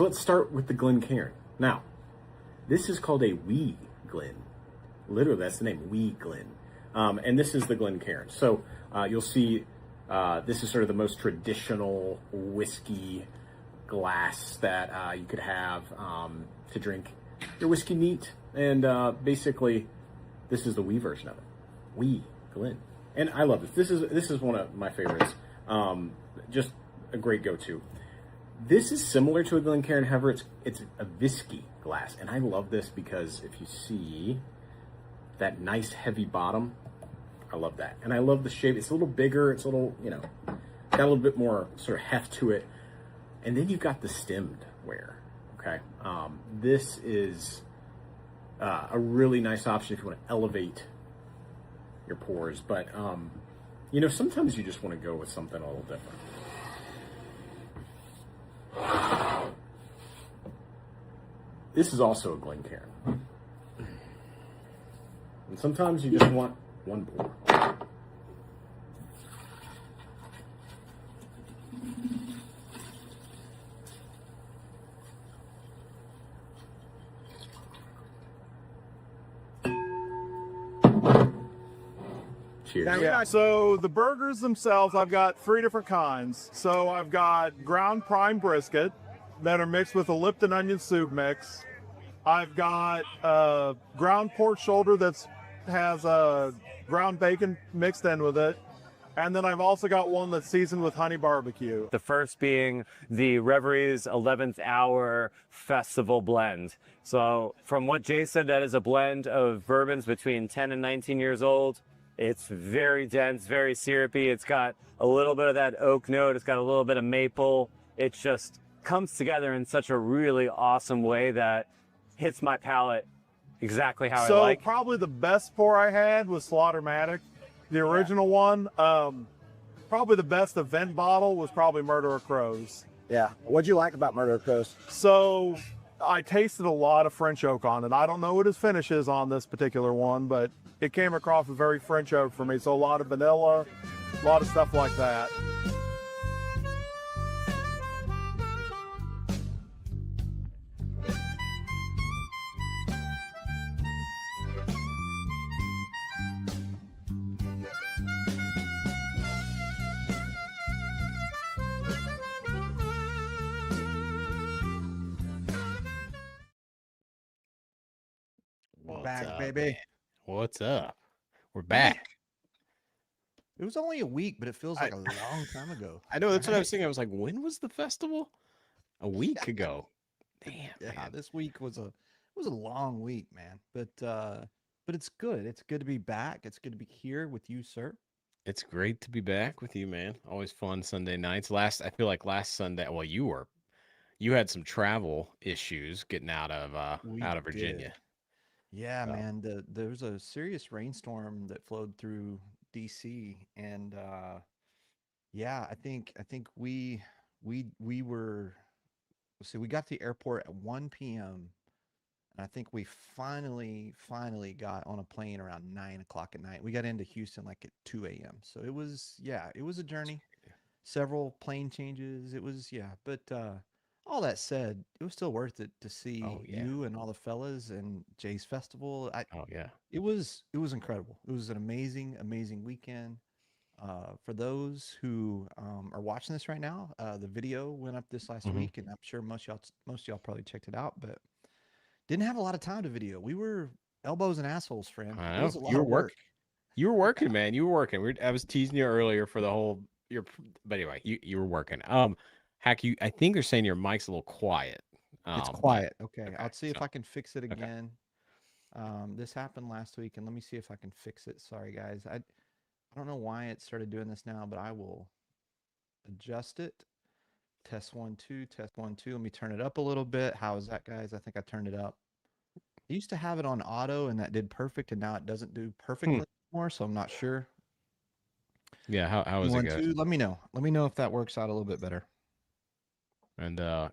So let's start with the Glencairn. Now, this is called a wee Glen. Literally, that's the name, wee Glen. And this is the Glencairn. So you'll see this is sort of the most traditional whiskey glass that you could have to drink your whiskey neat. And basically, this is the wee version of it. Wee Glen. And I love this. This is one of my favorites. Just a great go-to. This is similar to a Glencairn, however, it's a whiskey glass. And I love this because if you see that nice heavy bottom, I love that. And I love the shape. It's a little bigger. It's a little, got a little bit more sort of heft to it. And then you've got the stemmed ware, okay? This is a really nice option if you want to elevate your pours. But, sometimes you just want to go with something a little different. This is also a Glencairn. And sometimes you just want one pour. Cheers. Yeah, so the burgers themselves, I've got 3 different kinds. So I've got ground prime brisket that are mixed with a Lipton onion soup mix. I've got ground pork shoulder that has ground bacon mixed in with it. And then I've also got one that's seasoned with honey barbecue. The first being the Reveries 11th Hour Festival Blend. So from what Jay said, that is a blend of bourbons between 10 and 19 years old. It's very dense, very syrupy. It's got a little bit of that oak note. It's got a little bit of maple. It just comes together in such a really awesome way that hits my palate exactly how I like. So probably the best pour I had was Slaughtermatic, the original one. Probably the best event bottle was probably Murder of Crows. Yeah. What'd you like about Murder of Crows? So I tasted a lot of French oak on it. I don't know what his finish is on this particular one, but it came across a very French oak for me. So a lot of vanilla, a lot of stuff like that. Back, baby. What's up? We're back. It was only a week, but it feels like a long time ago. I know, that's what I was thinking. I was like, when was the festival? A week ago. Damn. Yeah, Man. this week was a long week, man. But it's good. It's good to be back. It's good to be here with you, sir. It's great to be back with you, man. Always fun Sunday nights. I feel like last Sunday, well, you had some travel issues getting out of Virginia. Did. Yeah, man. There was a serious rainstorm that flowed through DC, and yeah, I think we were. So we got to the airport at 1 p.m. and I think we finally got on a plane around 9 o'clock at night. We got into Houston like at 2 a.m. So it was a journey. Several plane changes. It was but all that said, it was still worth it to see you and all the fellas and Jay's festival. It was incredible. It was an amazing weekend. For those who are watching this right now, the video went up this last week, and I'm sure most of y'all probably checked it out, but didn't have a lot of time to video. We were elbows and assholes, friend. I It know. was a lot of work. You were working, man. You were working. I was teasing you earlier for the whole but anyway, you were working. Hack, I think they're saying your mic's a little quiet. It's quiet. Okay. I'll see if so- I can fix it again. This happened last week, and let me see if I can fix it. Sorry, guys. I don't know why it started doing this now, but I will adjust it. Test 1 2, test 1 2. Let me turn it up a little bit. How is that, guys? I think I turned it up. I used to have it on auto, and that did perfect, and now it doesn't do perfectly anymore, so I'm not sure. Yeah, how is it 1 go? 2. Let me know. Let me know if that works out a little bit better. And I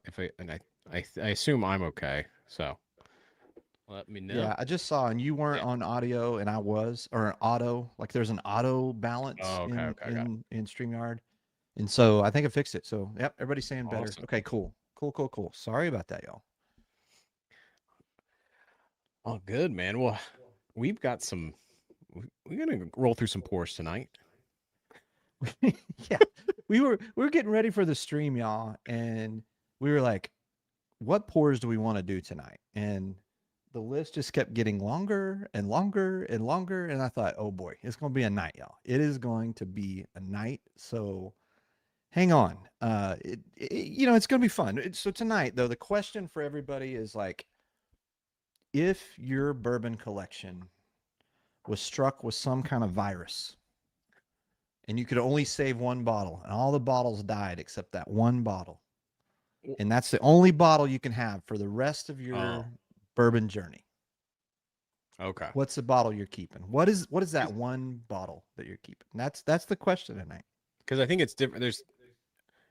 assume I'm okay. So let me know. Yeah, I just saw, and you weren't on audio, and I was, or auto. Like there's an auto balance in StreamYard, and so I think I fixed it. So yep, everybody's saying better. Awesome. Okay, cool. Cool. Sorry about that, y'all. Oh, good, man. Well, we've got some. We're gonna roll through some pours tonight. Yeah, we were getting ready for the stream, y'all, and we were like, what pours do we want to do tonight? And the list just kept getting longer and longer and longer. And I thought, oh boy, it's going to be a night, y'all. It is going to be a night. So hang on. It's going to be fun. So tonight, though, the question for everybody is like, if your bourbon collection was struck with some kind of virus and you could only save one bottle and all the bottles died except that one bottle, and that's the only bottle you can have for the rest of your bourbon journey. Okay. What's the bottle you're keeping? What is that one bottle that you're keeping? That's the question tonight. Because I think it's different.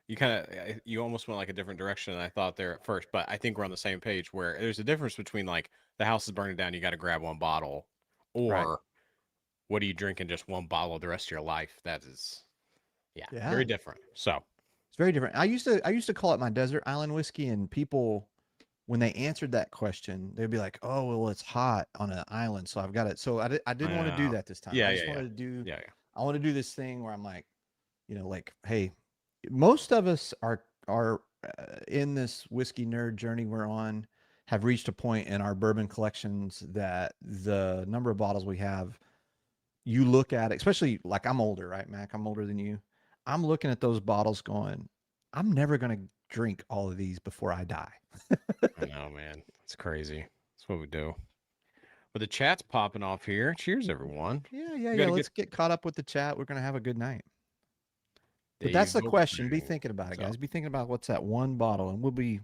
You almost went like a different direction than I thought there at first, but I think we're on the same page where there's a difference between like the house is burning down, you got to grab one bottle, or Right. what are you drinking just one bottle the rest of your life? That is, Yeah. very different. So It's very different. I used to call it my desert island whiskey, and people, when they answered that question, they'd be like, "Oh, well, it's hot on an island, so I've got it." So I didn't want to do that this time. Yeah, I just yeah, wanted to do. yeah. I want to do this thing where I'm like, like, hey, most of us are in this whiskey nerd journey we're on, have reached a point in our bourbon collections that the number of bottles we have, you look at it, especially like I'm older, right, Mac? I'm older than you. I'm looking at those bottles going, I'm never going to drink all of these before I die. I know, man. It's crazy. That's what we do. But the chat's popping off here. Cheers, everyone. Yeah. Let's get caught up with the chat. We're going to have a good night. But that's the Dave question. Be Oakring. thinking about it, So- guys. Be thinking about what's that one bottle. And we'll be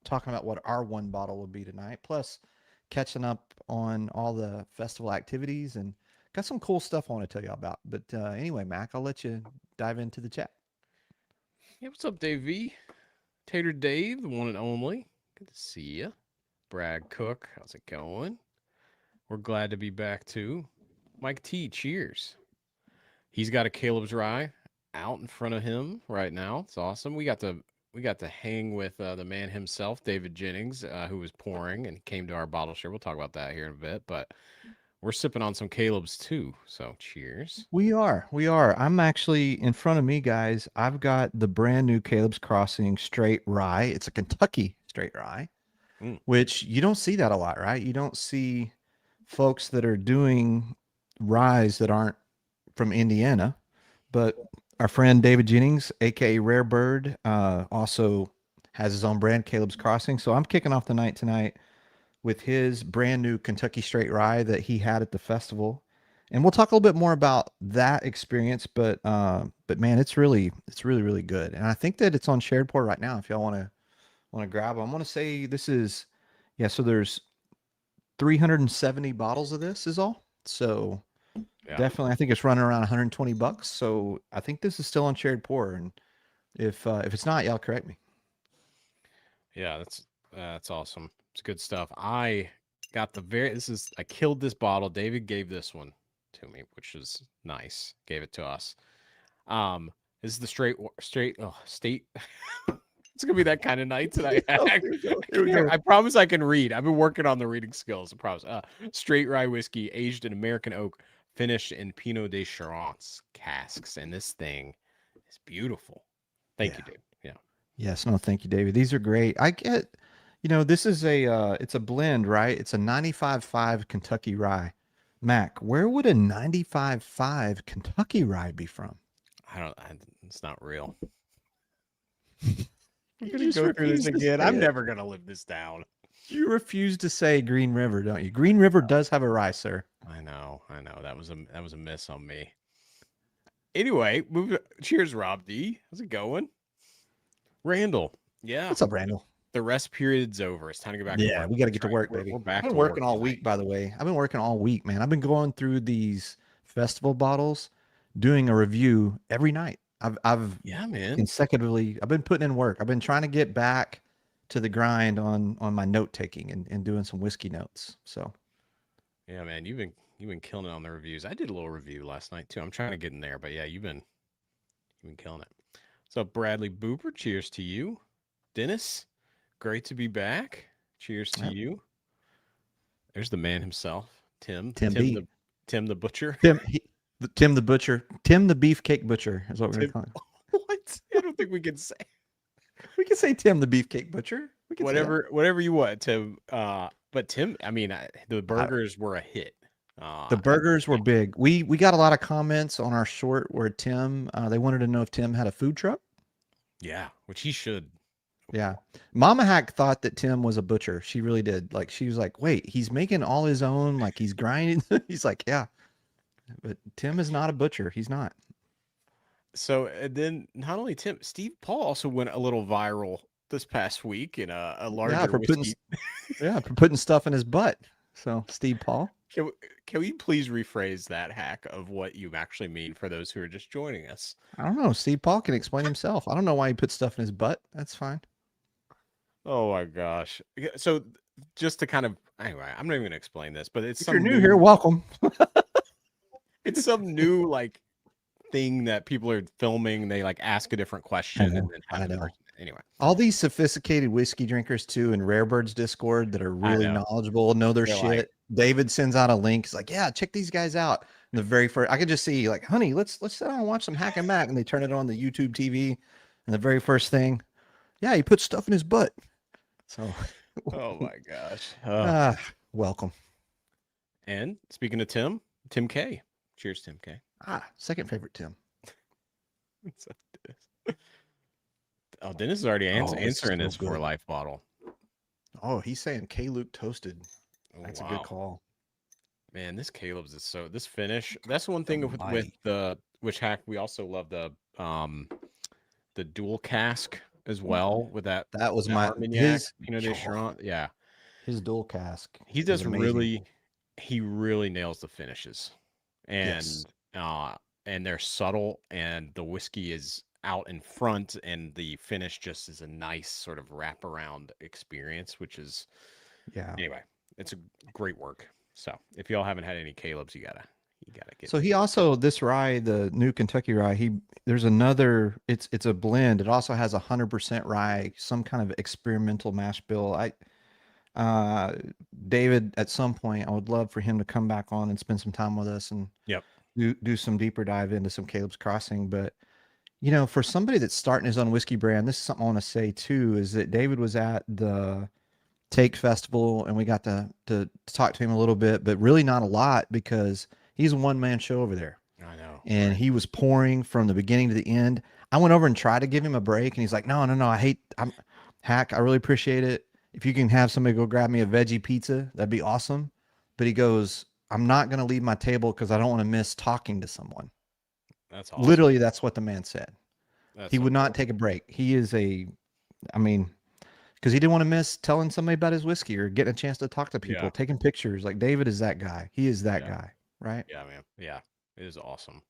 talking about what our one bottle will be tonight. Plus, catching up on all the festival activities and got some cool stuff I want to tell you about. But anyway, Mac, I'll let you dive into the chat. Hey, what's up, Dave V? Tater Dave, the one and only. Good to see you. Brad Cook, how's it going? We're glad to be back too. Mike T, cheers. He's got a Caleb's Rye out in front of him right now. It's awesome. We got to hang with the man himself, David Jennings, who was pouring and came to our bottle share. We'll talk about that here in a bit, but we're sipping on some Caleb's too. So cheers. We are. I'm actually in front of me, guys. I've got the brand new Caleb's Crossing straight rye. It's a Kentucky straight rye, which you don't see that a lot, right? You don't see folks that are doing ryes that aren't from Indiana. But our friend David Jennings, aka Rare Bird, also has his own brand, Caleb's Crossing. So I'm kicking off the night tonight with his brand new Kentucky straight rye that he had at the festival. And we'll talk a little bit more about that experience, but man, it's really good. And I think that it's on shared pour right now if y'all want to grab them. I'm going to say this is so there's 370 bottles of this is all. So definitely I think it's running around $120. So I think this is still on shared pour, and if it's not, y'all correct me. Yeah, that's awesome. It's good stuff. I killed this bottle. David gave this one to me, which is nice. Gave it to us. This is the state. It's gonna be that kind of night tonight. Here we go. I promise I can read. I've been working on the reading skills. I promise. Straight rye whiskey, aged in American oak, finished in Pinot de Charence casks, and this thing is beautiful. Thank you, Dave. Yeah. Yes, no, thank you, David. These are great. I get, this is it's a blend, right? It's a 95.5 Kentucky rye. Mac, where would a 95.5 Kentucky rye be from? It's not real. I'm gonna go through this again. I'm never gonna live this down. You refuse to say Green River, don't you? Green River does have a rye, sir. I know. That was a miss on me. Anyway, cheers, Rob D. How's it going? Randall. Yeah. What's up, Randall? The rest period's over. It's time to go back. Yeah, we got to get to work, baby. We're back. I've been working all week, by the way. I've been working all week, man. I've been going through these festival bottles, doing a review every night. I've consecutively. I've been putting in work. I've been trying to get back to the grind on my note taking and doing some whiskey notes. So, yeah, man, you've been killing it on the reviews. I did a little review last night too. I'm trying to get in there, but yeah, you've been killing it. So Bradley Booper, cheers to you. Dennis, great to be back. Cheers to Yep. you. There's the man himself, Tim. Tim B. Tim the butcher. Tim the butcher. Tim the beefcake butcher is what we're Tim- gonna call him. What? I don't think we can say We can say Tim the beefcake butcher. We can say that. whatever you want, Tim. But Tim, I mean, the burgers were a hit. The burgers were big. We got a lot of comments on our short where Tim. They wanted to know if Tim had a food truck. Yeah, which he should. Yeah. Mama Hack thought that Tim was a butcher. She really did. Like, she was like, wait, he's making all his own, like he's grinding. He's like, yeah. But Tim is not a butcher. He's not. So and then not only Tim, Steve Paul also went a little viral this past week in a larger for whiskey. for putting stuff in his butt. So Steve Paul. Can we please rephrase that, Hack, of what you actually mean for those who are just joining us? I don't know. Steve Paul can explain himself. I don't know why he put stuff in his butt. That's fine. Oh my gosh. So just to kind of anyway, I'm not even gonna explain this, but it's If you're new here, welcome. It's some new like thing that people are filming. They like ask a different question and then have the person. Anyway. All these sophisticated whiskey drinkers too in Rarebird's Discord that are really knowledgeable, know their shit. Like, David sends out a link. He's like, yeah, check these guys out. And the very first, I could just see like, honey, let's sit down and watch some Hack and Mack. And they turn it on the YouTube TV. And the very first thing, yeah, he put stuff in his butt. So, oh my gosh. Welcome. And speaking of Tim K. Cheers, Tim K. Second favorite Tim. Oh, Dennis is already answering his 4 Life bottle. Oh, he's saying K Luke toasted. That's a good call. Man, this Caleb's is so this finish. That's one thing with the which Hack we also love the dual cask as well with that. That was my his Pinot de Charente. Yeah, his dual cask. He does really. He really nails the finishes, and they're subtle, and the whiskey is out in front, and the finish just is a nice sort of wraparound experience, which is anyway, it's a great work. So if y'all haven't had any Caleb's, you gotta get. So he also, this rye, the new Kentucky rye, there's another, it's a blend. It also has 100% rye, some kind of experimental mash bill. David, at some point, I would love for him to come back on and spend some time with us and do some deeper dive into some Caleb's Crossing. But for somebody that's starting his own whiskey brand, this is something I want to say too, is that David was at the Take Festival and we got to talk to him a little bit, but really not a lot because he's a one-man show over there. I know. And he was pouring from the beginning to the end. I went over and tried to give him a break and he's like, no, I'm Hack. I really appreciate it. If you can have somebody go grab me a veggie pizza, that'd be awesome. But he goes, I'm not going to leave my table because I don't want to miss talking to someone. That's awesome. Literally, that's what the man said. He would not take a break. He is because he didn't want to miss telling somebody about his whiskey or getting a chance to talk to people, taking pictures. Like David is that guy. He is that guy, right? Yeah, man. Yeah, it is awesome.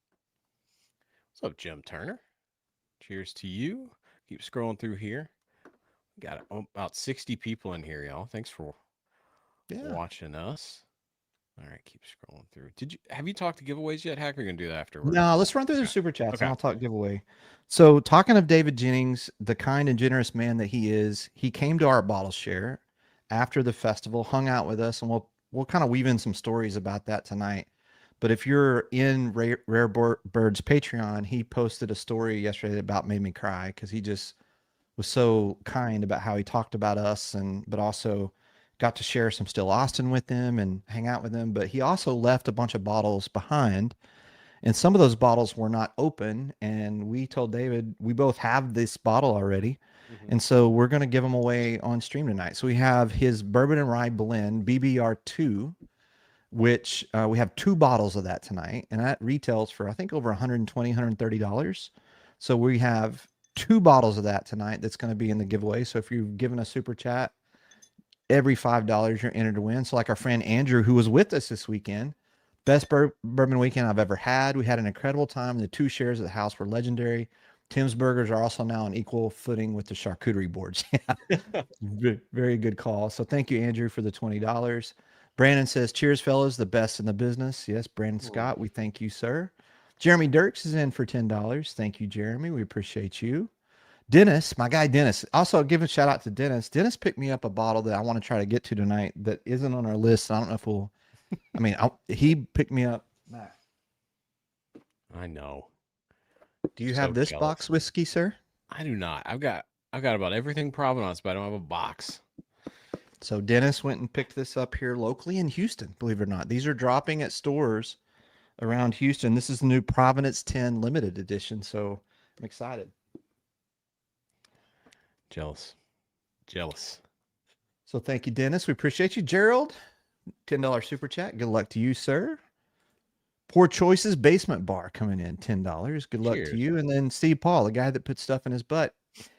What's up, Jim Turner? Cheers to you. Keep scrolling through here. We got about 60 people in here, y'all. Thanks for watching us. All right, keep scrolling through. Have you talked to giveaways yet, Hack? Or are you gonna do that afterwards? No, let's run through the super chats and I'll talk giveaway. So talking of David Jennings, the kind and generous man that he is, he came to our bottle share after the festival, hung out with us, and we'll kind of weave in some stories about that tonight. But if you're in Rare Bird's Patreon, he posted a story yesterday that about made me cry because he just was so kind about how he talked about us, but also got to share some Still Austin with him and hang out with him. But he also left a bunch of bottles behind, and some of those bottles were not open. And we told David, we both have this bottle already. And so we're going to give them away on stream tonight. So we have his Bourbon and Rye Blend BBR2, which we have 2 bottles of that tonight. And that retails for, I think, over $120, $130. So we have 2 bottles of that tonight that's going to be in the giveaway. So if you've given a super chat, every $5 you're entered to win. So like our friend Andrew, who was with us this weekend, best bourbon weekend I've ever had. We had an incredible time. The 2 shares at the house were legendary. Tim's Burgers are also now on equal footing with the charcuterie boards. Very good call. So thank you, Andrew, for the $20. Brandon says, cheers, fellas, the best in the business. Yes, Brandon Scott, we thank you, sir. Jeremy Dirks is in for $10. Thank you, Jeremy. We appreciate you. Dennis, my guy Dennis. Also, give a shout out to Dennis. Dennis picked me up a bottle that I want to try to get to tonight that isn't on our list. I don't know if we'll. I mean, he picked me up. Matt, I know. do you So have this jealous. box whiskey, sir? I do not. I've got about everything Provenance, but I don't have a box. So Dennis went and picked this up here locally in Houston. Believe it or not, these are dropping at stores around Houston. This is the new Provenance 10 limited edition. So I'm excited. Jealous. So thank you, Dennis. We appreciate you, Gerald. $10 super chat. Good luck to you, sir. Poor Choices Basement Bar coming in $10. Good luck Cheers. to you. And then Steve Paul, the guy that puts stuff in his butt.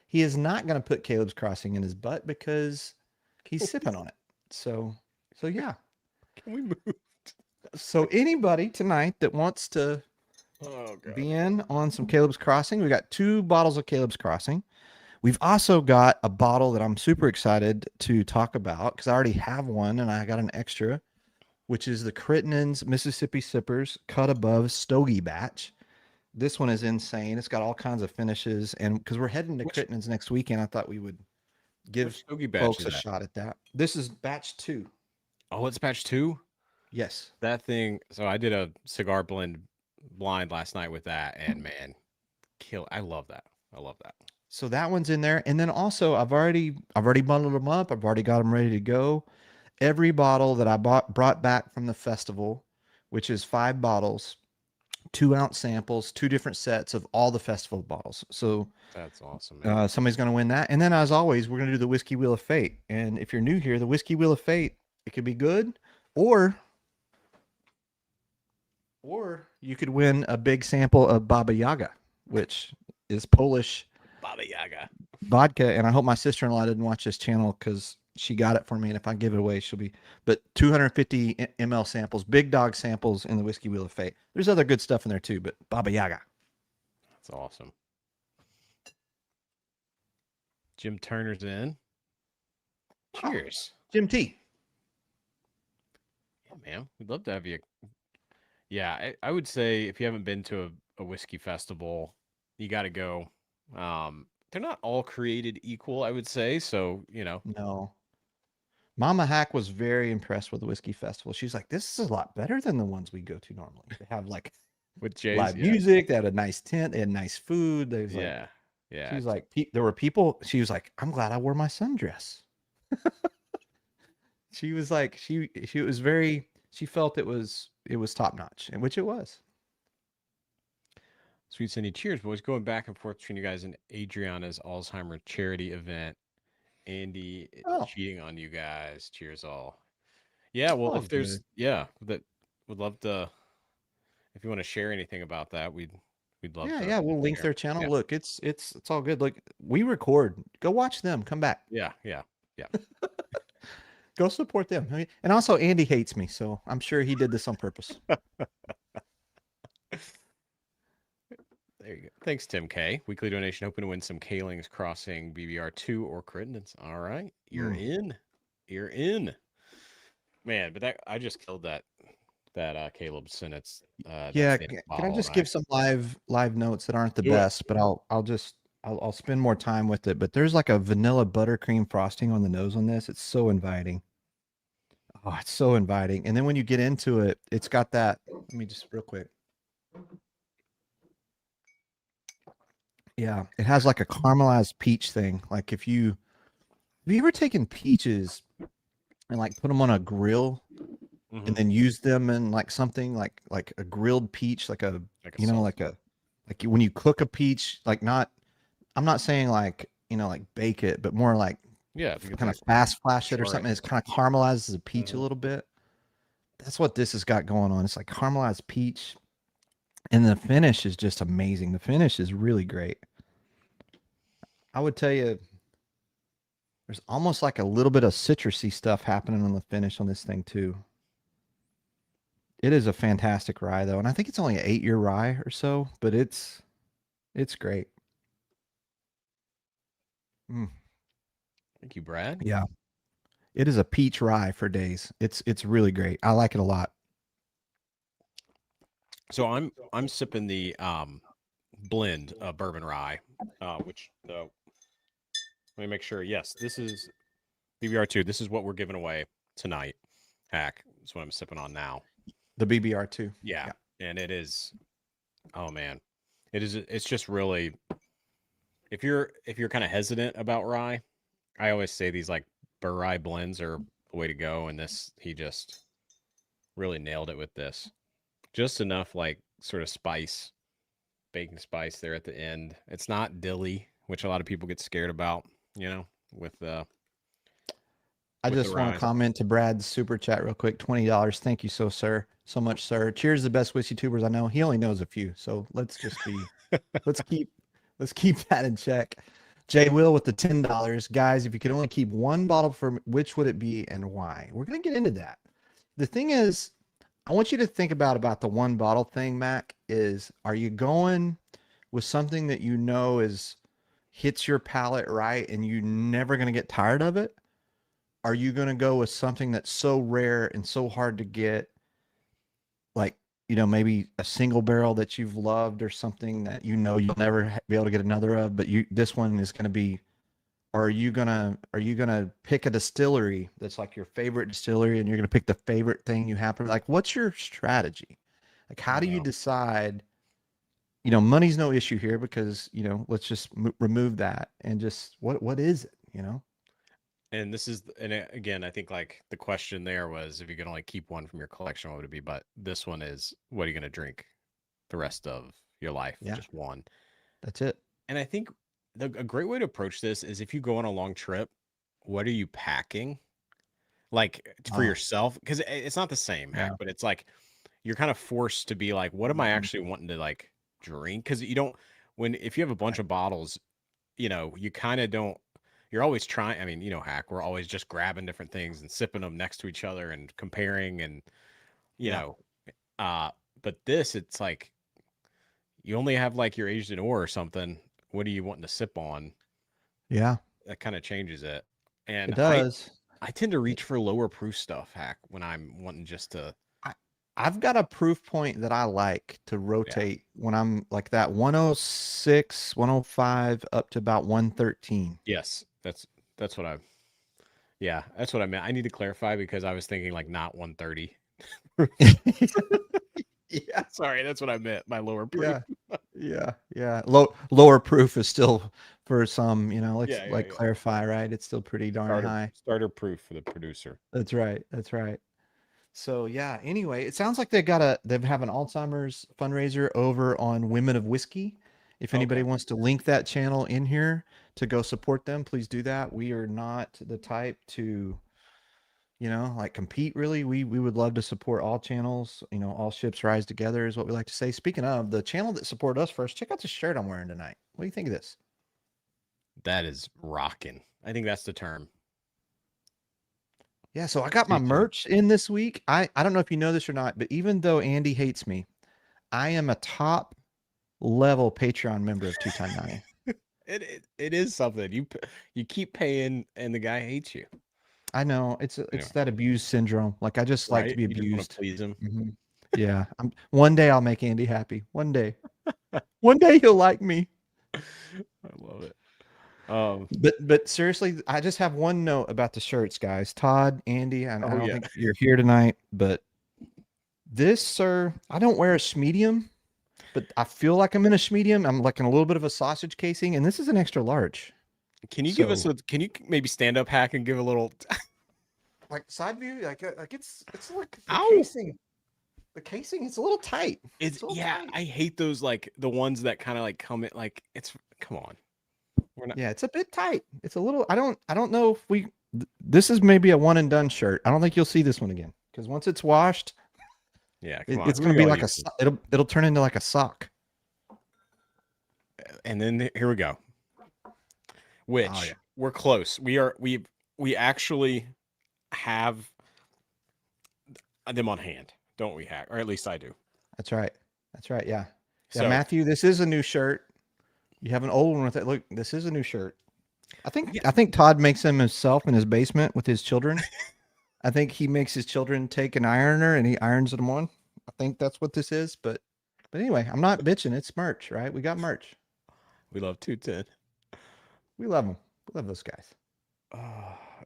He is not going to put Caleb's Crossing in his butt because he's sipping on it. So yeah. Can we move? So anybody tonight that wants to be in on some Caleb's Crossing, we got 2 bottles of Caleb's Crossing. We've also got a bottle that I'm super excited to talk about because I already have one and I got an extra, which is the Crittenden's Mississippi Sippers Cut Above Stogie Batch. This one is insane. It's got all kinds of finishes. And because we're heading to Crittenden's next weekend, I thought we would give Stogie batch folks is a that? shot at that. This is batch 2. Oh, it's batch 2? Yes. That thing. So I did a cigar blend blind last night with that, and man, I love that. So that one's in there. And then also I've already bundled them up. I've already got them ready to go. Every bottle that I brought back from the festival, which is 5 bottles, 2-ounce samples, 2 different sets of all the festival bottles. So That's awesome, man. somebody's going to win that. And then as always, we're going to do the Whiskey Wheel of Fate. And if you're new here, the Whiskey Wheel of Fate, it could be good or you could win a big sample of Baba Yaga, which is Polish Baba Yaga. vodka. And I hope my sister-in-law didn't watch this channel because she got it for me. And if I give it away, she'll be, but 250 ml samples, big dog samples in the Whiskey Wheel of Fate. There's other good stuff in there too, but Baba Yaga. That's awesome. Jim Turner's in. Cheers. Jim T. Yeah, man. We'd love to have you. Yeah, I would say if you haven't been to a whiskey festival, you got to go. They're not all created equal, I would say. So, No. Mama Hack was very impressed with the Whiskey Festival. She's like, this is a lot better than the ones we go to normally. They have like with Jay's live music. They had a nice tent. They had nice food. They was Yeah. She was like, there were people. She was like, I'm glad I wore my sundress. She was like, she was very. She felt it was top notch, and which it was. Sweet Cindy, cheers, boys. Going back and forth between you guys and Adriana's Alzheimer charity event. Andy cheating on you guys. Cheers, all. Yeah, well, if there's that would love to. If you want to share anything about that, we'd love to. Yeah, we'll link share. their channel. Yeah. Look, it's all good. Look, we record. Go watch them. Come back. Yeah. Go support them. And also, Andy hates me, so I'm sure he did this on purpose. There you go. Thanks, Tim K. Weekly donation, hoping to win some Kaling's Crossing BBR2 or Crittenden's. All right, you're in. Man, but I just killed that Caleb Sinnett's. Yeah, can I just give some live notes that aren't the best, but I'll spend more time with it. But there's like a vanilla buttercream frosting on the nose on this. It's so inviting. Oh, it's so inviting. And then when you get into it, it's got that. Let me just real quick. Yeah, it has like a caramelized peach thing. Like have you ever taken peaches and like put them on a grill and then use them in like something like a grilled peach, like when you cook a peach, like I'm not saying like, like bake it, but more like kind of fast flash it or something. It's kind of caramelizes a peach a little bit. That's what this has got going on. It's like caramelized peach. And the finish is just amazing. The finish is really great. I would tell you, there's almost like a little bit of citrusy stuff happening on the finish on this thing too. It is a fantastic rye though. And I think it's only an 8-year rye or so, but it's great. Thank you, Brad. Yeah. It is a peach rye for days. It's really great. I like it a lot. So I'm sipping the blend of bourbon rye, which let me make sure. Yes, this is BBR2. This is what we're giving away tonight. Hack. That's what I'm sipping on now. The BBR2. Yeah. And it is, oh man, it's just really, if you're kind of hesitant about rye, I always say these like rye blends are the way to go. And he just really nailed it with this. Just enough like sort of spice, baking spice there at the end. It's not dilly, which a lot of people get scared about, with I with the just want rye. to comment to Brad's super chat real quick. $20. Thank you so much, sir. Cheers, the best whiskey tubers I know. He only knows a few, so let's just be let's keep that in check. Jay Will with the $10. Guys, if you could only keep one bottle, for which would it be and why? We're gonna get into that. The thing is, I want you to think about the one bottle thing, Mac, is are you going with something that you know hits your palate right and you're never gonna get tired of it? Are you going to go with something that's so rare and so hard to get, like, maybe a single barrel that you've loved or something that you'll never be able to get another of, but this one is going to be, or are you going to pick a distillery that's like your favorite distillery and you're going to pick the favorite thing you happen, like, what's your strategy? Like, how do you decide, money's no issue here because, let's just remove that and just, what is it, And again, I think like the question there was if you could only keep one from your collection, what would it be? But this one is, what are you going to drink the rest of your life? Yeah. Just one. That's it. And I think a great way to approach this is if you go on a long trip, what are you packing? Like for yourself? Because it's not the same, Hack, but it's like you're kind of forced to be like, what am I actually wanting to like drink? Because if you have a bunch of bottles, you kind of don't. You're always trying. I mean, Hack, we're always just grabbing different things and sipping them next to each other and comparing and, but it's like you only have like your aged ore or something. What are you wanting to sip on? Yeah. That kind of changes it. And it does. I tend to reach for lower proof stuff, Hack, when I'm wanting just to. I've got a proof point that I like to rotate when I'm like that 106, 105 up to about 113. Yes, that's what that's what I meant. I need to clarify because I was thinking like not 130. Yeah, sorry, that's what I meant. My lower proof. Yeah. Lower proof is still for some, let's clarify, right? It's still pretty darn high. Starter proof for the producer. That's right. So yeah, anyway, it sounds like they have an Alzheimer's fundraiser over on Women of Whiskey. If anybody wants to link that channel in here to go support them, please do that. We are not the type to, like compete really. We would love to support all channels, all ships rise together is what we like to say. Speaking of the channel that support us first, check out the shirt I'm wearing tonight. What do you think of this? That is rocking. I think that's the term. Yeah, so I got my merch in this week. I don't know if you know this or not, but even though Andy hates me, I am a top level Patreon member of 2x9. It is something. You keep paying and the guy hates you. I know. It's that abuse syndrome. Like I just like to be abused. You just want to please him. Mm-hmm. Yeah. One day I'll make Andy happy. One day. One day he'll like me. I love it. But seriously, I just have one note about the shirts, guys. Todd, Andy, I don't think you're here tonight, but this, sir, I don't wear a medium, but I feel like I'm in a medium. I'm like in a little bit of a sausage casing, and this is an extra large. Can you give us can you maybe stand up, Hack, and give a little like side view? Like it's like the casing, it's a little tight. Tight. I hate those like the ones that kind of like come in like come on. Yeah, it's a bit tight. It's a little. I don't know if this is maybe a one and done shirt. I don't think you'll see this one again because once it's washed, it's going to be like it'll turn into like a sock. And then here we go. Which we're close. We actually have them on hand, don't we, Hack? Or at least I do. That's right. Yeah. So, Matthew, this is a new shirt. You have an old one with it. Look, this is a new shirt. I think Todd makes them himself in his basement with his children. I think he makes his children take an ironer and he irons them on. I think that's what this is, but But anyway, I'm not bitching. It's merch, right? We got merch. We love 210. We love them. We love those guys.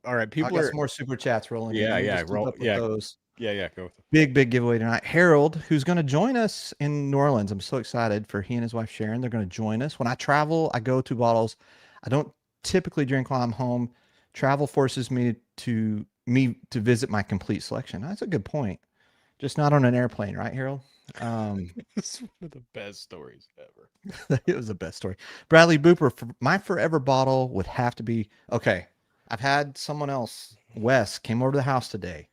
All right, I people got are. some more super chats rolling in. Yeah, Let me yeah, just keep roll. up with Yeah, those. yeah. Go with it. Big giveaway tonight. Harold, who's going to join us in New Orleans. I'm so excited for he and his wife Sharon. They're going to join us. When I travel, I go to bottles. I don't typically drink while I'm home. Travel forces to visit my complete selection. That's a good point. Just not on an airplane, right, Harold? It's one of the best stories ever. It was the best story. Bradley Booper, my forever bottle would have to be okay. I've had someone else, Wes, came over to the house today.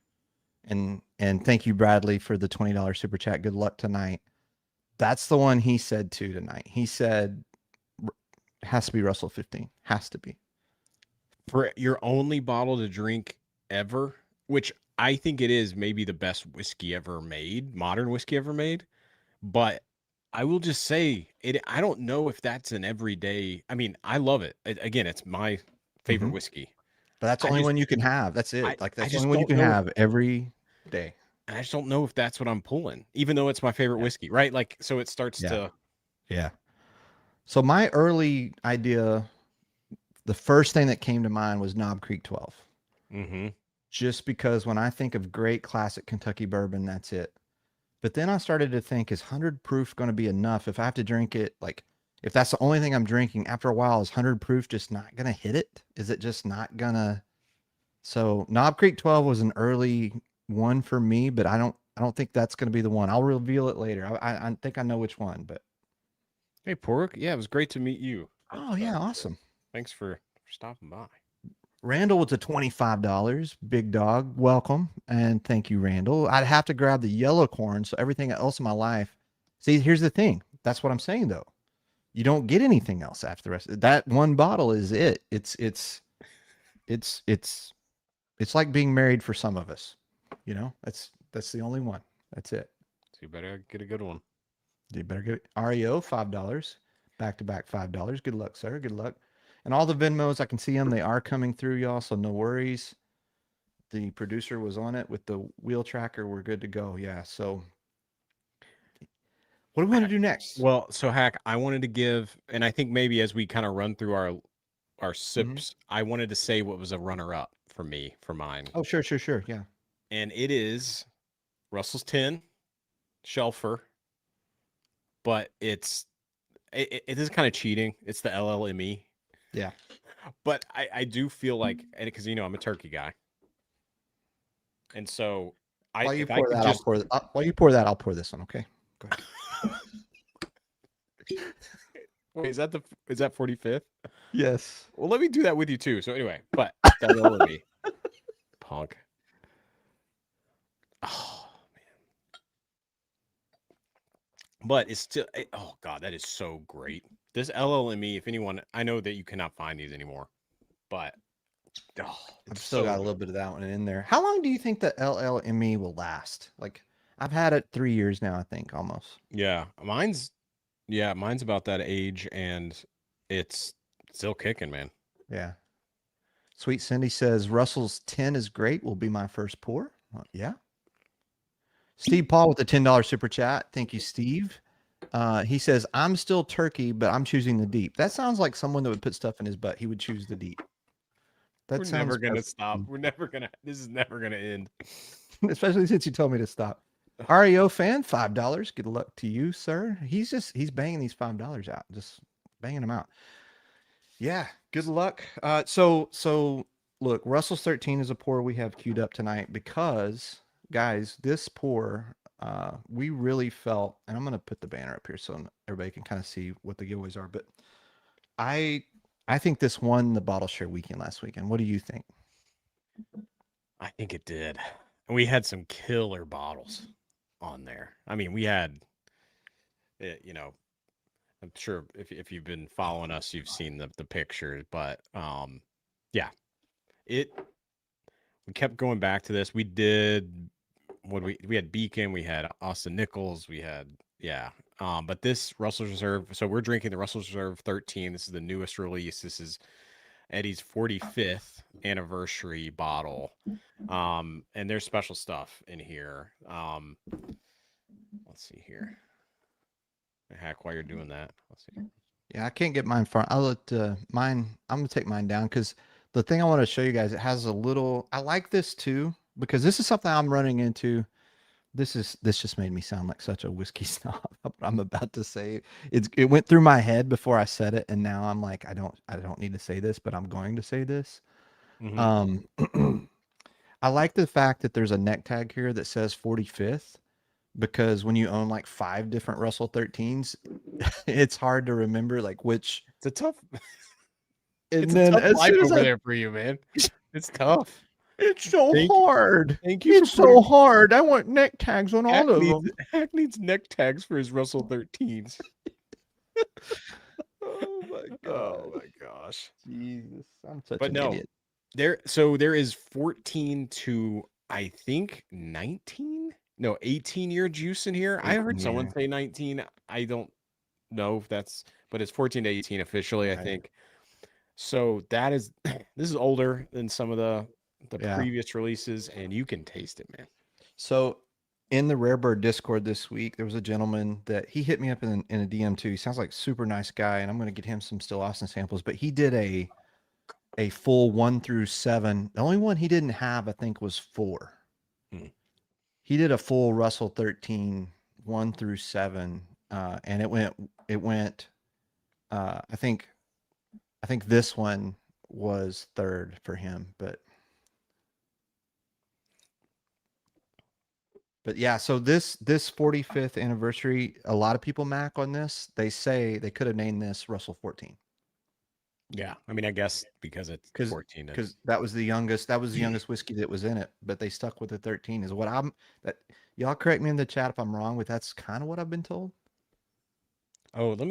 And thank you, Bradley, for the $20 super chat. Good luck tonight. That's the one he said to tonight. He said has to be Russell 15. Has to be. For your only bottle to drink ever, which I think it is maybe the best whiskey ever made, modern whiskey ever made. But I will just say it. I don't know if that's an everyday. I mean, I love it. Again, it's my favorite Mhm. whiskey. But that's the I only just, one you can have. That's I, it. Like I that's the just only one you don't can know. have every day. I just don't know if that's what I'm pulling, even though it's my favorite Yeah. whiskey, right? Like, so it starts Yeah. to. Yeah. So my early idea, the first thing that came to mind was Knob Creek 12. Mm-hmm. Just because when I think of great classic Kentucky bourbon, that's it. But then I started to think, is 100 proof going to be enough? If I have to drink it, like if that's the only thing I'm drinking, after a while, is 100 proof just not going to hit it? Is it just not going to? So Knob Creek 12 was an early one for me, but I don't think that's going to be the one. I'll reveal it later. I think I know which one, but Hey, Pork. Yeah, it was great to meet you. oh yeah, awesome. Thanks for stopping by. Randall was a $25. Big dog, welcome. And thank you, Randall. I'd have to grab the yellow corn. So everything else in my life. See, here's the thing. That's what I'm saying though. You don't get anything else after the rest. That one bottle is it. It's like being married for some of us. You know, that's the only one. That's it. So you better get a good one. You better get it. REO $5. Back to back $5. Good luck, sir. Good luck. And all the Venmos, I can see them. They are coming through, y'all. So no worries. The producer was on it with the wheel tracker. We're good to go. Yeah. So what do we want to do next? Well, so Hack, I wanted to give, and I think maybe as we kind of run through our Mm-hmm. sips, I wanted to say what was a runner up for me, for mine. Oh, sure. Yeah. And it is Russell's 10 Shelfer, but it is kind of cheating. It's the LLME. Yeah. But I do feel like, because I'm a turkey guy, and so While you if I pour could that, just while you pour that, I'll pour this one. Okay. Go ahead. wait, is that 45th? Yes. Well, let me do that with you too. So anyway, but it's LLME, punk. Oh man, but it's still. Oh god, that is so great. This LLME, if anyone, I know that you cannot find these anymore, but I've still got a little bit of that one in there. How long do you think the LLME will last? Like I've had it 3 years now, I think almost. Yeah, mine's about that age, and it's still kicking, man. Yeah. Sweet Cindy says Russell's 10 is great. Will be my first pour. Yeah. Steve Paul with the $10 super chat. Thank you, Steve. He says, I'm still turkey, but I'm choosing the deep. That sounds like someone that would put stuff in his butt. He would choose the deep. That We're sounds never gonna perfect. stop. This is never gonna end. Especially since you told me to stop. REO fan, $5. Good luck to you, sir. He's banging these $5 out, just banging them out. Yeah, good luck. So look, Russell's 13 is a pour we have queued up tonight because, guys, this pour, we really felt, and I'm gonna put the banner up here so everybody can kind of see what the giveaways are. But I think this won the bottle share weekend last weekend. What do you think? I think it did. And we had some killer bottles on there. I mean, we had, I'm sure if you've been following us, you've seen the pictures. But yeah, we kept going back to this. We did we had Beacon, we had Austin Nichols, we had but this Russell's Reserve. So we're drinking the Russell's Reserve 13. This is the newest release. This is Eddie's 45th anniversary bottle. And there's special stuff in here. Let's see here. Hack while you're doing that. Let's see. Yeah, I can't get mine far. I'll let mine. I'm gonna take mine down because the thing I want to show you guys, it has a little. I like this too because this is something I'm running into. This just made me sound like such a whiskey snob. What I'm about to say. It went through my head before I said it, and now I'm like, I don't need to say this, but I'm going to say this. Mhm. I like the fact that there's a neck tag here that says 45th because when you own like 5 different Russell 13s, it's hard to remember like which. It's a tough. And It's a then tough as life soon as over I, there for you, man. It's tough. it's so Thank hard. Thank you It's for putting. so hard. I want neck tags on all of them. Hack needs neck tags for his Russell 13s. Oh my Oh god. my gosh. Jesus, I'm such But an no, idiot. there is 14 to I think 19? No, 18-year juice in here. I heard 18 someone year. say 19. I don't know if that's, but it's 14 to 18 officially, I Right. think. So that is this is older than some of the Yeah. previous releases, and you can taste it, man. So in the Rarebird Discord this week, there was a gentleman that he hit me up in a DM too. He sounds like a super nice guy, and I'm going to get him some Still Austin samples. But he did a full 1 through 7. The only one he didn't have, I think, was 4. Hmm. He did a full Russell 13 1 through 7, and it went. I think this one was third for him, but yeah. So this 45th anniversary, a lot of people Mac on this. They say they could have named this Russell 14 Yeah, I mean, I guess because it's because 14 is because that was the youngest whiskey that was in it, but they stuck with the 13. Is what I'm that y'all correct me in the chat if I'm wrong, but that's kind of what I've been told. Oh, let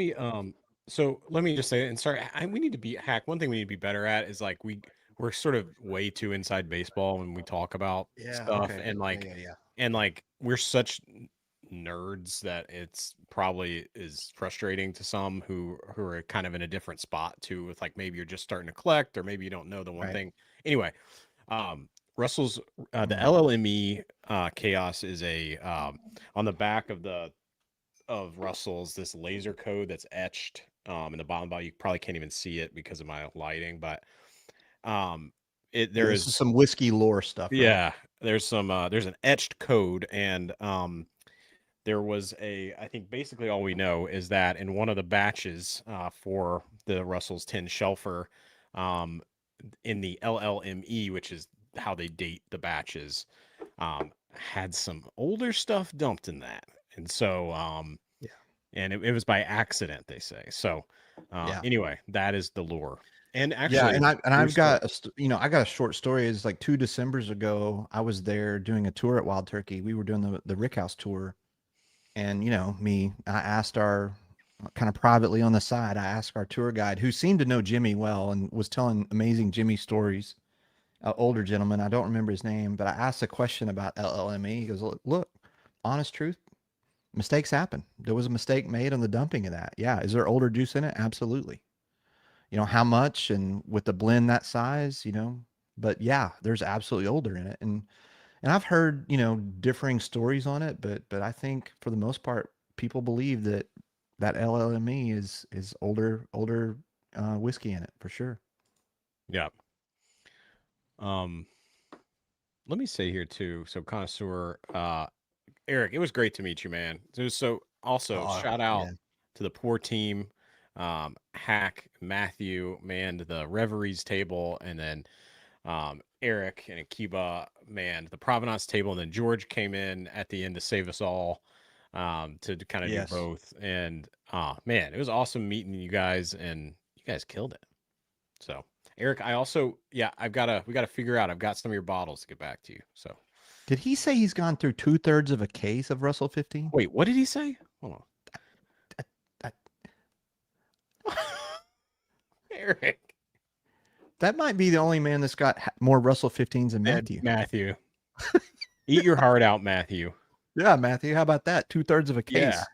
me just say, and sorry, we need to be Hack. One thing we need to be better at is like we're sort of way too inside baseball when we talk about Yeah. stuff, Okay. and Yeah. like we're such nerds that it's probably is frustrating to some who are kind of in a different spot too, with like maybe you're just starting to collect, or maybe you don't know the one Right. thing. Anyway, Russell's the Mhm. LLME chaos is a on the back of Russell's this laser code that's etched in the bottom bar. You probably can't even see it because of my lighting, but Yeah, there this is is some whiskey lore stuff, right? yeah, there's an etched code, and there was I think basically all we know is that in one of the batches for the Russell's Tin Shelfer, um, in the LLME, which is how they date the batches, had some older stuff dumped in that. And so Yeah. and it was by accident, they say. So Yeah. anyway, that is the lure. And Yeah, actually, true I've story. got I got a short story. Is like 2 Decembers ago, I was there doing a tour at Wild Turkey. We were doing the Rick House tour, and I asked our kind of privately on the side. I asked our tour guide, who seemed to know Jimmy well and was telling amazing Jimmy stories. Older gentleman, I don't remember his name, but I asked a question about LLME. He goes, look, honest truth, mistakes happen. There was a mistake made on the dumping of that. Yeah, is there older juice in it? Absolutely. How much and with the blend that size, but yeah, there's absolutely older in it. And I've heard, differing stories on it, but I think for the most part, people believe that LLME is older whiskey in it for sure. Yeah. Um, let me say here too. So connoisseur, Eric, it was great to meet you, man. So also Oh, shout out yeah. to the poor team, Hack, Matthew, man, the Reveries table, and then Eric and Akiba, man, the Provenance table, and then George came in at the end to save us all, to kind of do Yes. both. And man, it was awesome meeting you guys, and you guys killed it. So Eric, we gotta figure out. I've got some of your bottles to get back to you. So Did he say he's gone through 2/3 of a case of Russell 15? wait, what did he say? Hold I- on. Eric. That might be the only man that's got more Russell 15s than And Matthew. Matthew. Eat your heart out, Matthew. Yeah, Matthew. How about that? 2/3 of a case. Yeah.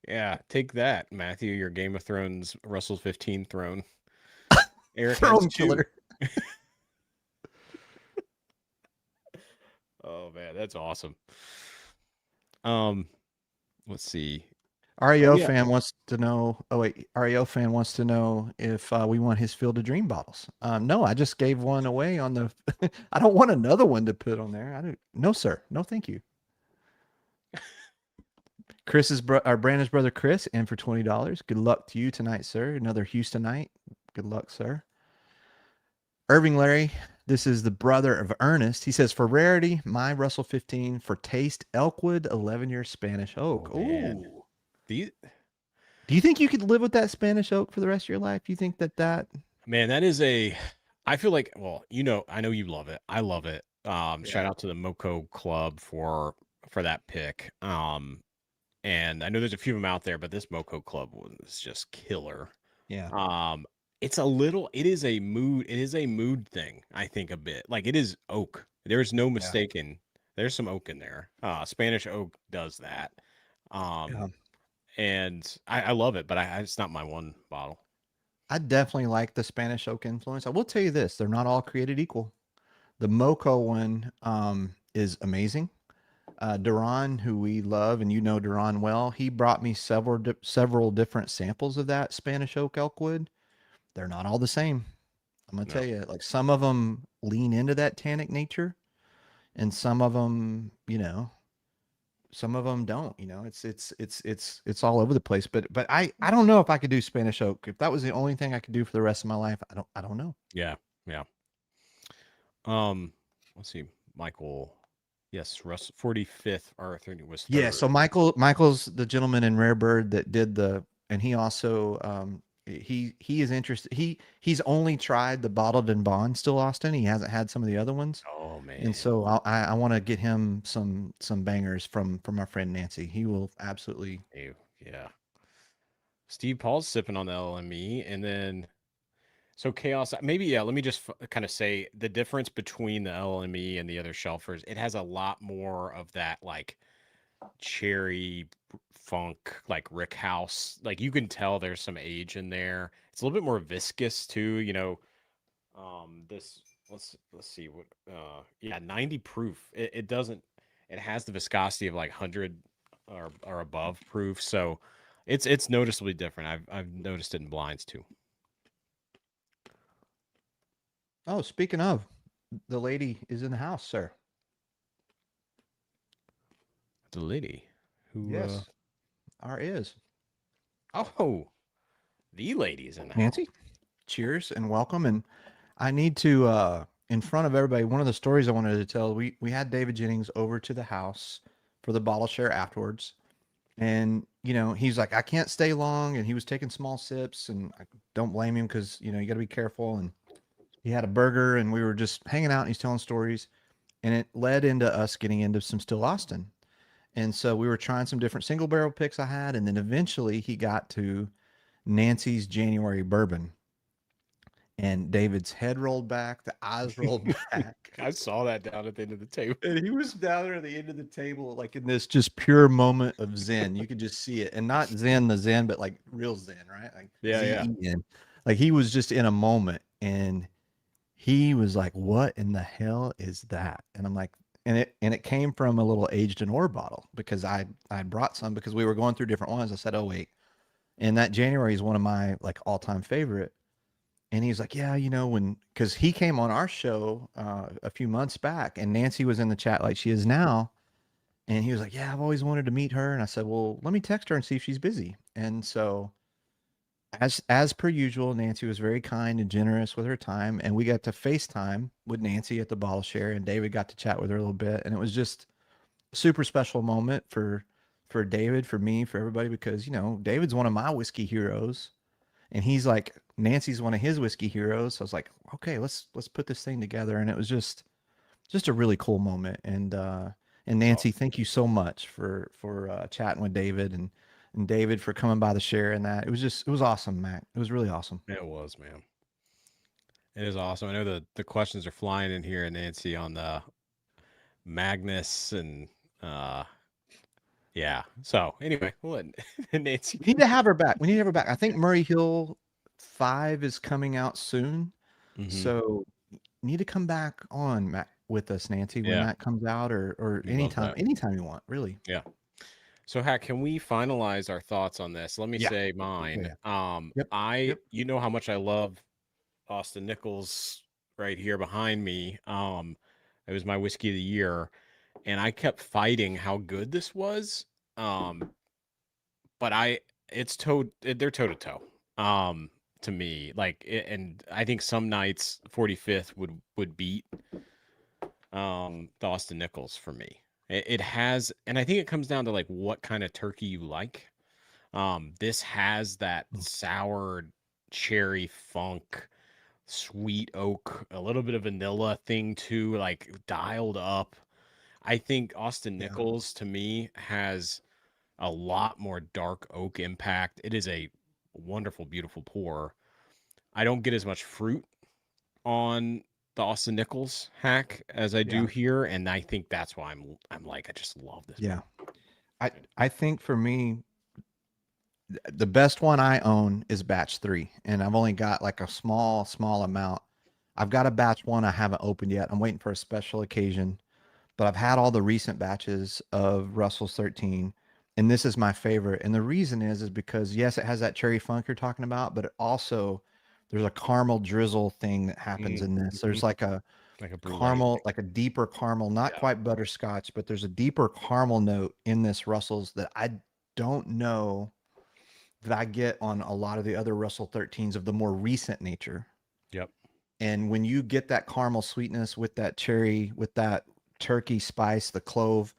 Yeah. Take that, Matthew, your Game of Thrones Russell 15 throne. Eric has Throne 2. killer. Oh man, that's awesome. Let's see. REO yeah. fan wants to know. Oh wait, REO fan wants to know if we want his Field of Dream bottles. No, I just gave one away on the. I don't want another one to put on there. I don't. No, sir. No, thank you. Our Brandon's brother Chris in for $20. Good luck to you tonight, sir. Another Houston night. Good luck, sir. Irving Larry, this is the brother of Ernest. He says, for rarity, my Russell 15. For taste, Elkwood 11-year Spanish oak. Oh, man. Ooh. These, Do you think you could live with that Spanish oak for the rest of your life? Do you think that? man, that is a. I feel like, well, I know you love it. I love it. Shout Yeah. out to the Moco Club for that pick. And I know there's a few of them out there, but this Moco Club was just killer. Yeah. It is a mood thing, I think a bit. Like it is oak. There's no Yeah. mistaking. There's some oak in there. Spanish oak does that. Yeah. And I love it, but it's not my one bottle. I definitely like the Spanish oak influence. I will tell you this, they're not all created equal. The Moco one is amazing. Duran, who we love, and you know Duran well, he brought me several different samples of that Spanish oak elkwood. They're not all the same. I'm gonna No. tell you, like some of them lean into that tannic nature, and some of them, some of them don't. It's all over the place. But I don't know if I could do Spanish oak. If that was the only thing I could do for the rest of my life, I don't know. Yeah, yeah. Let's see, Michael. Yes, Russ 45th. Arthur was third. Yeah, so Michael's the gentleman in Rare Bird that did and he also he is interested. He's only tried the bottled and bond still Austin. He hasn't had some of the other ones. Oh man. And so I want to get him some bangers from our friend Nancy. He will absolutely. Yeah. Steve Paul's sipping on the LME, and then so chaos. Maybe yeah. Let me just kind of say the difference between the LME and the other shelfers. It has a lot more of that like cherry funk, like Rick House. Like you can tell there's some age in there. It's a little bit more viscous too. This let's see what. Yeah, 90 proof. It doesn't. It has the viscosity of like 100 or above proof. So it's noticeably different. I've noticed it in blinds too. Oh, speaking of, the lady is in the house, sir. The lady who Yes, our is oh, the lady's in the house. Nancy. Cheers and welcome. And I need to in front of everybody, one of the stories I wanted to tell. We had David Jennings over to the house for the bottle share afterwards. And, he's like, I can't stay long. And he was taking small sips, and I don't blame him because, you got to be careful. And he had a burger, and we were just hanging out, and he's telling stories. And it led into us getting into some Still Austin. And so we were trying some different single barrel picks I had. And then eventually he got to Nancy's January bourbon. And David's head rolled back, the eyes rolled back. I saw that down at the end of the table. And he was down there at the end of the table, like in this just pure moment of Zen. You could just see it. And not Zen, the Zen, but like real Zen, right? Like Yeah. Z-E-N. Like he was just in a moment. And he was like, what in the hell is that? And I'm like, and it came from a little aged in ore bottle because I brought some because we were going through different ones. I said, oh, wait. And that January is one of my like all-time favorite. And he's like, yeah, because he came on our show a few months back, and Nancy was in the chat like she is now. And he was like, yeah, I've always wanted to meet her. And I said, well, let me text her and see if she's busy. And so as per usual, Nancy was very kind and generous with her time. And we got to FaceTime with Nancy at the bottle share, and David got to chat with her a little bit. And it was just a super special moment for David, for me, for everybody, because, David's one of my whiskey heroes. And he's like, Nancy's one of his whiskey heroes. So I was like, okay, let's put this thing together. And it was just a really cool moment. And Nancy, thank you so much for chatting with David and David for coming by the share and that. It was awesome, Mac. It was really awesome. It was, man. It is awesome. I know the questions are flying in here, Nancy, on the Magnus and yeah. So anyway, we'll let Nancy. We need to have her back. I think Murray Hill 5 is coming out soon. Mhm. So need to come back on with us, Nancy, when that comes out, or We love anytime that. you want, really. Yeah. So, Hack, can we finalize our thoughts on this? Let me Yeah. say Oh, mine. yeah. Yep. Yep. You know how much I love Austin Nichols right here behind me. It was my whiskey of the year, and I kept fighting how good this was. Um, but they're toe to toe. To me, and I think some nights 45th would beat the Austin Nichols for me. It has, and I think it comes down to like what kind of turkey you like. This has that sour cherry funk, sweet oak, a little bit of vanilla thing too, like dialed up. I think Austin Yeah. Nichols to me has a lot more dark oak impact. It is a wonderful, beautiful pour. I don't get as much fruit on the Austin Nichols hack as I do Yeah. here, and I think that's why I'm like I just love this. Yeah. I think for me, the best one I own is batch 3, and I've only got like a small amount. I've got a batch 1 I haven't opened yet. I'm waiting for a special occasion, but I've had all the recent batches of Russell's 13, and this is my favorite. And the reason is because yes, it has that cherry funk you're talking about, but it also there's a caramel drizzle thing that happens in this. There's like a Like a brulee. caramel, like a deeper caramel, not Yeah. quite butterscotch, but there's a deeper caramel note in this Russell's that I don't know that I get on a lot of the other Russell 13s of the more recent nature. Yep. And when you get that caramel sweetness with that cherry, with that turkey spice, the clove,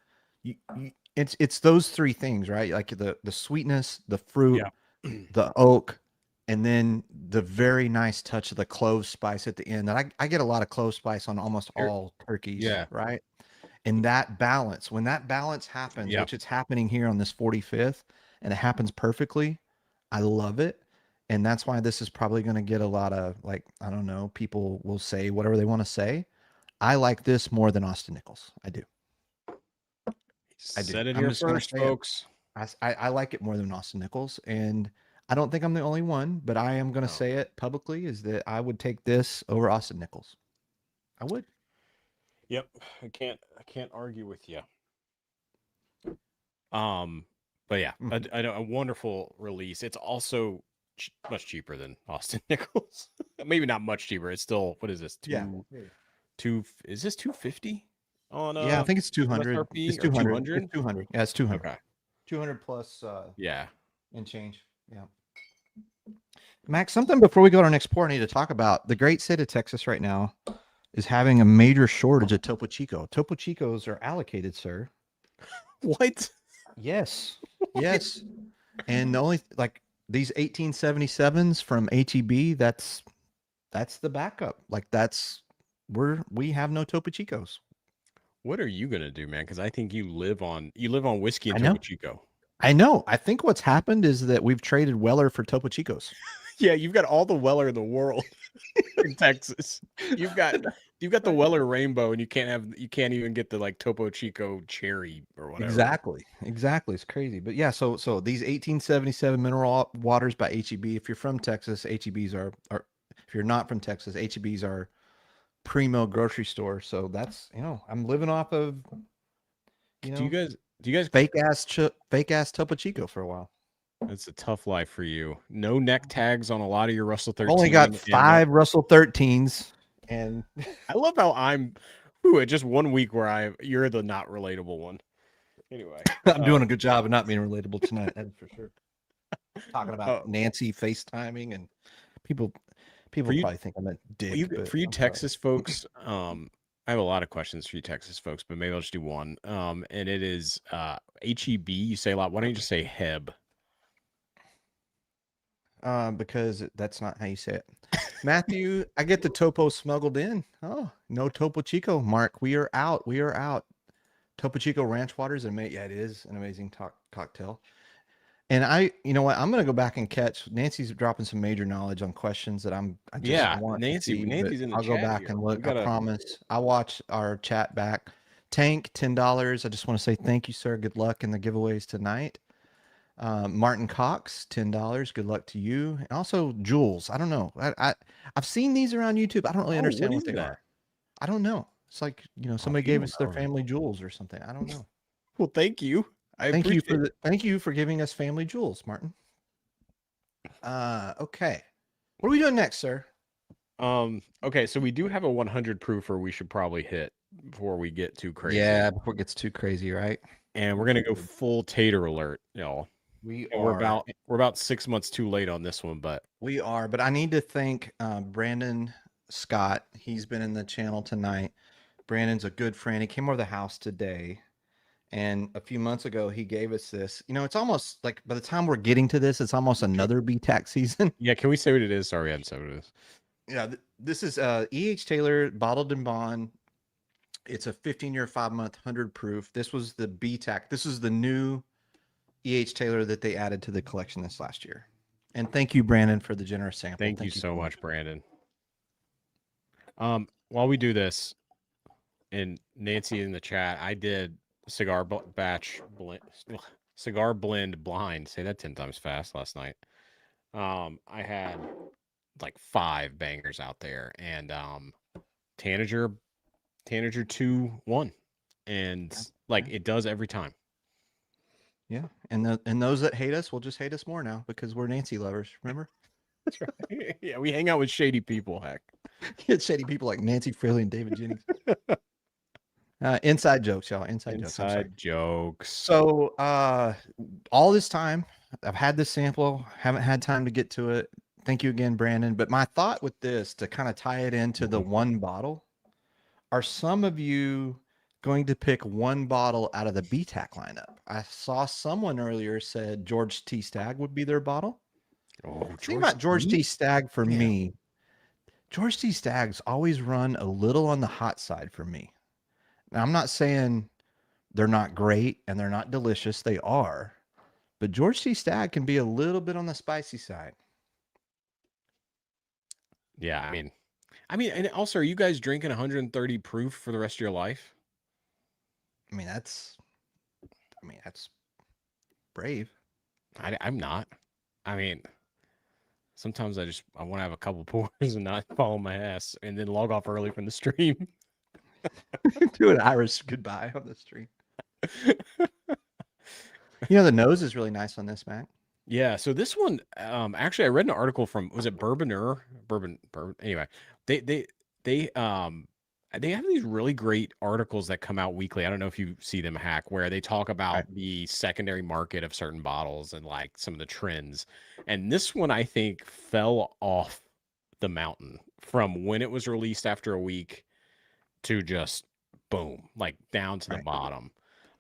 it's those three things, right? Like the sweetness, the fruit, Yeah. the oak, and then the very nice touch of the clove spice at the end. And I get a lot of clove spice on almost all turkeys, Yeah. right? And that balance, when that balance happens, Yeah. which it's happening here on this 45th, and it happens perfectly, I love it. And that's why this is probably going to get a lot of, like, I don't know, people will say whatever they want to say. I like this more than Austin Nichols. I do. I do. Said it I'm here just going to first, say it. folks. I like it more than Austin Nichols. And I don't think I'm the only one, but I am going to No. say it publicly is that I would take this over Austin Nichols. I would. Yep. I can't argue with you. But yeah, a wonderful release. It's also much cheaper than Austin Nichols. Maybe not much cheaper. It's still, what is this? Is this 250 on Yeah, I think it's 200. MSRP It's or 200. 200? It's 200. Yeah, it's 200. Okay. 200 plus Yeah. and change. Yeah. Max, something before we go to our next pour, I need to talk about. The great state of Texas right now is having a major shortage of Topo Chico. Topo Chicos are allocated, sir. What? Yes. Yes. And the only like these 1877s from HEB, that's the backup. Like we have no Topo Chicos. What are you gonna do, man? Because I think you live on whiskey and I know. Topo Chico. I know. I think what's happened is that we've traded Weller for Topo Chicos. Yeah, you've got all the Weller in the world in Texas. You've got the Weller rainbow, and you can't even get the like Topo Chico cherry or whatever. Exactly. It's crazy. But yeah, so these 1877 mineral waters by HEB, if you're from Texas, HEBs are if you're not from Texas, HEBs are primo grocery store. So that's, I'm living off of Do you guys fake ass Topo Chico for a while. It's a tough life for you. No neck tags on a lot of your Russell 13. Only got 5 Russell 13s, and I love how just 1 week where you're the not relatable one. Anyway, I'm doing a good job of not being relatable tonight. That's for sure. Talking about Nancy FaceTiming, and people probably think I'm a dick. For you Texas folks, I have a lot of questions for you Texas folks, but maybe I'll just do one. And it is HEB. You say a lot. Why don't you just say Heb? Because that's not how you say it. Matthew, I get the Topo smuggled in. Oh, no Topo Chico. Mark, we are out. Topo Chico Ranch Waters, and yeah, it is an amazing cocktail. And you know what? I'm going to go back and catch. Nancy's dropping some major knowledge on questions that I want Nancy's in the I'll chat go back here. and look. I promise. I'll watch our chat back. Tank, $10. I just want to say thank you, sir. Good luck in the giveaways tonight. Martin Cox, $10. Good luck to you. And also Jules. I don't know. I've seen these around YouTube. I don't really understand what they are. I don't know. It's like, somebody gave us their family jewels or something. I don't know. Well, thank you. I Thank you appreciate thank you for giving us family jewels, Martin. Okay. What are we doing next, sir? Okay, so we do have a 100 proofer we should probably hit before we get too crazy. Yeah, before it gets too crazy, right? And we're gonna go full tater alert, y'all. We And are. we're about 6 months too late on this one, but We are, but I need to thank Brandon Scott. He's been in the channel tonight. Brandon's a good friend. He came over the house today, and a few months ago he gave us this. You know, it's almost like by the time we're getting to this, it's almost another BTAC season. yeah, can we say what it is? Sorry, I hadn't said what it is. Yeah, this is E.H. Taylor bottled in bond. It's a 15-year, 5-month, 100 proof. This was the BTAC. This is the new E.H. Taylor that they added to the collection this last year. And thank you, Brandon, for the generous sample. Thank you so much, Brandon. While we do this, and Nancy in the chat, I did cigar blend blind. Say that 10 times fast last night. I had like 5 bangers out there, and Tanager 2 won, and like it does every time. Yeah, and those that hate us will just hate us more now because we're Nancy lovers. Remember? That's right. Yeah, we hang out with shady people. Heck, Get shady people like Nancy Fraley and David Jennings. Inside jokes, y'all. Inside jokes. I'm sorry. inside jokes. So, all this time I've had this sample, haven't had time to get to it. Thank you again, Brandon. But my thought with this, to kind of tie it into the one bottle, are some of you going to pick one bottle out of the BTAC lineup? I saw someone earlier said George T. Stagg would be their bottle. Oh, The thing about George T. Stagg for me, George T. Stagg's always run a little on the hot side for me. Now, I'm not saying they're not great and they're not delicious. They are. But George T. Stagg can be a little bit on the spicy side. Yeah, I mean, and also, are you guys drinking 130 proof for the rest of your life? I mean, that's brave. I'm not. I mean, sometimes I want to have a couple pours and not follow my ass, and then log off early from the stream. Do an Irish goodbye on the stream. You know, the nose is really nice on this, Mac. Yeah, so this one, actually, I read an article from, was it Bourbon? Anyway, they have these really great articles that come out weekly. I don't know if you see them, Hack, where they talk about the secondary market of certain bottles and like some of the trends. And this one, I think, fell off the mountain from when it was released after a week to just boom, like down to the bottom.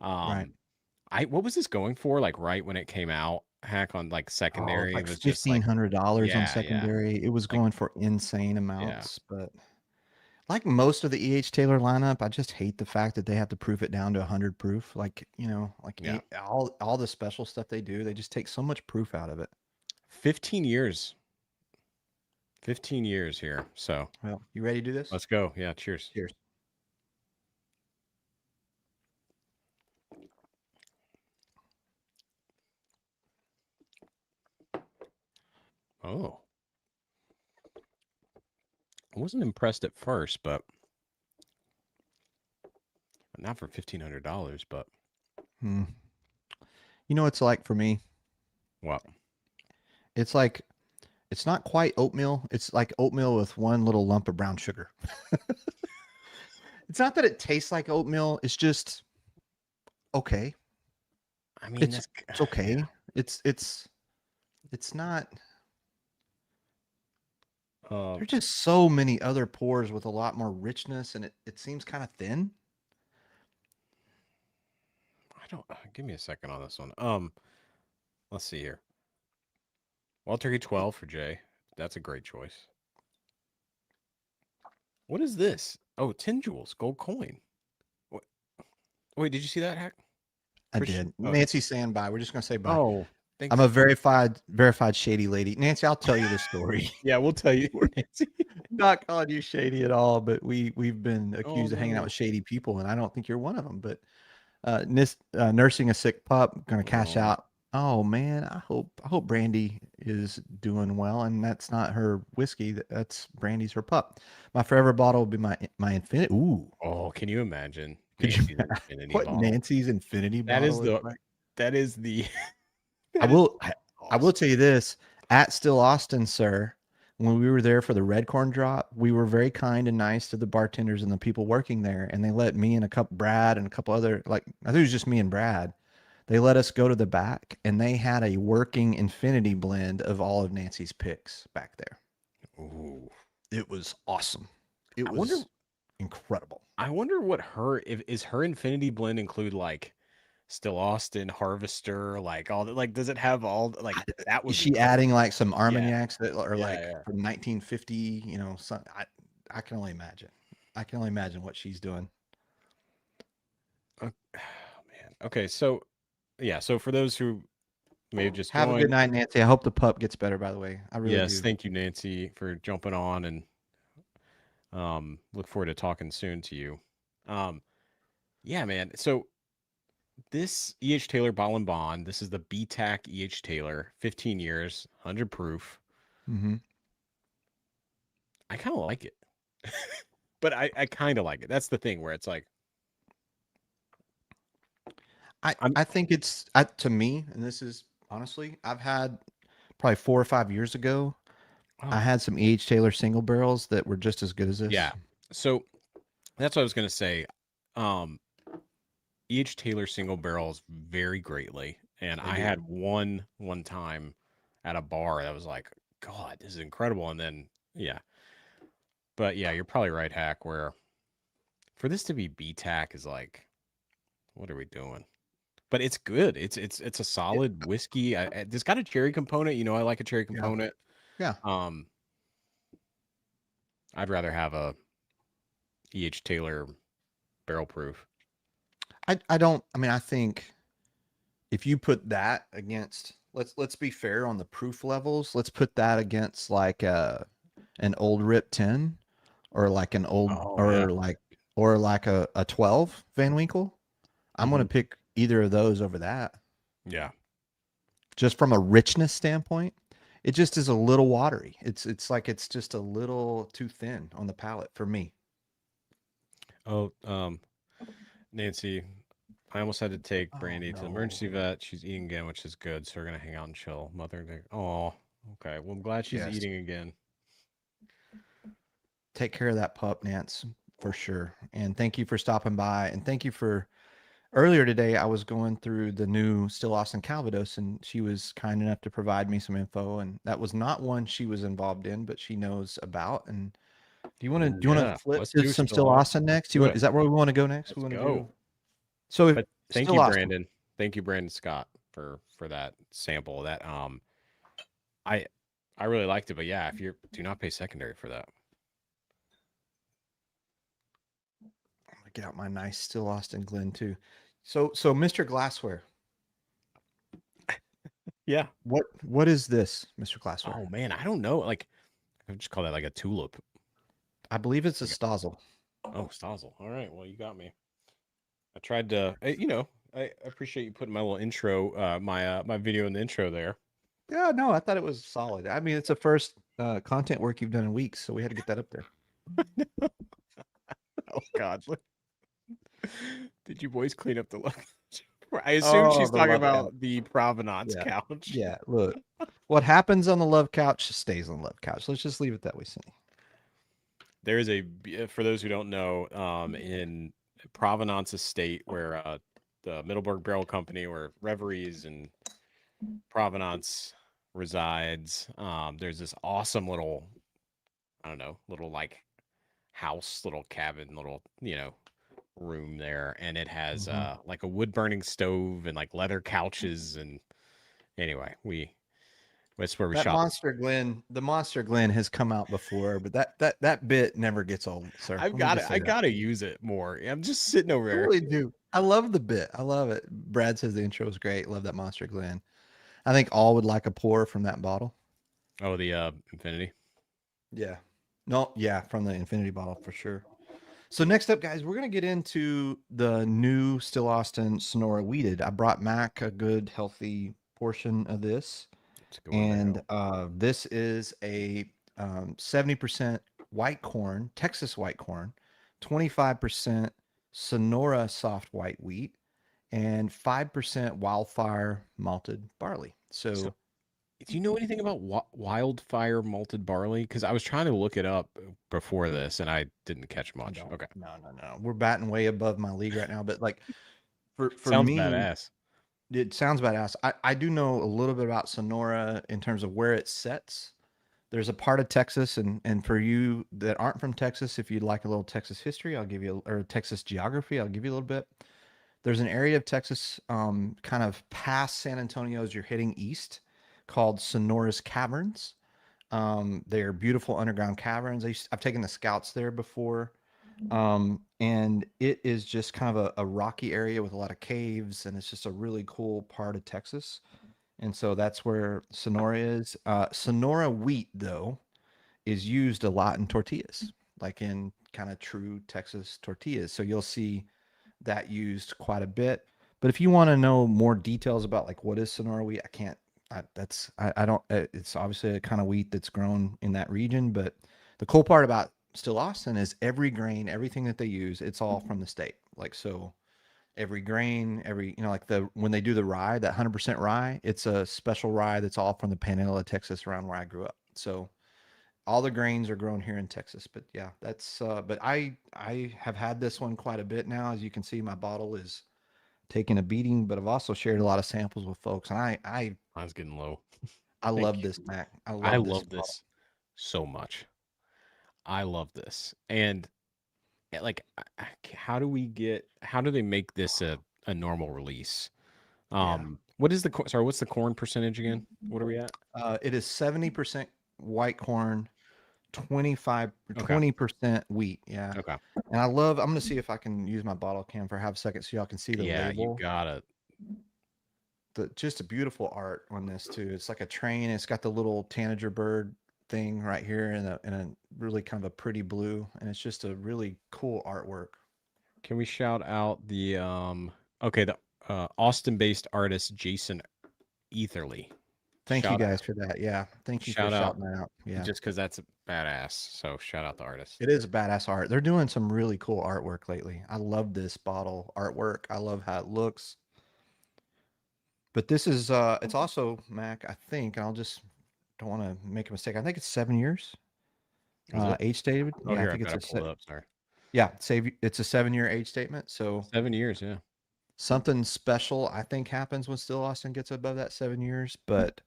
What was this going for? Like right when it came out, Hack, on like secondary, like it was just like $1,500 yeah, on secondary. It was Like- going for insane amounts, but like most of the E.H. Taylor lineup, I just hate the fact that they have to proof it down to 100 proof. Like, you know, like all the special stuff they do, they just take so much proof out of it. 15 years. 15 years here. So, Well, you ready to do this? let's go. Yeah, cheers. Cheers. Oh. I wasn't impressed at first, but not for $1,500, but You know what it's like for me? what? It's like, it's not quite oatmeal. It's like oatmeal with one little lump of brown sugar. It's not that it tastes like oatmeal. It's just okay. I mean, It's okay. It's not. There's just so many other pours with a lot more richness, and it seems kind of thin. I don't. Give me a second on this one. Let's see here. Wild Turkey 12 for Jay. That's a great choice. What is this? Oh, 10 jewels, gold coin. What? Wait, did you see that, Hack? I did. Nancy's saying bye. We're just gonna say bye. Oh, I'm a verified shady lady. Nancy, I'll tell you the story. yeah, we'll tell you. Nancy. Not calling you shady at all, but we've been accused of hanging out no. with shady people, and I don't think you're one of them. But nursing a sick pup, gonna cash out. Oh man, I hope Brandy is doing well, and that's not her whiskey. That's Brandy's her pup. My forever bottle will be my infinity. Ooh, Oh, can you imagine? could you Nancy's Infinity what bottle? Nancy's infinity That bottle is the like? That is the. I will. I will tell you this: at Still Austin, sir, when we were there for the red corn drop, we were very kind and nice to the bartenders and the people working there, and they let me and Brad and a couple other, like, I think it was just me and Brad. They let us go to the back, and they had a working infinity blend of all of Nancy's picks back there. Ooh. It was awesome. It I was wonder- incredible. I wonder what is her Infinity Blend include like Still Austin, Harvester, like all that. Like, does it have all like that? Would Is be she cool. adding like some Yeah. Armagnacs that are Yeah, like yeah. from 1950? You know, I can only imagine. I can only imagine what she's doing. Oh, man. Okay, so yeah, so for those who may have just Have a good joined, night, Nancy. I hope the pup gets better. By the way, I really yes, do. thank you, Nancy, for jumping on, and look forward to talking soon to you. Yeah, man. So this E.H. Taylor Ball and Bond, this is the BTAC E.H. Taylor, 15 years, 100 proof. Mm-hmm. I kind of like it, but I kind of like it. That's the thing where it's like, I think it's to me, and this is honestly, I've had probably 4 or 5 years ago. I oh, had some E.H. Taylor single barrels that were just as good as this. yeah. So that's what I was gonna say. Um, E.H. Taylor single barrels vary greatly, and I do. had one time at a bar that was like, God, this is incredible. And then yeah, but yeah, you're probably right, Hack. Where for this to be BTAC is like, what are we doing? But it's good. It's a solid whiskey. It's got a cherry component. You know, I like a cherry Yeah. component. Yeah. I'd rather have a E.H. Taylor barrel proof. I don't. I mean, I think if you put that against, let's be fair on the proof levels. Let's put that against like an old Rip 10 or like an old Oh yeah. or like a 12 Van Winkle. I'm going to Mhm. pick either of those over that. Yeah. Just from a richness standpoint, it just is a little watery. It's like it's just a little too thin on the palate for me. Oh, Nancy, I almost had to take Brandy to the emergency vet. She's eating again, which is good. So we're gonna hang out and chill. Mother, oh, okay. Well, I'm glad she's Yes. eating again. Take care of that pup, Nance, for sure. And thank you for stopping by. And thank you for earlier today. I was going through the new Still Austin Calvados, and she was kind enough to provide me some info. And that was not one she was involved in, but she knows about. And do you want to Yeah, flip let's to do some Still Still Austin Austin. next? Do it. Is that where we want to go next? We Let's want to go. do. So if But thank Still you, Austin, Brandon. Thank you, Brandon Scott, for that sample. That I I really liked it. But yeah, if you do not pay secondary for that. I'm gonna get out my nice Still Austin Glen too. So Mr. Glassware, Yeah. what is this, Mr. Glassware? Oh man, I don't know. Like I would just call that like a tulip. I believe it's a Okay. Stazel. Oh, Stozzle. All right. Well, you got me. I tried to, I appreciate you putting my little intro, my video in the intro there. Yeah, no, I thought it was solid. I mean, it's the first content work you've done in weeks, so we had to get that up there. Oh God. Did you boys clean up the luggage? I assume she's the talking love couch. about the Provenance Yeah. couch. Yeah, look, what happens on the love couch stays on the love couch. Let's just leave it that way, Cindy. There is for those who don't know, in Provenance Estate, where the Middleburg Barrel Company, where Reveries and Provenance resides, there's this awesome little, I don't know, little like house, little cabin, little, room there. And it has like a wood burning stove and like leather couches. And anyway, that's where we That shop. Monster Glen, the Monster Glen has come out before, but that bit never gets old, sir. I've got it. I gotta use it more. I'm just sitting over I there. really do. I love the bit. I love it. Brad says the intro is great. Love that Monster Glen. I think all would like a pour from that bottle. Oh, the Infinity. Yeah. No, yeah, from the Infinity bottle for sure. So next up, guys, we're gonna get into the new Still Austin Sonora Weeded. I brought Mack a good, healthy portion of this, and this is a 70% white corn, Texas white corn, 25% Sonora soft white wheat, and 5% wildfire malted barley. So, So do you know anything about wildfire malted barley? Because I was trying to look it up before this, and I didn't catch I much. don't. Okay, No. We're batting way above my league right now. But like for sounds me, badass. it sounds badass. I do know a little bit about Sonora in terms of where it sets. There's a part of Texas, and for you that aren't from Texas, if you'd like a little Texas history, I'll give you, or Texas geography, I'll give you a little bit. There's an area of Texas, kind of past San Antonio as you're heading east, called Sonora's Caverns. They're beautiful underground caverns. I've taken the scouts there before, and it is just kind of a rocky area with a lot of caves, and it's just a really cool part of Texas. And so that's where Sonora is. Sonora wheat, though, is used a lot in tortillas, like in kind of true Texas tortillas. So you'll see that used quite a bit. But if you want to know more details about like what is Sonora wheat, I can't. I don't. It's obviously a kind of wheat that's grown in that region. But the cool part about Still Austin is every grain, everything that they use, it's all from the state. Like so, every grain, every like when they do the rye, that 100% rye, it's a special rye that's all from the Panhandle of Texas, around where I grew up. So all the grains are grown here in Texas. But yeah, that's but I have had this one quite a bit now. As you can see, my bottle is taking a beating, but I've also shared a lot of samples with folks, and Mine's getting low. I Thank love you. this, Mac. I I love this love bottle. this so much. I love this. And like, how do they make this a normal release? What is sorry, what's the corn percentage again? What are we at? It is 70% white corn, 25 Okay. 20% wheat. Yeah. Okay. And I'm going to see if I can use my bottle cam for half a second so y'all can see the Yeah, you label. gotta. Just a beautiful art on this too. It's like a train. It's got the little tanager bird thing right here in a really kind of a pretty blue, and it's just a really cool artwork. Can we shout out the okay, the Austin-based artist Jason Etherly. Thank you Shout guys for that. Yeah. Thank you for shout out shouting that out. Yeah. just because that's badass. So shout out the artist. It is badass art. They're doing some really cool artwork lately. I love this bottle artwork. I love how it looks. But this is it's also Mac, I think, and I'll just don't want to make a mistake. I think it's 7 years. Is it? Age statement. Oh, Yeah, I here, think I've got it's it pulled up. Sorry. yeah, it's a 7-year age statement. So 7 years, yeah. something special I think happens when Still Austin gets above that 7 years. But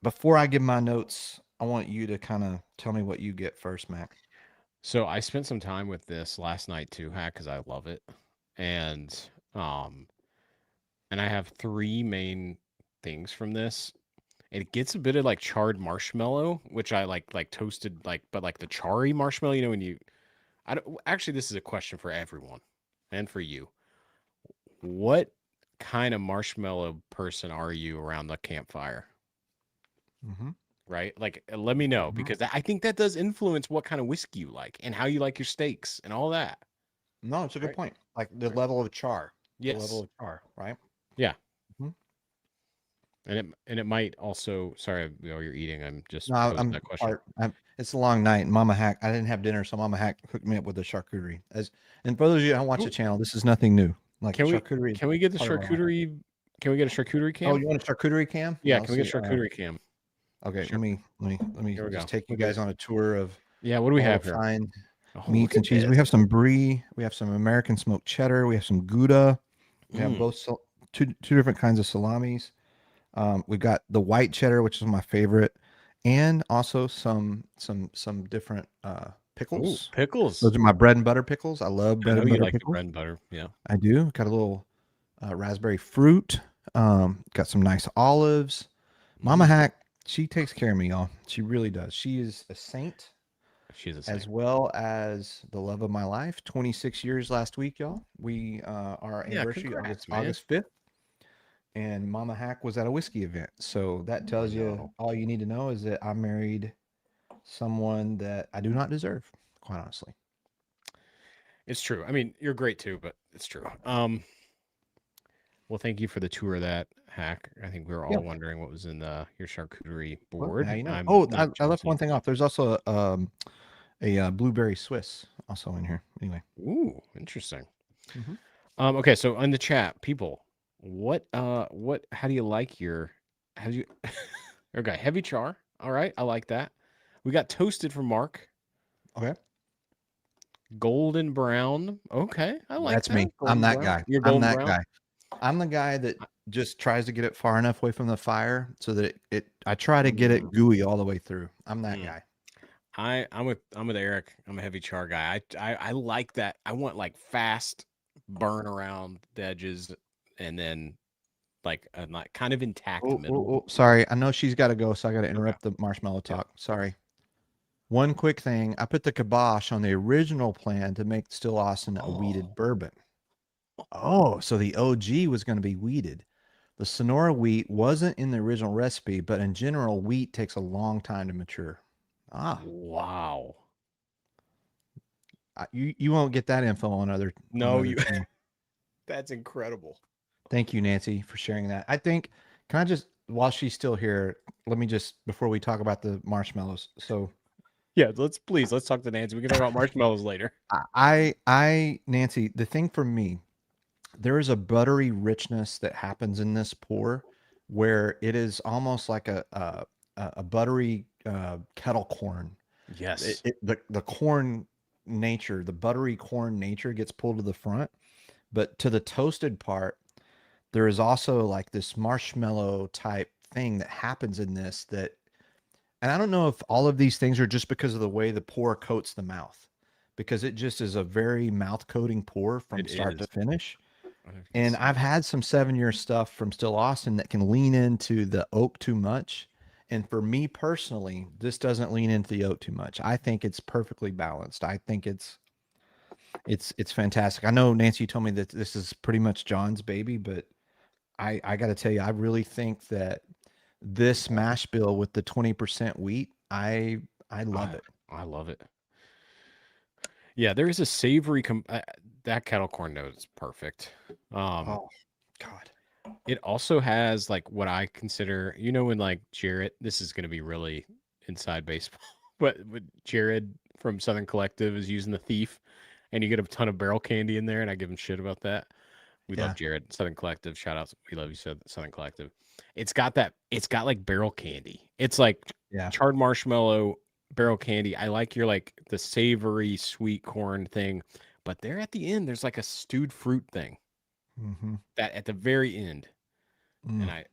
before I give my notes, I want you to kind of tell me what you get first, Mac. So I spent some time with this last night too, Hack, because I love it. And I have three main things from this. It gets a bit of like charred marshmallow, which I like toasted, but like the charry marshmallow, when you I don't actually this is a question for everyone and for you. What kind of marshmallow person are you around the campfire? Mm-hmm. Right? Like let me know, Mhm. because I think that does influence what kind of whiskey you like and how you like your steaks and all that. No, it's a good Right? point. Like the Right. level of char. The Yes. level of char, right? Yeah. Mhm. And it might also, sorry, while you're eating, I'm just No, posing I'm that question. it's a long night. And Mama Hack, I didn't have dinner, so Mama Hack hooked me up with the charcuterie. And for those of you who don't watch the Ooh, channel, this is nothing new. Like Can we charcuterie is can we get the part of our life. charcuterie? Can we get a charcuterie Oh, cam? you want a charcuterie cam? Yeah, Let's can we get see. a charcuterie cam? Okay, Sure. let me Here we just go. take you Look at guys this. on a tour of Yeah, what do we all have the here? fine Oh, meats look and at cheese. We this. have some brie. We have some American smoked cheddar. We have some Gouda. We have both two different kinds of salamis. We've got the white cheddar, which is my favorite, and also some different Ooh, pickles. pickles. Those are my bread and butter pickles. I love I bread know and you butter like the pickles. bread and butter. Yeah. I do. Got a little raspberry fruit. Got some nice olives. Mama Mm, Hack, she takes care of me, y'all. She really does. She is a saint, she's a as saint. well as the love of my life. 26 years last week, y'all. We our Yeah, anniversary congrats, man. August 5th, and Mama Hack was at a whiskey event. So that tells you know. all you need to know is that I married someone that I do not deserve, quite honestly. It's true. I mean, you're great too, but it's true. Well, thank you for the tour of that, Hack. I think we were Yeah. all wondering what was in your charcuterie Well, board. now you know. I'm Oh, not I left jealousy. one thing off. There's also a blueberry Swiss also in here. Anyway. Ooh, interesting. Mhm. Okay, so in the chat, people, how do you like how do you, okay, heavy char. All right, I like that. We got toasted from Mark, Okay. golden brown. Okay, I like That's that. me. I'm Golden that brown. guy. You're I'm golden that brown. guy. I'm the guy that just tries to get it far enough away from the fire so that I try to get it gooey all the way through. I'm that Mm. guy. I'm with Eric. I'm a heavy char guy. I like that. I want like fast burn around the edges, and then like a kind of intact middle. Sorry. I know she's got to go, so I got to Okay. interrupt the marshmallow Yeah. talk. Sorry. One quick thing. I put the kibosh on the original plan to make Still Austin a weeded bourbon. Oh, so the OG was going to be weeded. The Sonora wheat wasn't in the original recipe, but in general, wheat takes a long time to mature. Ah, Wow. you won't get that info on other. No, on you. other channels. That's incredible. Thank you, Nancy, for sharing that. I think, can I just, while she's still here, let me just, before we talk about the marshmallows. So Yeah, let's talk to Nancy. We can talk about marshmallows later. Nancy, the thing for me, there is a buttery richness that happens in this pour where it is almost like a buttery kettle corn. Yes. The corn nature, the buttery corn nature gets pulled to the front, but to the toasted part, there is also like this marshmallow type thing that happens in this that, and I don't know if all of these things are just because of the way the pour coats the mouth, because it just is a very mouth coating pour from It start is. to finish. I don't know if you can And see I've it. had some 7-year stuff from Still Austin that can lean into the oak too much. And for me personally, this doesn't lean into the oak too much. I think it's perfectly balanced. I think it's fantastic. I know Nancy, you told me that this is pretty much John's baby, but I got to tell you, I really think that this mash bill with the 20% wheat, I love it. I love it. Yeah, there is a savory that kettle corn note is perfect. Oh God. It also has like what I consider, when like Jared, this is going to be really inside baseball, but Jared from Southern Collective is using the Thief, and you get a ton of barrel candy in there, and I give him shit about that. We love Yeah. Jared, Southern Collective. Shout outs. We love you, Southern Collective. It's got like barrel candy. It's like Yeah. charred marshmallow, barrel candy. I like your like the savory sweet corn thing, but there at the end, there's like a stewed fruit thing Mm-hmm. that at the very end, Mm. and I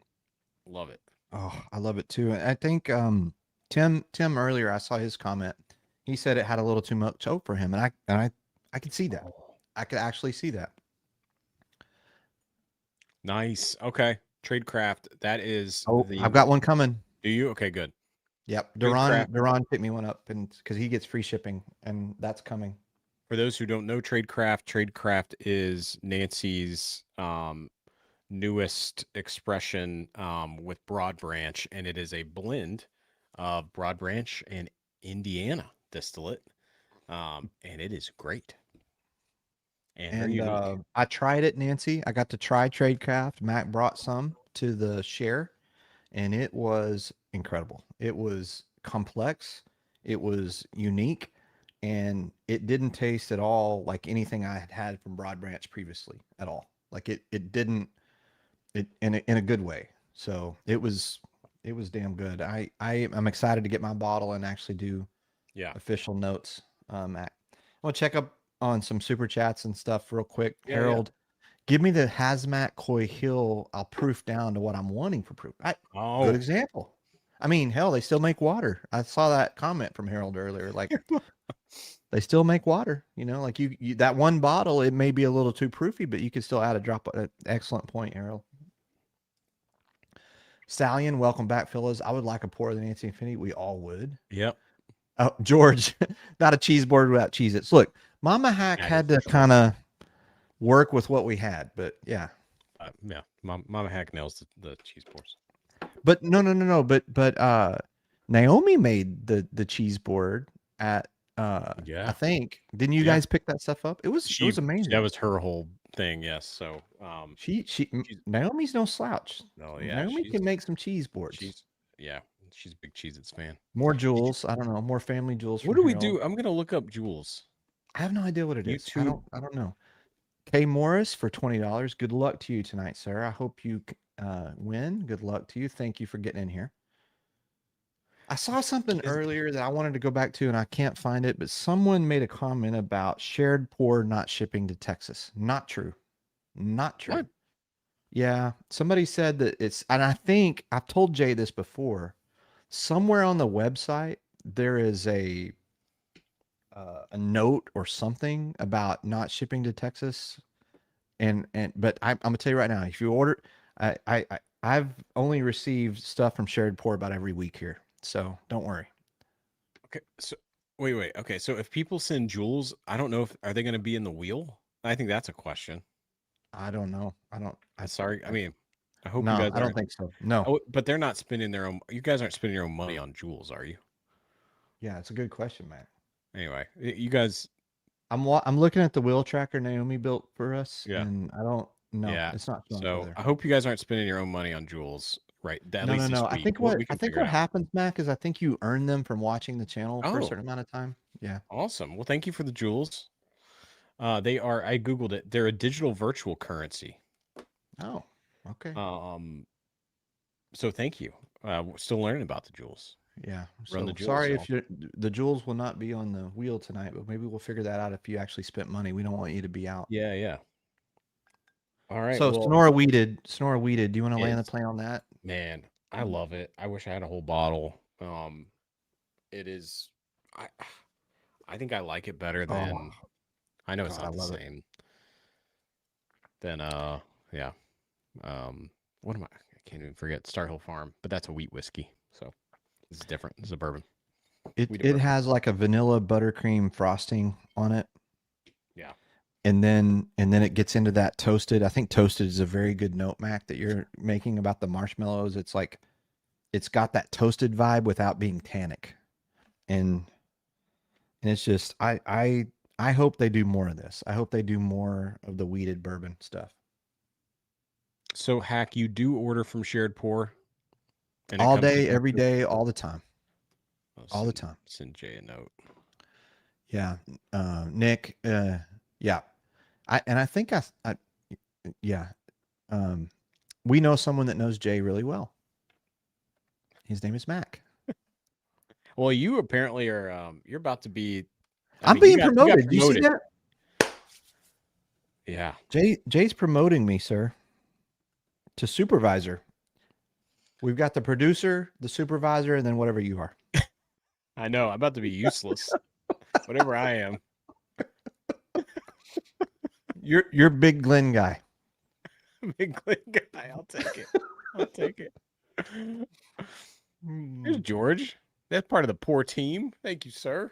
love it. Oh, I love it too. And I think Tim earlier, I saw his comment. He said it had a little too much oak for him, and I could see that. I could actually see that. Nice. Okay. Tradecraft. That is Oh, I've got one coming. Do you? Okay, good. Yep. Tradecraft. Duran picked me one up, and because he gets free shipping, and that's coming. For those who don't know Tradecraft is Nancy's newest expression with Broad Branch, and it is a blend of Broad Branch and Indiana distillate, and it is great. And very unique. I tried it, Nancy. I got to try Tradecraft. Mac brought some to the share, and it was incredible. It was complex. It was unique, and it didn't taste at all like anything I had had from Broad Branch previously at all. Like it didn't it in a good way. So it was damn good. I'm excited to get my bottle and actually do official notes. Mac, I want to check up on some super chats and stuff real quick. Yeah, Harold, give me the Hazmat Coy Hill. I'll proof down to what I'm wanting for proof. Good example. I mean, hell, they still make water. I saw that comment from Harold earlier. Like, they still make water. Like you that one bottle, it may be a little too proofy, but you could still add a drop. Excellent point, Harold. Stallion, welcome back, fellas. I would like a pour of the Nancy Infinity. We all would. Yep. Oh, George, not a cheese board without Cheez-Its. Look, Mama Hack had to kind of work with what we had, but yeah. Yeah, Mama Hack nails the cheese boards. But no. But Naomi made the cheese board at I think. Didn't you guys pick that stuff up? It was amazing. That was her whole thing, yes. So Naomi's no slouch. No, yeah. Naomi can make some cheese boards. She's a big Cheez-Its fan. More jewels. I don't know. More family jewels. What do we do? I'm gonna look up jewels. I have no idea what it is. I don't know. Kay Morris for $20. Good luck to you tonight, sir. I hope you win. Good luck to you. Thank you for getting in here. I saw something earlier that I wanted to go back to, and I can't find it, but someone made a comment about shared pour not shipping to Texas. Not true. Not true. What? Yeah, somebody said that it's, and I think I've told Jay this before. Somewhere on the website there is a note or something about not shipping to Texas, but I'm gonna tell you right now, if you order, I've only received stuff from Shared Pour about every week here, so don't worry. Okay, so wait. Okay, so if people send jewels, I don't know if are they going to be in the wheel? I think that's a question. I don't know. I'm sorry. I mean, I hope you No, guys I don't aren't. think so. No. Oh, but they're not spending their own. You guys aren't spending your own money on jewels, are you? Yeah, it's a good question, man. Anyway, you guys. I'm looking at the wheel tracker Naomi built for us, Yeah. and I don't know. Yeah. It's not showing So there. I hope you guys aren't spending your own money on jewels, right? At No, least no, this no. week. I think We can figure it out. happens, Mac, is I think you earn them from watching the channel for a Oh. certain amount of time. Yeah. Awesome. Well, thank you for the jewels. They are. I googled it. They're a digital virtual currency. Oh, okay. So thank you. We're still learning about the jewels. Yeah. Run So the jewels, sorry y'all. if the jewels will not be on the wheel tonight, but maybe we'll figure that out if you actually spent money. We don't want you to be out. Yeah, yeah. All right. So well, Sonora weeded. Do you want to land the It's- plane on that? man, I love it. I wish I had a whole bottle. It is. I think I like it better than. I know it's God, I not the love it. same. Then yeah. What am I? I can't even forget Star Hill Farm, but that's a wheat whiskey, so it's different. It's a bourbon. It Wheat it bourbon. has like a vanilla buttercream frosting on it. Yeah. And then it gets into that toasted. I think toasted is a very good note, Mac, that you're making about the marshmallows. It's like it's got that toasted vibe without being tannic. And it's just I hope they do more of this. I hope they do more of the weeded bourbon stuff. So Hack, you do order from Shared Pour, and it All comes to day, every Texas? day, all the time. I'll All the send- time. Send Jay a note. Yeah. Nick, yeah. I think yeah. We know someone that knows Jay really well. His name is Mac. Well, you apparently are. You're about to be. I'm mean, you being got promoted. Do you see promoted. that? Yeah. Jay's promoting me, sir, to supervisor. We've got the producer, the supervisor, and then whatever you are. I know. I'm about to be useless. Whatever I am. You're big Glenn guy. Big Glenn guy. I'll take it. I'll take it. Here's George. That's part of the poor team. Thank you, sir.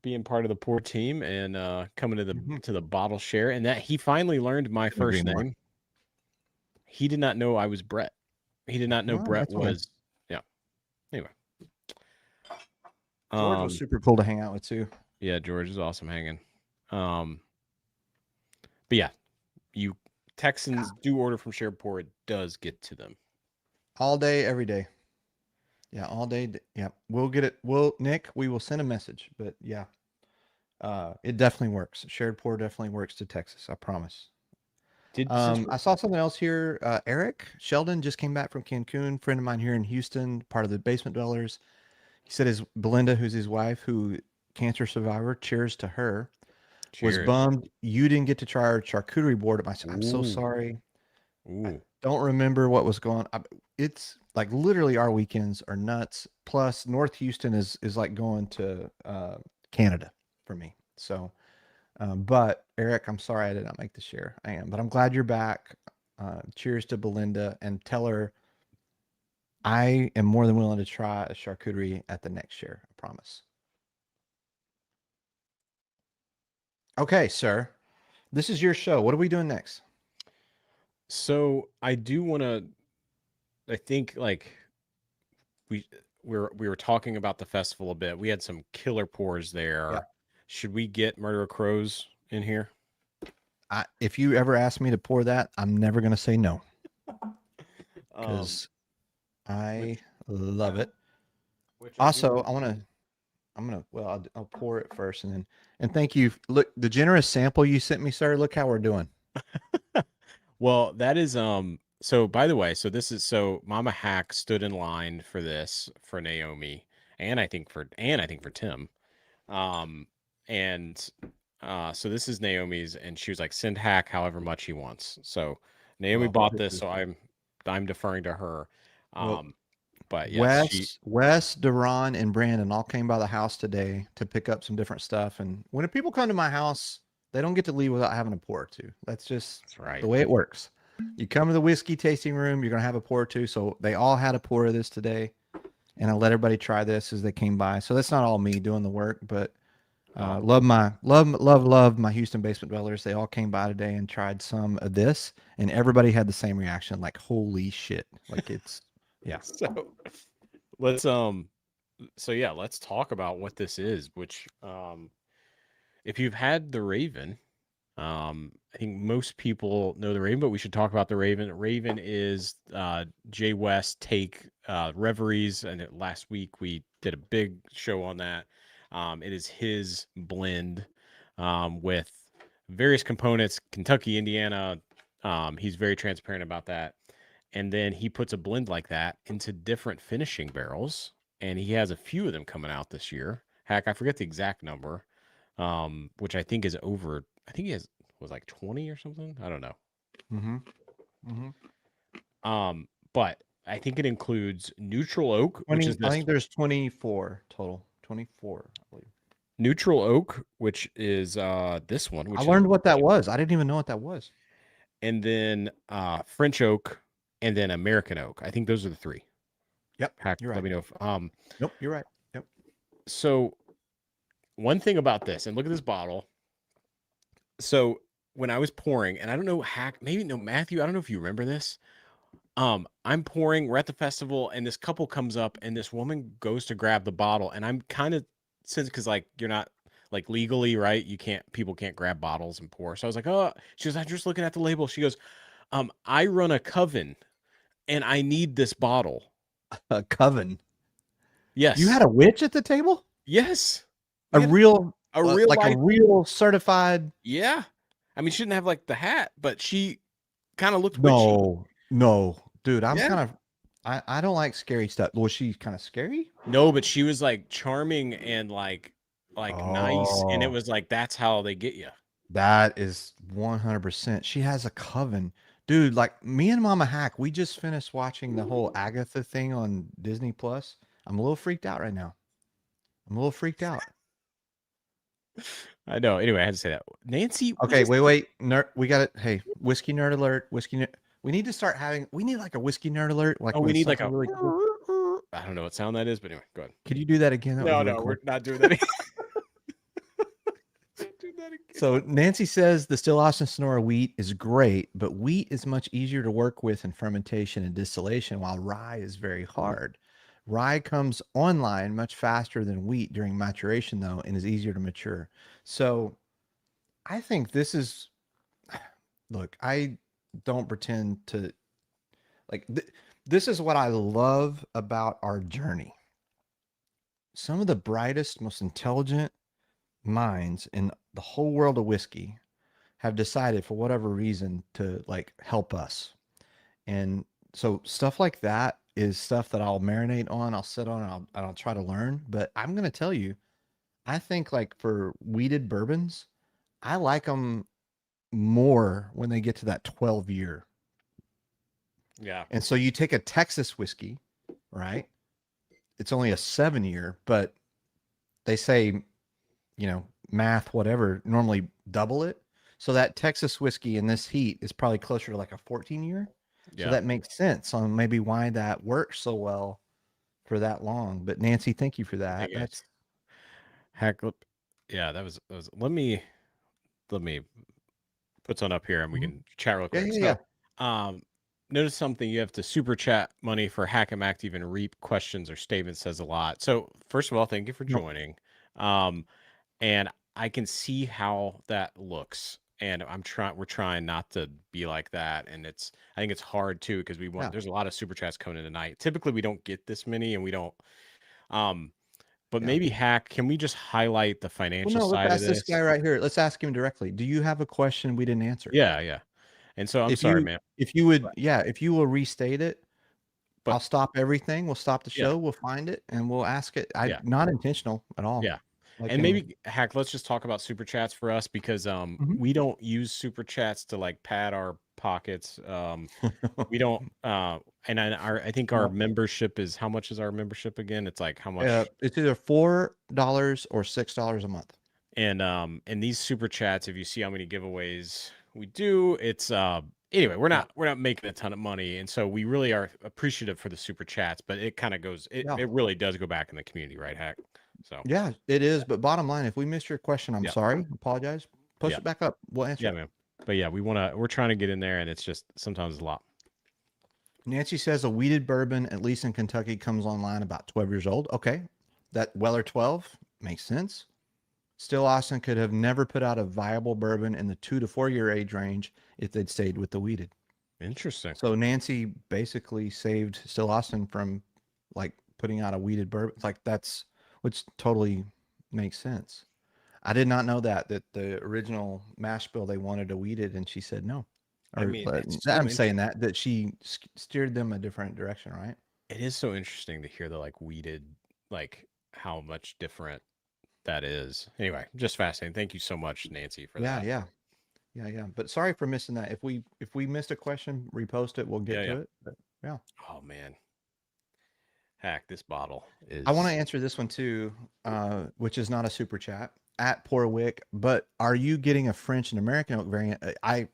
Being part of the poor team and coming to the bottle share. And that he finally learned my first more. name. He did not know I was Brett. He did not know Well, Brett that's okay. was. Yeah. Anyway. George was super cool to hang out with too. Yeah, George is awesome hanging. But yeah, you Texans do order from Shared Pour. It does get to them. All day, every day. Yeah, all day. Yeah, we'll get it. Nick, we will send a message. But yeah, it definitely works. Shared Pour definitely works to Texas. I promise. I saw something else here. Eric Sheldon just came back from Cancun. Friend of mine here in Houston, part of the Basement Dwellers. He said his Belinda, who's his wife, who cancer survivor. Cheers to her. Cheers. Was bummed you didn't get to try our charcuterie board at my. I'm so Ooh. sorry. Ooh. Don't remember what was going on. It's like literally our weekends are nuts. Plus North Houston is like going to Canada for me. So, but Eric, I'm sorry I did not make the share. I am, but I'm glad you're back. Cheers to Belinda and tell her I am more than willing to try a charcuterie at the next share. I promise. Okay, sir. This is your show. What are we doing next? So I do want to. I think like we were talking about the festival a bit. We had some killer pours there. Yeah. Should we get Murder of Crows in here? If you ever ask me to pour that, I'm never going to say no. Because I love it. Also, I want to I'll pour it first and thank you. Look, the generous sample you sent me, sir. Look how we're doing. Well, that is so by the way, so Mama Hack stood in line for this for Naomi and I think for Tim. Um and so this is Naomi's and she was like send Hack however much he wants. So Naomi Well, bought this, so I'm deferring to her. well, But yes, she Wes, Duran, and Brandon all came by the house today to pick up some different stuff. And when people come to my house, they don't get to leave without having a pour or two. That's just that's right. the way it works. You come to the whiskey tasting room, you're gonna have a pour or two. So they all had a pour of this today, and I let everybody try this as they came by. So that's not all me doing the work, but love my Houston basement dwellers. They all came by today and tried some of this, and everybody had the same reaction, like holy shit, like it's yeah. So let's let's talk about what this is, which if you've had the Raven, I think most people know the Raven, but we should talk about the Raven. Raven is Jay West take Reveries, and last week we did a big show on that. It is his blend with various components, Kentucky, Indiana. He's very transparent about that. And then he puts a blend like that into different finishing barrels, and he has a few of them coming out this year. Heck, I forget the exact number, which I think is over. I think he was like 20 or something. I don't know. Mm-hmm. Mm-hmm. But I think it includes neutral oak, which is I this think there's 24 total. 24, I believe. neutral oak, which is this one. Which I learned what that was. I didn't even know what that was. and then French oak, and then American oak. I think those are the three. Yep, Heck, you're right. let me know if Nope, you're right. Yep. So one thing about this, and look at this bottle. So when I was pouring, and I don't know, Matthew, I don't know if you remember this. I'm pouring, we're at the festival, and this couple comes up, and this woman goes to grab the bottle, and I'm kind of because like you're not like legally right, people can't grab bottles and pour. So I was like, oh, she goes, I'm just looking at the label. She goes, I run a coven, and I need this bottle. A coven. Yes, You had a witch at the table. yes, A real certified. Yeah, I mean, she didn't have like the hat, but she kind of looked witchy. No, dude. I don't like scary stuff. Was she kind of scary? No, but she was like charming and like nice, and it was like that's how they get you. That is 100%. She has a coven, dude. Like me and Mama Hack, we just finished watching the whole Agatha thing on Disney Plus. I'm a little freaked out right now. I'm a little freaked out. I know. Anyway, I had to say that. Nancy. Okay, wait. Nerd, we got it. Hey, whiskey nerd alert. We need to start having. We need like a whiskey nerd alert. Like we need like a. really cool. I don't know what sound that is, but anyway, go ahead. Could you do that again? No, we're not doing that. So Nancy says the Still Austin Sonora wheat is great, but wheat is much easier to work with in fermentation and distillation, while rye is very hard. Rye comes online much faster than wheat during maturation, though, and is easier to mature. So I think this is, look, I don't pretend to, like, this is what I love about our journey. Some of the brightest, most intelligent minds in the whole world of whiskey have decided for whatever reason to like help us. And so stuff like that is stuff that I'll marinate on, I'll sit on, and I'll try to learn. But I'm going to tell you, I think like for wheated bourbons, I like them more when they get to that 12 year. Yeah. And so you take a Texas whiskey, right? It's only a 7 year, but they say, math, whatever, normally double it. So that Texas whiskey in this heat is probably closer to like a 14 year. Yeah. So that makes sense on maybe why that works so well for that long. But Nancy, thank you for that. That's heck. Yeah, that was. Let me put some up here and we can chat real quick. Notice something. You have to super chat money for Hack and Mack to even reap questions or statements says a lot. So first of all, thank you for joining. And I can see how that looks. And we're trying not to be like that. And I think it's hard too, because there's a lot of super chats coming in tonight. Typically we don't get this many and we don't, But Yeah. maybe Hack, can we just highlight the Well, financial no, let's side of ask this this? guy right here. Let's ask him directly. Do you have a question we didn't answer? Yeah, yeah. And so I'm If sorry, you man. if you would, yeah, if you will restate it, I'll But stop everything. We'll stop the yeah, show. We'll find it and we'll ask it. yeah, Not intentional at all. yeah. Like And in maybe Hack, let's just talk about super chats for us because Mhm. we don't use super chats to like pad our pockets. We don't and I think our No. membership is, how much is our membership again? It's like how much? It's either $4 or $6 a month. And these super chats, if you see how many giveaways we do, it's anyway, we're Yeah. not making a ton of money, and so we really are appreciative for the super chats, but it kind of goes, Yeah. it really does go back in the community, right, Hack? So Yeah, it is. But bottom line, if we missed your question, I'm yeah, sorry. Apologize. Push yeah, it back up. We'll answer yeah, it. man. But yeah, we're trying to get in there, and it's just sometimes a lot. Nancy says a weeded bourbon, at least in Kentucky, comes online about 12 years old. Okay. That Weller 12 makes sense. Still, Austin could have never put out a viable bourbon in the 2 to 4 year age range if they'd stayed with the weeded. Interesting. So Nancy basically saved Still Austin from like putting out a weeded bourbon. Like that's which totally makes sense. I did not know that the original mash bill they wanted a weeded and she said no. I mean, it's so I'm saying that she steered them a different direction, right? it is so interesting to hear the like weeded, like how much different that is. Anyway, just fascinating. Thank you so much, Nancy, for Yeah, that. yeah. But sorry for missing that. If we missed a question, repost it. We'll get Yeah, to yeah. it. But yeah. Oh man, Hack, this bottle is. I want to answer this one too, which is not a super chat at Poor Wick. But are you getting a French and American oak variant? I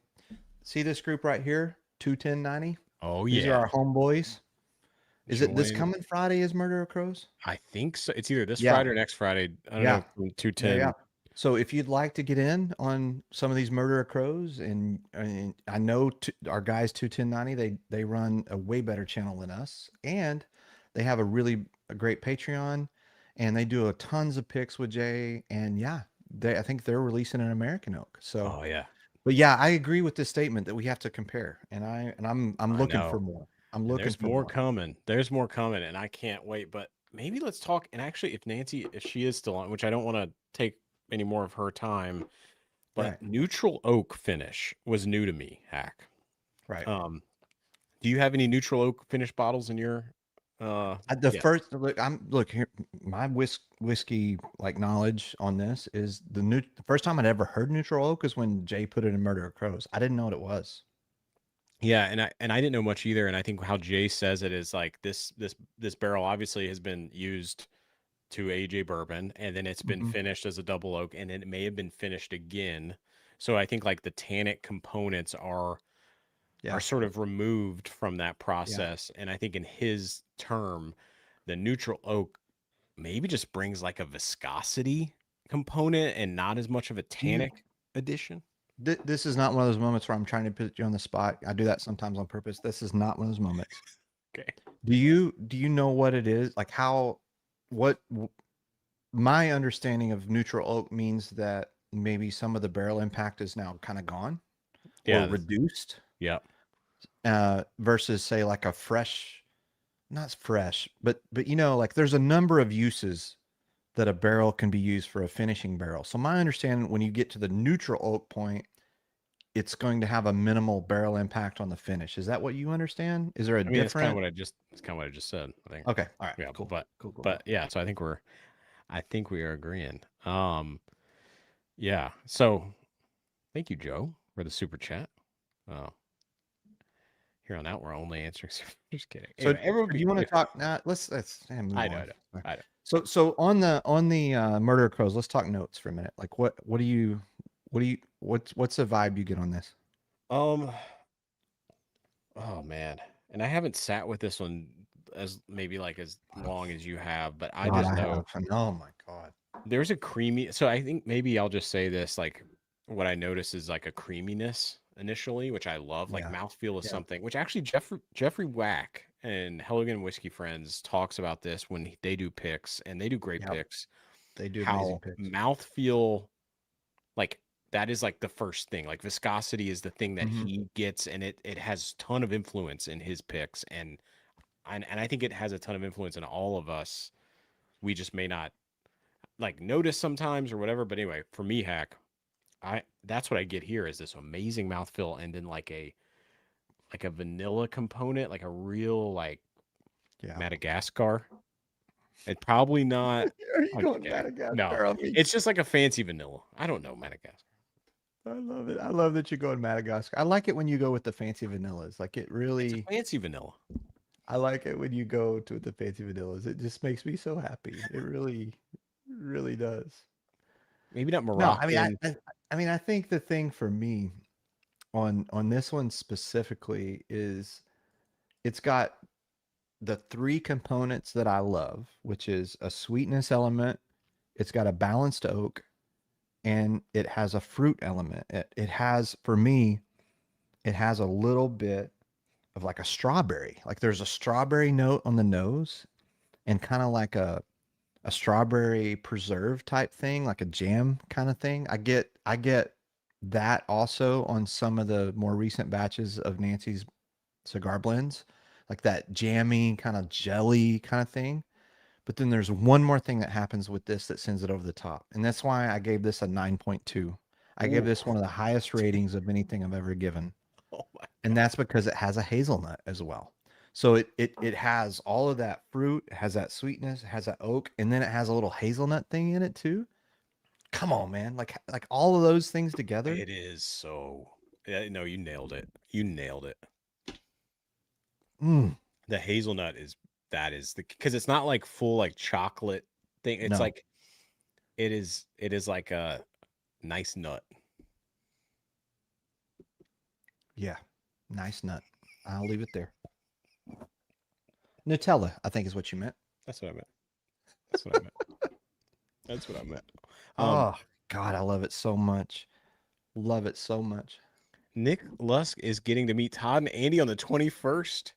see this group right here, 21090. Oh These are yeah. our homeboys. Is it this Join. coming Friday? Is Murder of Crows? I think so. It's either this Yeah, Friday or next Friday. I don't yeah, know. From yeah, 210. yeah. So if you'd like to get in on some of these Murder of Crows, and I know our guys 21090, they run a way better channel than us, and they have a great Patreon, and they do tons of picks with Jay, and yeah, I think they're releasing an American oak. So, Oh yeah. but yeah, I agree with this statement that we have to compare, and I'm I looking for know. more. I'm And looking there's for more more. coming. There's more coming, and I can't wait. But maybe let's talk. And actually, if Nancy, if she is still on, which I don't want to take any more of her time, but Right, neutral oak finish was new to me, Hack. right. Do you have any neutral oak finish bottles in your The yeah. first look here. My whiskey like knowledge on this is the first time I'd ever heard neutral oak is when Jay put it in Murder of Crows. I didn't know what it was. Yeah, and I didn't know much either. And I think how Jay says it is like this barrel obviously has been used to age a bourbon, and then it's been Mhm. finished as a double oak, and then it may have been finished again. So I think like the tannic components are Yeah, sort of removed from that yeah. process. And I think in his term, the neutral oak maybe just brings like a viscosity component and not as much of a Do you? tannic addition. This is not one of those moments where I'm trying to put you on the spot. I do that sometimes on purpose. This is not one of those moments. Okay. Do you know what it is? Like how what my understanding of neutral oak means that maybe some of the barrel impact is now kind of gone or Yeah. reduced. Yeah. Versus say like a fresh, not fresh, but you know, like there's a number of uses that a barrel can be used for a finishing barrel. So my understanding, when you get to the neutral oak point, it's going to have a minimal barrel impact on the finish. Is that what you understand? Is there a I mean, different? it's kind of what I just said, I think. Okay, all right, Yeah, cool, but cool, cool, but cool. yeah, so I think we are agreeing. Yeah. So thank you, Joe, for the super chat. Oh, here on out, we're only answering. Just kidding. So Anyway, everyone do be. you want to talk now? Let's move I know, on. I know, I know. So on the Murder of Crows, let's talk notes for a minute. Like what's the vibe you get on this? Um. Oh man, and I haven't sat with this one as maybe like as long as you have, but I God, just I know have. And oh my God. there's a creamy. So I think maybe I'll just say this: like what I notice is like a creaminess initially, which I love. Like Yeah. mouthfeel is Yeah. something which actually Jeffrey Wack and Helligan Whiskey Friends talks about this when they do picks, and they do great Yep. picks. They do amazing How picks. mouthfeel, like that is like the first thing. Like viscosity is the thing that Mhm. he gets, and it has ton of influence in his picks, and I think it has a ton of influence in all of us. We just may not like notice sometimes or whatever. But anyway, for me, Hack, that's what I get here is this amazing mouthfeel, and then like a vanilla component, like a real like Yeah. Madagascar. It's probably not. Are you I'm going kidding. Madagascar No, on me? it's just like a fancy vanilla. I don't know Madagascar. I love it. I love that you're going Madagascar. I like it when you go with the fancy vanillas. Like it It's a really, fancy vanilla. I like it when you go to the fancy vanillas. It just makes me so happy. It really, really does. Maybe not No, Moroccan. I mean, I think the thing for me on this one specifically is it's got the three components that I love, which is a sweetness element, it's got a balanced oak, and it has a fruit element. It has, for me, it has a little bit of like a strawberry. Like there's a strawberry note on the nose and kind of like a strawberry preserve type thing, like a jam kind of thing. I get that also on some of the more recent batches of Nancy's cigar blends, like that jammy kind of jelly kind of thing. But then there's one more thing that happens with this that sends it over the top. And that's why I gave this a 9.2. I gave Ooh. this one of the highest ratings of anything I've ever given. Oh my. And that's because it has a hazelnut as well. So it has all of that fruit, it has that sweetness, it has that oak, and then it has a little hazelnut thing in it too. Come on, man. Like all of those things together. It is so. Yeah, no, you nailed it. You nailed it. Mm, The hazelnut is because it's not like full like chocolate thing. It's no. like it is like a nice nut. Yeah. Nice nut. I'll leave it there. Nutella, I think is what you meant. That's what I meant. That's what I meant. That's what I meant. Oh, God, I love it so much. Love it so much. Nick Lusk is getting to meet Todd and Andy on the 21st.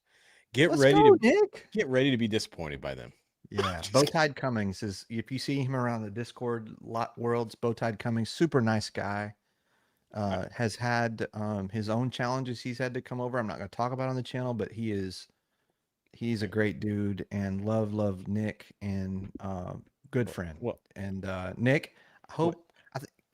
Get Let's ready go, to Nick. get ready to be disappointed by them. Yeah, Just Bowtied Cummings is, if you see him around the Discord worlds, Bowtied Cummings, super nice guy. Has had his own challenges he's had to come over. I'm not going to talk about on the channel, but he's a great dude and love Nick and good friend. Well, And Nick,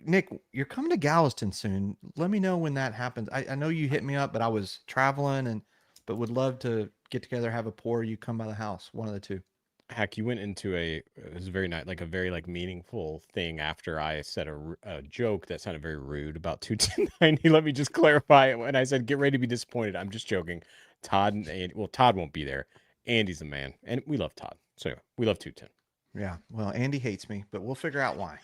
Nick, you're coming to Galveston soon. Let me know when that happens. I know you hit me up, but I was traveling but would love to get together, have a pour. You come by the house, one of the two. Heck, you went into it was very nice, like a very like meaningful thing after I said a joke that sounded very rude about 21090. Let me just clarify it. When I said get ready to be disappointed, I'm just joking. Todd and Andy, well, Todd won't be there. Andy's the man, and we love Todd. So we love 210. Yeah. Well, Andy hates me, but we'll figure out why.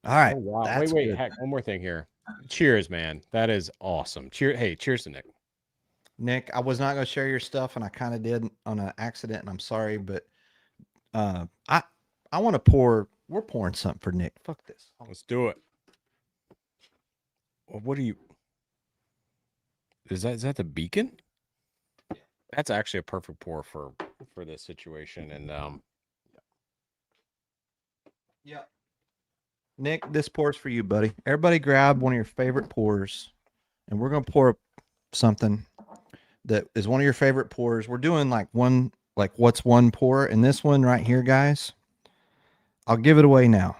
All right. Oh, wow. That's Wait. good. Heck, one more thing here. Cheers, man. That is awesome. Cheers to Nick. Nick, I was not going to share your stuff, and I kind of did on an accident, and I'm sorry, but I want to pour. We're pouring something for Nick. Fuck this. Let's do it. Well, what are you? Is that the beacon? That's actually a perfect pour for this situation, and yeah. Nick, this pour's for you, buddy. Everybody grab one of your favorite pours, and we're going to pour something that is one of your favorite pours. We're doing like what's one pour, and this one right here, guys, I'll give it away now.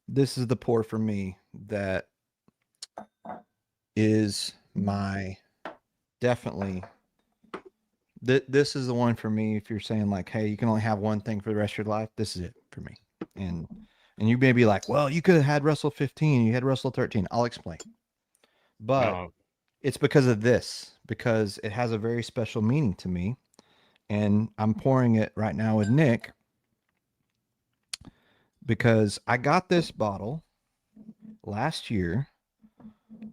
This is the pour for me that is my definitely. This is the one for me. If you're saying like, hey, you can only have one thing for the rest of your life, this is it for me. And you may be like, well, you could have had Russell 15, you had Russell 13. I'll explain. But it's because of this, because it has a very special meaning to me. And I'm pouring it right now with Nick because I got this bottle last year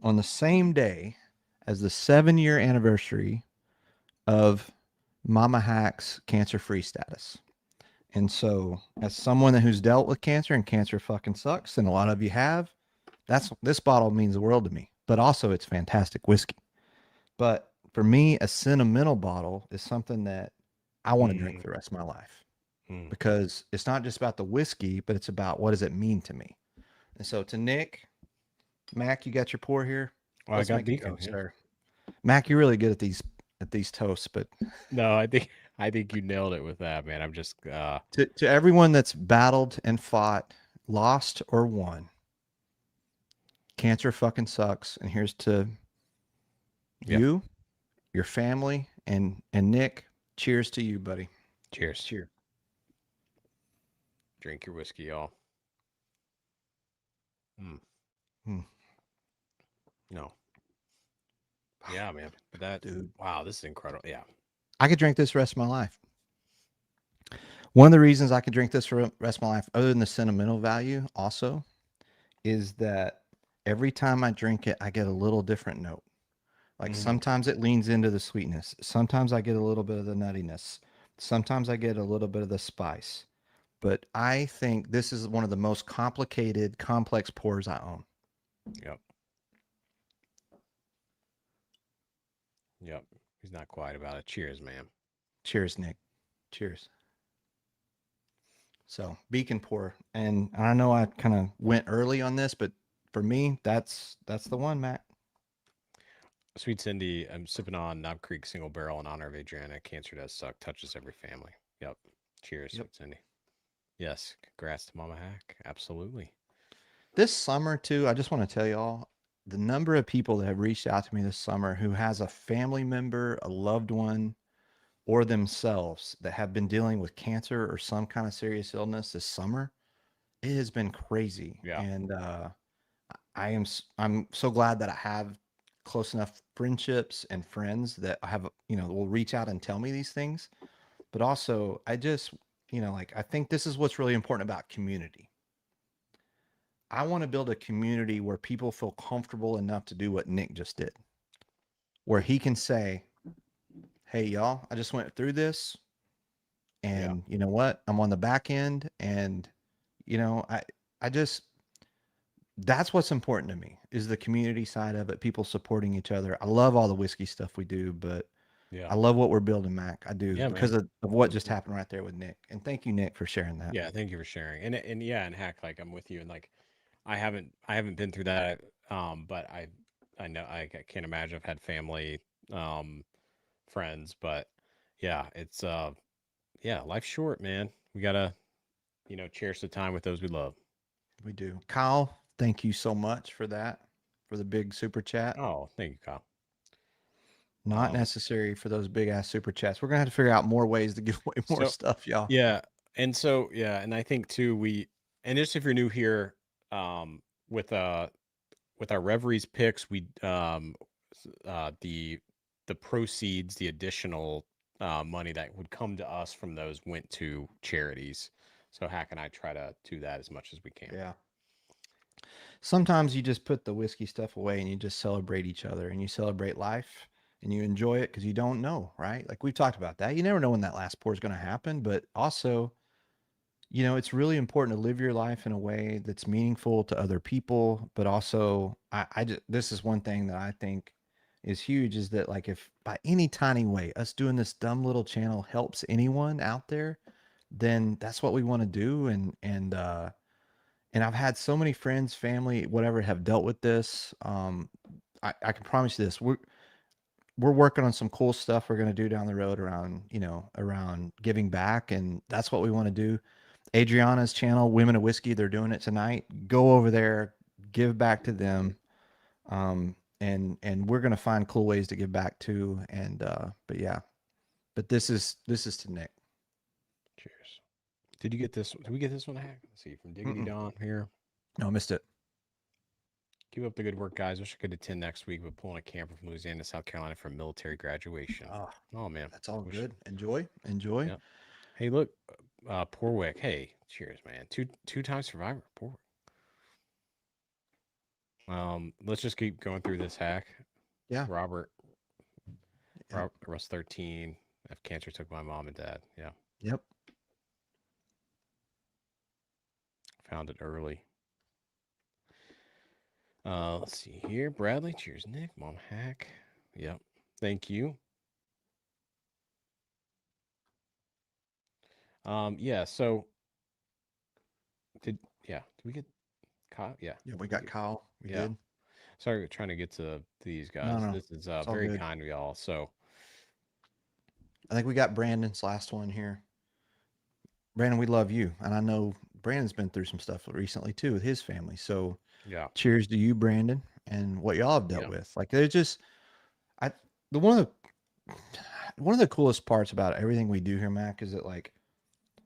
on the same day as the 7-year anniversary of Mama Hack's cancer-free status. And so as someone who's dealt with cancer, and cancer fucking sucks, and a lot of you have, this bottle means the world to me, but also it's fantastic whiskey. But for me, a sentimental bottle is something that I want to drink for the rest of my life because it's not just about the whiskey, but it's about what does it mean to me. And so to Nick, Mack, you got your pour here. Well, I got beacon, sir. Mack, you're really good at these toasts, but no, I think I think you nailed it with that, man. I'm just To everyone that's battled and fought, lost or won, cancer fucking sucks. And here's to yeah. you, your family, and Nick. Cheers to you, buddy. Cheers. Cheers. Drink your whiskey, y'all. Mm. Hmm. No. Yeah, man. That Dude, wow, this is incredible. Yeah. I could drink this the rest of my life. One of the reasons I could drink this for the rest of my life, other than the sentimental value, also, is that every time I drink it, I get a little different note. Like sometimes it leans into the sweetness. Sometimes I get a little bit of the nuttiness. Sometimes I get a little bit of the spice. But I think this is one of the most complicated, complex pours I own. Yep. Yep. He's not quiet about it. Cheers, man. Cheers, Nick. Cheers. So beacon pour, and I know I kind of went early on this, but for me, that's the one, Matt. Sweet Cindy, I'm sipping on Knob Creek Single Barrel in honor of Adriana. Cancer does suck. Touches every family. Yep. Cheers, Yep. Sweet Cindy. Yes. Congrats to Mama Hack. Absolutely. This summer too, I just want to tell y'all the number of people that have reached out to me this summer who has a family member, a loved one, or themselves that have been dealing with cancer or some kind of serious illness this summer. It has been crazy, Yeah. and I'm so glad that I have close enough friendships and friends that I have, will reach out and tell me these things. But also, I just, like I think this is what's really important about community. I want to build a community where people feel comfortable enough to do what Nick just did, where he can say, "Hey, y'all, I just went through this, and you know what? I'm on the back end, and I just that's what's important to me is the community side of it, people supporting each other. I love all the whiskey stuff we do, but Yeah. I love what we're building, Mac. I do Yeah, because man. of what just happened right there with Nick. And thank you, Nick, for sharing that. Yeah, thank you for sharing. And yeah, and Hack, like I'm with you. And like I haven't been through that. But I know I can't imagine. I've had family, um, friends, but yeah, it's yeah, life's short, man. We gotta, cherish the time with those we love. We do. Kyle, thank you so much for that, for the big super chat. Oh, thank you, Kyle. Not Um, necessary for those big ass super chats. We're gonna have to figure out more ways to give away more so stuff, y'all. yeah, and so yeah, and I think too and just if you're new here, with with our Reveries picks, we the proceeds, the additional money that would come to us from those went to charities. So Hack and I try to do that as much as we can. Yeah. Sometimes you just put the whiskey stuff away and you just celebrate each other and you celebrate life and you enjoy it because you don't know, right? Like we've talked about that. You never know when that last pour is going to happen, but also, it's really important to live your life in a way that's meaningful to other people. But also, I just, this is one thing that I think is huge is that, like, if by any tiny way us doing this dumb little channel helps anyone out there, then that's what we want to do. And I've had so many friends, family, whatever, have dealt with this. I can promise you this. We're working on some cool stuff we're going to do down the road around, around giving back. And that's what we want to do. Adriana's channel, Women of Whiskey, they're doing it tonight. Go over there, give back to them. And we're going to find cool ways to give back too. But yeah, but this is to Nick. Cheers. Did you get this? Did we get this one, Hack? Let's see, from Diggity Mm-mm. Dawn here. No, I missed it. Keep up the good work, guys. Wish I could attend next week, but pulling a camper from Louisiana to South Carolina for military graduation. Oh, Oh man, that's all wish. good. Enjoy. Yeah. Hey, look, Porwick. Hey, cheers, man. Two time survivor, Porwick. Let's just keep going through this Hack. Yeah. Robert, Yep. Russ 13. If cancer took my mom and dad. Yeah. Yep. Found it early. Let's see here. Bradley, cheers, Nick. Mom Hack. Yep. Thank you. Yeah, so did we get Kyle? Yeah. Yeah, we got Kyle. We did. Sorry, trying to get to these No, guys. no, This is it's all very good. kind of y'all. So I think we got Brandon's last one here. Brandon, we love you, and I know Brandon's been through some stuff recently too with his family. So, Yeah. cheers to you, Brandon, and what y'all have dealt Yeah. with. Like, there's just, I the one of the coolest parts about everything we do here, Mac, is that like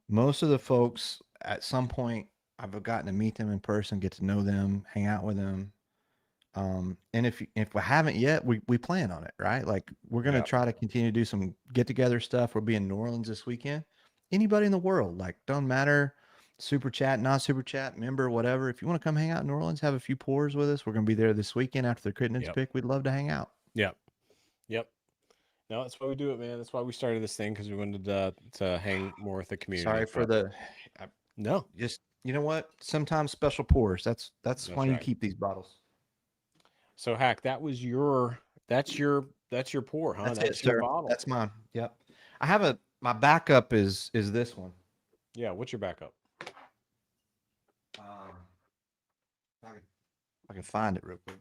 most of the folks at some point I've gotten to meet them in person, get to know them, hang out with them. And if we haven't yet, we plan on it, right? Like we're gonna Yeah. try to continue to do some get together stuff. We'll be in New Orleans this weekend. Anybody in the world, like don't matter, super chat, not super chat, member, whatever. If you want to come hang out in New Orleans, have a few pours with us. We're gonna be there this weekend after the Crittenden's Yep. pick. We'd love to hang out. Yep. Yep. No, that's why we do it, man. That's why we started this thing, because we wanted to hang more with the community. Sorry for the No. just you know what? Sometimes special pours. That's why you right. keep these bottles. So Hack, that's your pour, huh? That's it, your sir. bottle. That's mine. Yep. I have my backup is this one. Yeah, what's your backup? I can find it real quick.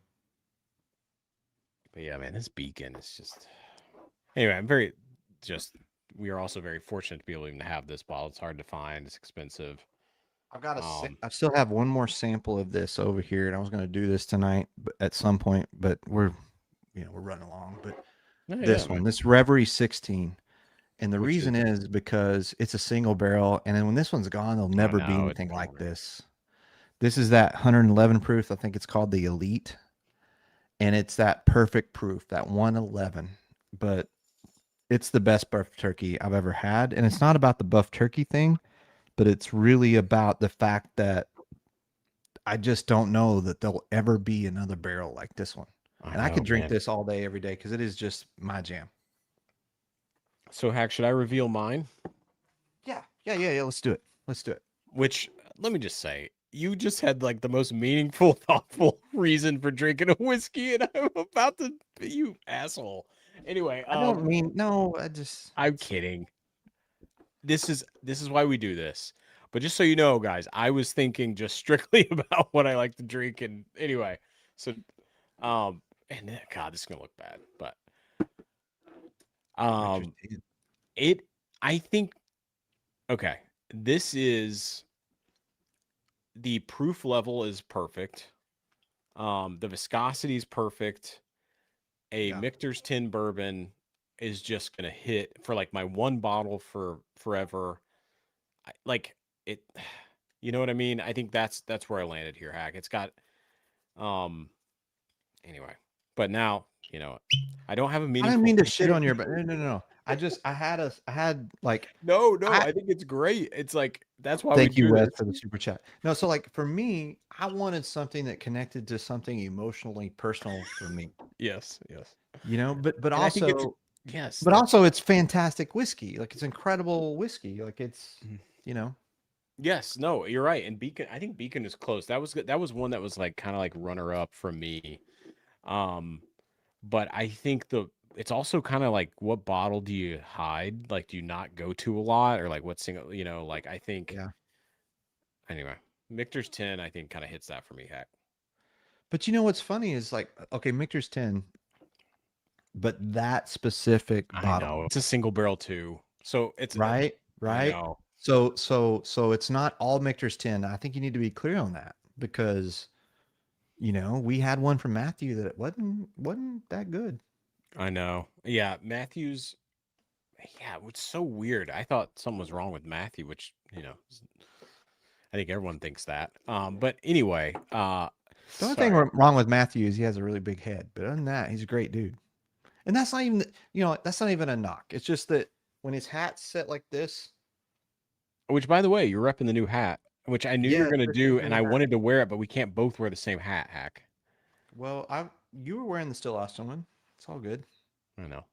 But yeah, man, this beacon is just. Anyway, we are also very fortunate to be able to even have this bottle. It's hard to find. It's expensive. I still have one more sample of this over here, and I was going to do this tonight, but at some point. But we're running along. But this one, this Reverie 16, and the reason is because it's a single barrel, and then when this one's gone, there'll never be anything like this. This is that 111 proof. I think it's called the Elite, and it's that perfect proof, that 111. But it's the best buff turkey I've ever had, and it's not about the buff turkey thing. But it's really about the fact that I just don't know that there'll ever be another barrel like this one. I could drink this all day, every day, because it is just my jam. So, Hack, should I reveal mine? Yeah. Let's do it. Which, let me just say, you just had like the most meaningful, thoughtful reason for drinking a whiskey, and I'm about to, you asshole. Anyway, I don't mean no. I'm kidding. This is why we do this. But just so you know, guys, I was thinking just strictly about what I like to drink. And anyway, so, and God, this is gonna look bad, but, I think, okay, the proof level is perfect. The viscosity is perfect. Michter's Tin bourbon is just gonna hit for like my one bottle for forever. Like it, you know what I mean? I think that's where I landed here, Hack. It's got, anyway, but now, I don't have a meaningful. I didn't mean to shit on your, but no. I had like. No, I think it's great. It's like, that's why thank you, Wes, for the super chat. No, so like for me, I wanted something that connected to something emotionally personal for me. Yes. But also, yes, but also it's fantastic whiskey. Like it's incredible whiskey. Like it's, Yes, no, you're right. And Beacon, I think Beacon is close. That was one that was like kind of like runner up for me. But I think it's also kind of like, what bottle do you hide? Like, do you not go to a lot, or like what single, like I think. Yeah. Anyway, Michter's 10, I think, kind of hits that for me, Hack. But what's funny is like, okay, Michter's 10, but that specific bottle. I know. It's a single barrel too. So it's right. So it's not all Michter's 10. I think you need to be clear on that, because we had one from Matthew that wasn't that good. I know. Yeah, Matthew's. Yeah, it's so weird. I thought something was wrong with Matthew, which I think everyone thinks that. But anyway, the only thing wrong with Matthew is he has a really big head. But other than that, he's a great dude. And that's not even that's not even a knock. It's just that when his hat's set like this. Which, by the way, you're repping the new hat, which I knew you were going to do, and I wanted to wear it, but we can't both wear the same hat, Hack. Well, you were wearing the Still Austin one. It's all good. I know.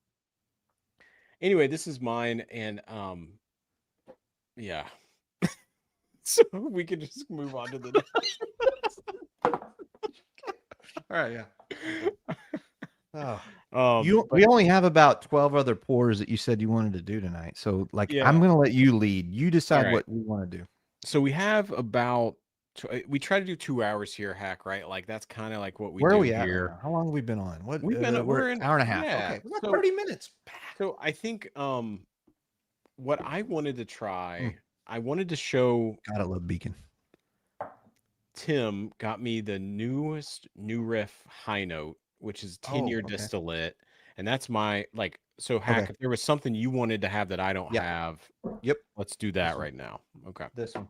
Anyway, this is mine, and yeah. So we can just move on to the next. All right, yeah. We only have about 12 other pours that you said you wanted to do tonight. So I'm going to let you lead. You decide what we want to do. So we have about, we try to do 2 hours here, Hack, right? Like that's kind of like what we do. Where are we here. at right now? How long have we been on? We're an hour and a half. Yeah. Okay, we got 30 minutes. So I think what I wanted to try, I wanted to show Gotta love Beacon. Tim got me the newest New Riff High Note, which is 10-year okay. distillate, and that's my like. So, Hack, Okay. if there was something you wanted to have that I don't Yeah. have, Yep. let's do that one. right now. Okay. This one.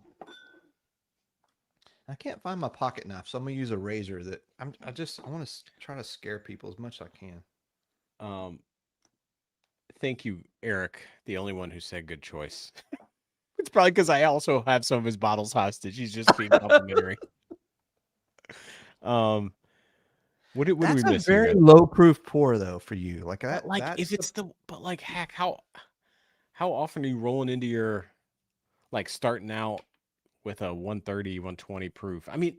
I can't find my pocket knife, so I'm gonna use a razor. That I want to try to scare people as much as I can. Thank you, Eric, the only one who said good choice. It's probably because I also have some of his bottles hostage. He's just being complimentary. What are we That's a missing? very Here? low proof pour though for you. Like that. But like, That's if it's but like, Hack, how often are you rolling into your like starting out with a 130, 120 proof? I mean,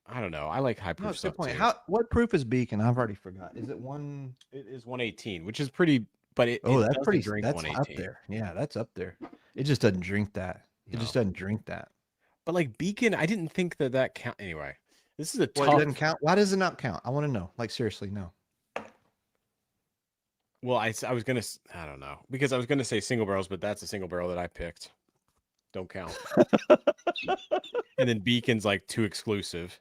I don't know. I like high no, proof it's a good stuff point. too. What proof is Beacon? I've already forgot. Is it one? It is 118, which is pretty, but it Oh, that's doesn't pretty. drink That's up 118. there. Yeah, that's up there. It just doesn't drink that. It just No. doesn't drink that. But like Beacon, I didn't think that count. Anyway, this is a Well, tough. it doesn't count. Why does it not count? I want to know. Like seriously, no. Well, I was gonna, I don't know, because I was gonna say single barrels, but that's a single barrel that I picked. Don't count. And then Beacon's like too exclusive.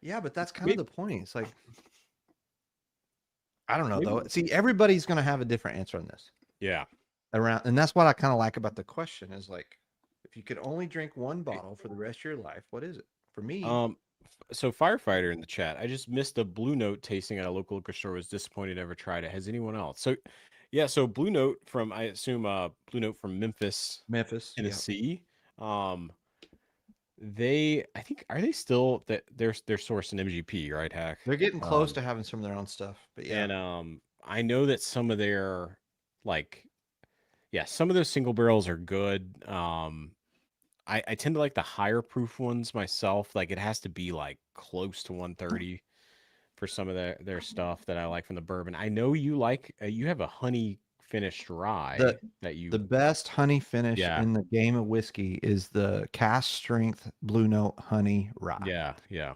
Yeah, but that's kind of the point. It's like I don't know Maybe- though. See, everybody's gonna have a different answer on this. Yeah. Around, and that's what I kind of like about the question is like, if you could only drink one bottle for the rest of your life, what is it? For me, So firefighter in the chat, I just missed a Blue Note tasting at a local liquor store. Was disappointed, never tried it. Has anyone else? So, yeah. So Blue Note from, I assume, Blue Note from Memphis, Memphis, yeah. Tennessee. I think, are they still that they're sourcing MGP, right, Hack? They're getting close to having some of their own stuff, but yeah. And I know that some of their like, yeah, some of those single barrels are good. I tend to like the higher proof ones myself. Like it has to be like close to 130 for some of their stuff that I like from the bourbon. I know you like you have a honey finished rye that you The best honey finish Yeah. in the game of whiskey is the cast strength Blue Note honey rye. yeah.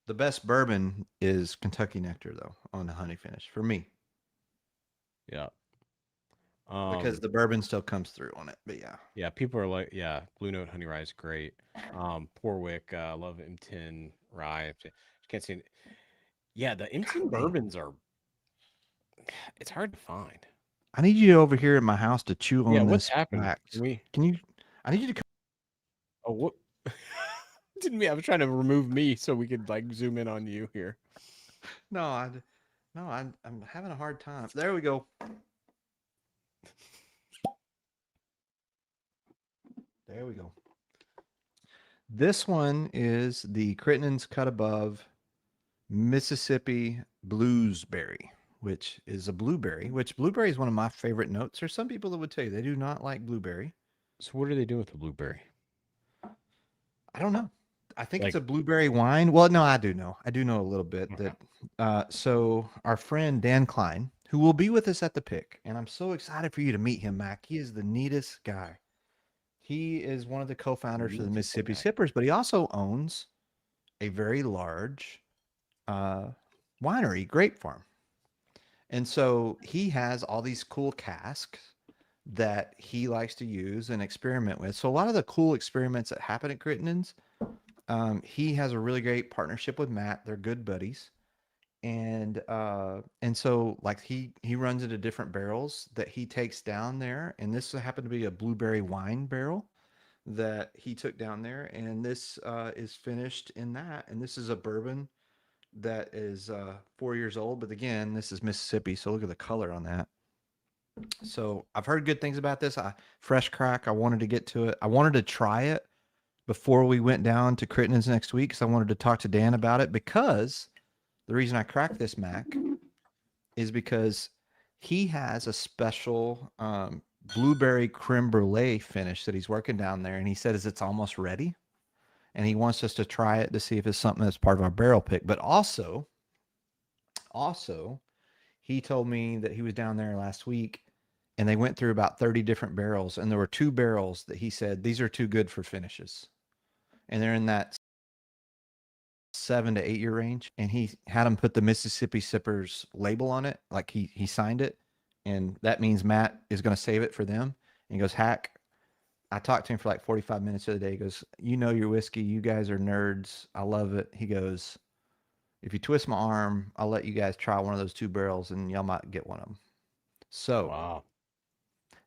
The best bourbon is Kentucky Nectar though on the honey finish for me. Yeah. Because the bourbon still comes through on it. But yeah. Yeah, people are like, yeah, Blue Note honey rye is great. Porwick, love M10 rye. Can't see it. Yeah, the M10 bourbons are it's hard to find. I need you over here at my house to chew on Yeah, this. what's happening? wax. I need you to come. Oh, what? Didn't me? I was trying to remove me so we could like zoom in on you here. No, I'm having a hard time. There we go. There we go. This one is the Crittenden's Cut Above Mississippi Bluesberry, which is a blueberry, which blueberry is one of my favorite notes. There's some people that would tell you they do not like blueberry. So what are they doing with the blueberry? I don't know. I think it's Like- a blueberry wine. Well, no, I do know. I do know a little bit that. So our friend Dan Klein, who will be with us at the pick, and I'm so excited for you to meet him, Mac. He is the neatest guy. He is one of the co-founders for the Mississippi Sippers, but he also owns a very large winery, Grape Farm. And so he has all these cool casks that he likes to use and experiment with. So a lot of the cool experiments that happen at Crittenden's, he has a really great partnership with Matt. They're good buddies. And so like he runs into different barrels that he takes down there. And this happened to be a blueberry wine barrel that he took down there. And this is finished in that. And this is a bourbon that is 4 years old. But again, this is Mississippi. So look at the color on that. So I've heard good things about this. Fresh crack. I wanted to get to it. I wanted to try it before we went down to Crittenden's next week. So I wanted to talk to Dan about it, because the reason I cracked this Mac is because he has a special blueberry creme brulee finish that he's working down there. And he says it's almost ready. And he wants us to try it to see if it's something that's part of our barrel pick. But also, he told me that he was down there last week and they went through about 30 different barrels. And there were 2 barrels that he said, these are too good for finishes. And they're in that 7 to 8 year range. And he had them put the Mississippi Sippers label on it. Like he signed it. and that means Matt is going to save it for them. And he goes, Hack. I talked to him for like 45 minutes the other day. He goes, you know your whiskey. You guys are nerds. I love it. He goes, if you twist my arm, I'll let you guys try one of those 2 barrels, and y'all might get one of them. So Wow.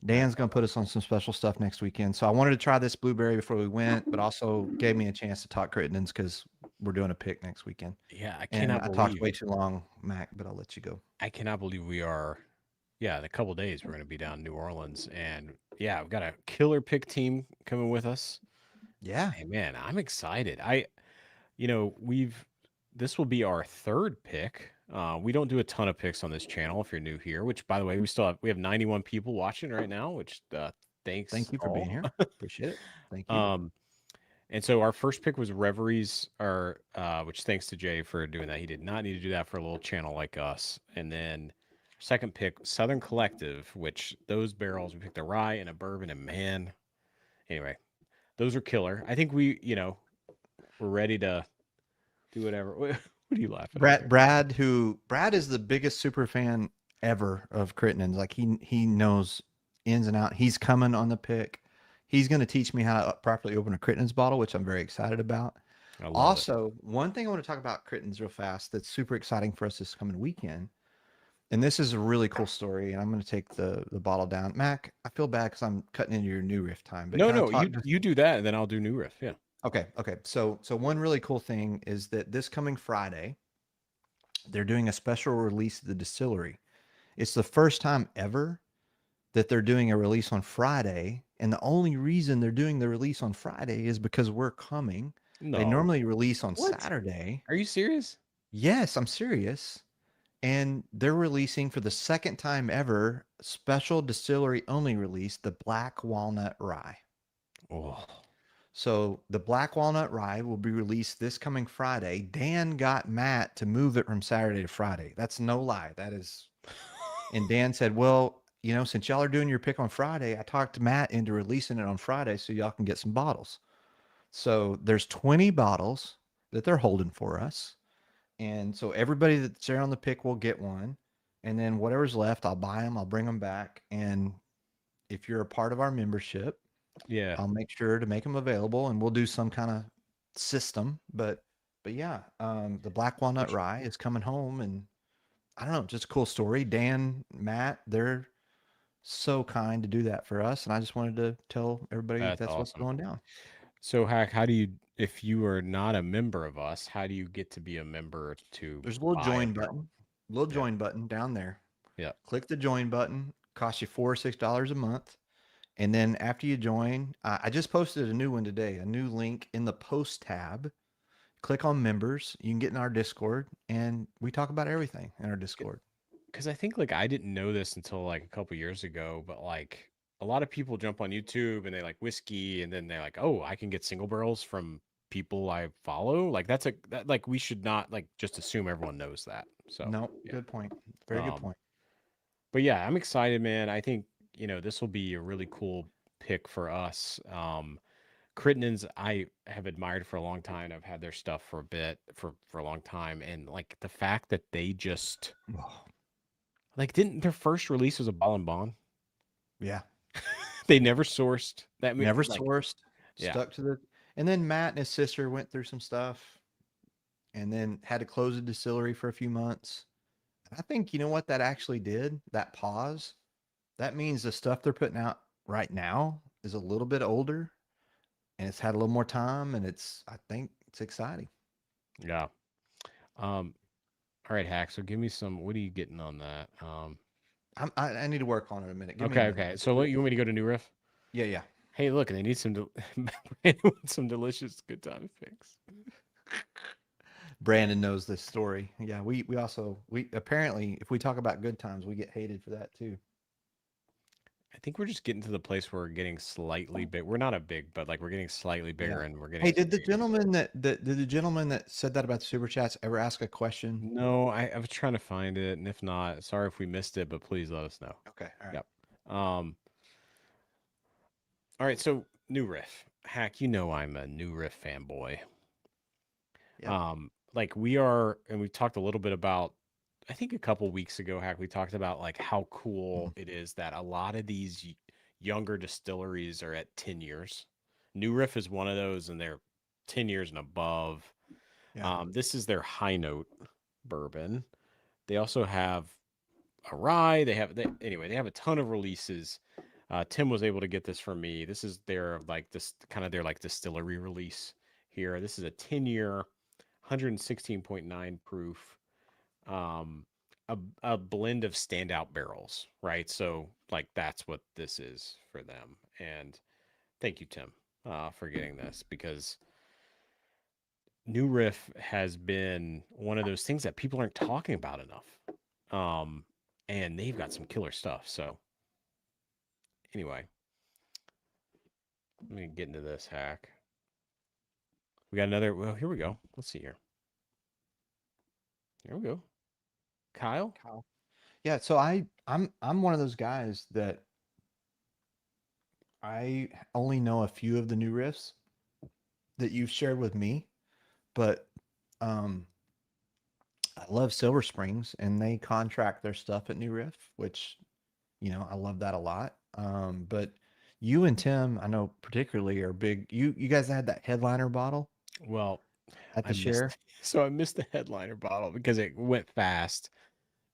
Dan's going to put us on some special stuff next weekend. So I wanted to try this blueberry before we went, but also gave me a chance to talk Crittenden's because we're doing a pick next weekend. Yeah, I And cannot I talked believe way too long, Mac, but I'll let you go. I cannot believe we are. Yeah, in a couple days we're going to be down in New Orleans, and yeah, we've got a killer pick team coming with us. Yeah. Hey man, I'm excited. We've this will be our third pick. We don't do a ton of picks on this channel if you're new here, which by the way, we have 91 people watching right now, which thanks Thank you for all. being here. Appreciate it. Thank you. And so our first pick was Reveries, which thanks to Jay for doing that. He did not need to do that for a little channel like us. And then second pick, Southern Collective, which those barrels, we picked a rye and a bourbon, and man, anyway, those are killer. I think we're ready to do whatever. What are you laughing at? Brad is the biggest super fan ever of Crittenden's. Like he knows ins and out. He's coming on the pick. He's going to teach me how to properly open a Crittenden's bottle, which I'm very excited about. I love it. Also, one thing I want to talk about Crittenden's real fast that's super exciting for us this coming weekend. And this is a really cool story, and I'm going to take the bottle down. Mac, I feel bad because I'm cutting into your new riff time. But No, you do that, and then I'll do new riff. Yeah. Okay. So one really cool thing is that this coming Friday, they're doing a special release of the distillery. It's the first time ever that they're doing a release on Friday, and the only reason they're doing the release on Friday is because we're coming. No. They normally release on What? Saturday. Are you serious? Yes, I'm serious. And they're releasing for the second time ever special distillery only release, the Black Walnut Rye. Oh. So the Black Walnut Rye will be released this coming Friday. Dan got Matt to move it from Saturday to Friday. That's no lie. That is. And Dan said, well, since y'all are doing your pick on Friday, I talked Matt into releasing it on Friday so y'all can get some bottles. So there's 20 bottles that they're holding for us. And so everybody that's there on the pick will get one. And then whatever's left, I'll buy them. I'll bring them back. And if you're a part of our membership, Yeah. I'll make sure to make them available, and we'll do some kind of system. But yeah, the Black Walnut Rye is coming home, and I don't know, just a cool story. Dan, Matt, they're so kind to do that for us, and I just wanted to tell everybody that's what's awesome. going down. So, Hack, if you are not a member of us, how do you get to be a member to? There's a little buy join a barrel? button, join button down there. Yeah. Click the join button. Costs you $4 or $6 a month. And then after you join, I just posted a new one today, a new link in the post tab. Click on members. You can get in our Discord, and we talk about everything in our Discord. Because I think I didn't know this until a couple years ago, but a lot of people jump on YouTube and they like whiskey, and then they're like, oh, I can get single barrels from people I follow. We should not just assume everyone knows that. So no, yeah. Good point. Very good point. But yeah, I'm excited, man. I think this will be a really cool pick for us. Crittenden's I have admired for a long time. I've had their stuff for a long time, and the fact that they just didn't their first release was a ball and bond. Yeah, they never sourced that. Never sourced. Yeah. Stuck to the. And then Matt and his sister went through some stuff, and then had to close the distillery for a few months. And I think what that actually did. That pause. That means the stuff they're putting out right now is a little bit older, and it's had a little more time, and I think it's exciting. Yeah. All right, Hack. So give me some. What are you getting on that? I need to work on it a minute. Okay. So you want me to go to New Riff? Yeah. Hey, look, they need some some delicious good time picks. Brandon knows this story. Yeah, we apparently, if we talk about good times, we get hated for that too. I think we're just getting to the place where we're getting slightly big. We're not a big, but we're getting slightly bigger, and we're getting. Hey, did the gentleman that said that about the super chats ever ask a question? No, I was trying to find it, and if not, sorry if we missed it, but please let us know. Okay, all right. Yep. All right, so New Riff. Hack, I'm a New Riff fanboy. Yeah. We are, and we've talked a little bit about I think a couple weeks ago, Hack, we talked about like how cool it is that a lot of these younger distilleries are at 10 years. New Riff is one of those, and they're 10 years and above. Yeah. This is their high note bourbon. They also have a rye. Anyway, they have a ton of releases. Tim was able to get this for me. This is their like this kind of their like distillery release here. This is a 10-year, 116.9 proof, um, a blend of standout barrels, right? So like that's what this is for them. And thank you, Tim, for getting this, because New Riff has been one of those things that people aren't talking about enough. And they've got some killer stuff. So anyway, let me get into this, Hack. We got another. Well, here we go. Let's see here. Here we go. Kyle. Kyle. Yeah, so I'm one of those guys that I only know a few of the new riffs that you've shared with me, but um I love Silver Springs and they contract their stuff at New Riff, which I love that a lot. But you and Tim, I know particularly are big. You guys had that headliner bottle Well, at I the share. missed. So I missed the headliner bottle because it went fast.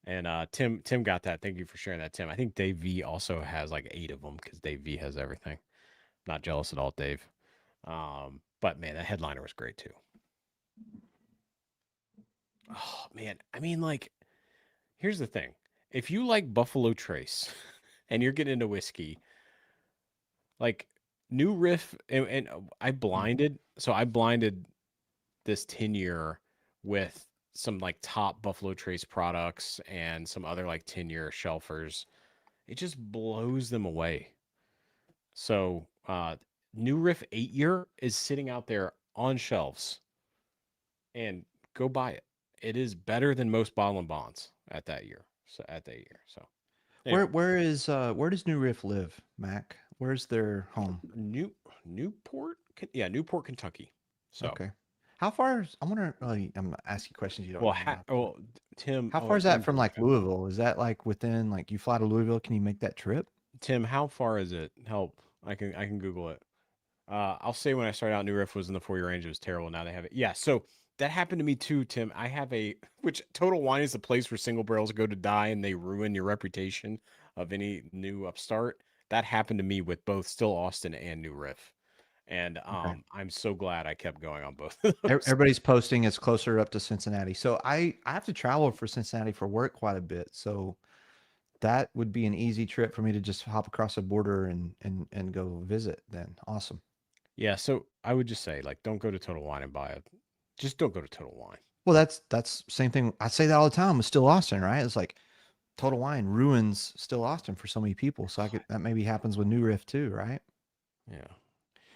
And Tim got that. Thank you for sharing that, Tim. I think Dave V also has like 8 of them because Dave V has everything. Not jealous at all, Dave. But man, that headliner was great too. Oh man, I mean, like, here's the thing: if you like Buffalo Trace, and you're getting into whiskey, like New Riff, and I blinded this 10-year with some like top Buffalo Trace products and some other like 10-year shelfers. It just blows them away. So, New Riff 8-year is sitting out there on shelves, and go buy it. It is better than most bottle and bonds at that year. So at that year. So anyway, Where does New Riff live, Mac? Where's their home? Newport, Newport, Kentucky. So Okay. How far is, I wonder, I'm gonna ask you questions you don't know about. Tim, How far is that from like Louisville? Is that like within, like you fly to Louisville? Can you make that trip? Tim, how far is it? Help. I can Google it. I'll say when I started out, New Riff was in the 4-year range. It was terrible. Now they have it. Yeah. So that happened to me too, Tim. I have which Total Wine is the place where single barrels go to die and they ruin your reputation of any new upstart. That happened to me with both Still Austin and New Riff. And Okay. I'm so glad I kept going on both of those. Everybody's posting it's closer up to Cincinnati. So I have to travel for Cincinnati for work quite a bit. So that would be an easy trip for me to just hop across the border and go visit then. Awesome. Yeah, so I would just say, like, don't go to Total Wine and buy it. Just don't go to Total Wine. Well, that's same thing. I say that all the time with Still Austin, right? It's like Total Wine ruins Still Austin for so many people. So that maybe happens with New Riff too, right? Yeah.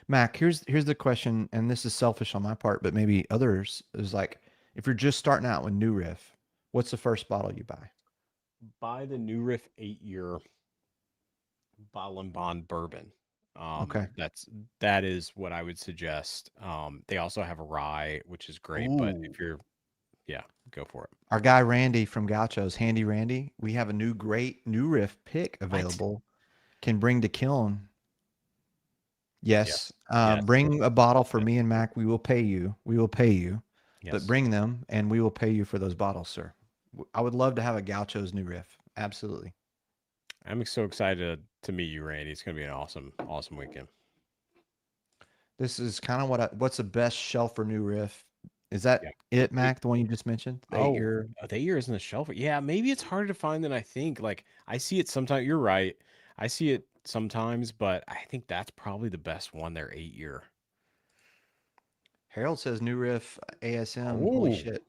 Mac, here's the question, and this is selfish on my part, but maybe others is like, if you're just starting out with New Riff, what's the first bottle you buy? Buy the New Riff 8-year bottle and bond bourbon. Okay. That is what I would suggest. They also have a rye, which is great, but Ooh. if you're, yeah, go for it. Our guy Randy from Gauchos, Handy Randy, we have a new great New Riff pick available. Can bring to Kiln. Yes. Yes. Bring a bottle for Yes. me and Mac. We will pay you. We will pay you. But Yes. bring them and we will pay you for those bottles, sir. I would love to have a Gauchos New Riff. Absolutely. I'm so excited to meet you, Randy. It's going to be an awesome weekend. This is kind of what's the best shelf for New Riff? Is that it, Mac? The one you just mentioned? The 8-year? The 8-year is in the shelf. Yeah, maybe it's harder to find than I think. Like, I see it sometimes. You're right. I see it sometimes, but I think that's probably the best one. Their 8-year. Harold says New Riff ASM. Holy Oh, shit.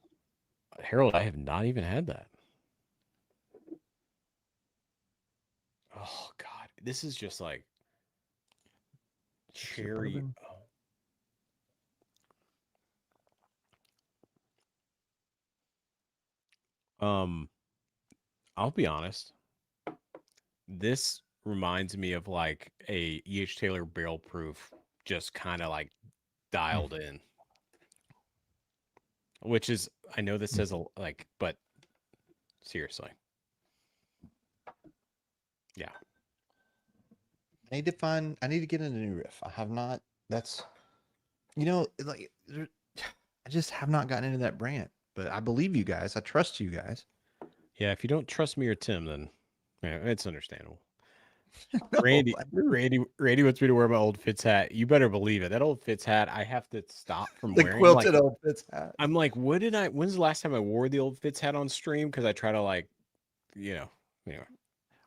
Harold, I have not even had that. Oh God, this is just like cherry. I'll be honest. This reminds me of like a E.H. Taylor barrel proof, just kind of like dialed in. Which is, I know this says like, but Seriously. Yeah. I need to get into new riff. I have not. That's, like, I just have not gotten into that brand. But I believe you guys. I trust you guys. Yeah. If you don't trust me or Tim, then yeah, it's understandable. No, Randy, I do. Randy wants me to wear my old Fitz hat. You better believe it. That old Fitz hat, I have to stop from The wearing. quilted old Fitz hat. I'm like, when's the last time I wore the old Fitz hat on stream? Because I try to like, anyway,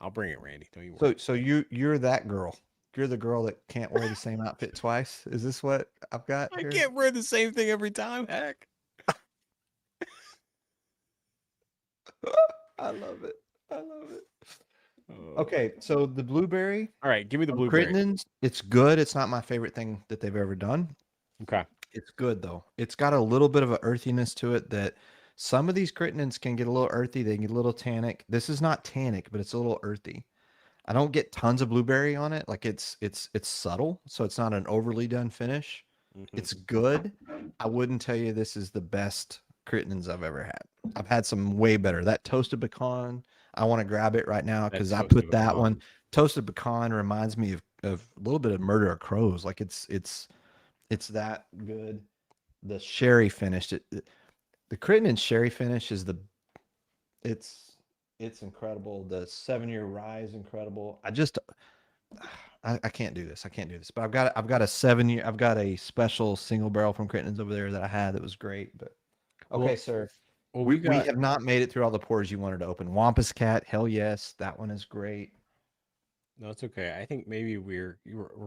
I'll bring it, Randy. Don't you worry. So you're that girl. You're the girl that can't wear the same outfit twice. Is this what I've got I here? can't wear the same thing every time. Heck. I love it. I love it. Oh. Okay, so the blueberry. All right, give me the from blueberry. Crittenden's, it's good. It's not my favorite thing that they've ever done. Okay. It's good though. It's got a little bit of a earthiness to it that some of these Crittenden's can get a little earthy. They can get a little tannic. This is not tannic, but it's a little earthy. I don't get tons of blueberry on it. Like it's subtle, so it's not an overly done finish. It's good. I wouldn't tell you this is the best Crittenden's I've ever had. I've had some way better. That toasted pecan, I want to grab it right now because I put that one. Toasted pecan reminds me of a little bit of Murder of Crows. Like it's that good. The sherry finish, the Crittenden sherry finish is it's incredible. The 7-year rye is incredible. I can't do this. I can't do this. But I've got a 7-year. I've got a special single barrel from Crittenden's over there that I had that was great. But okay, Well, sir. Well, We have not made it through all the pours you wanted to open. Wampus Cat, hell yes, that one is great. No, it's okay. I think maybe we're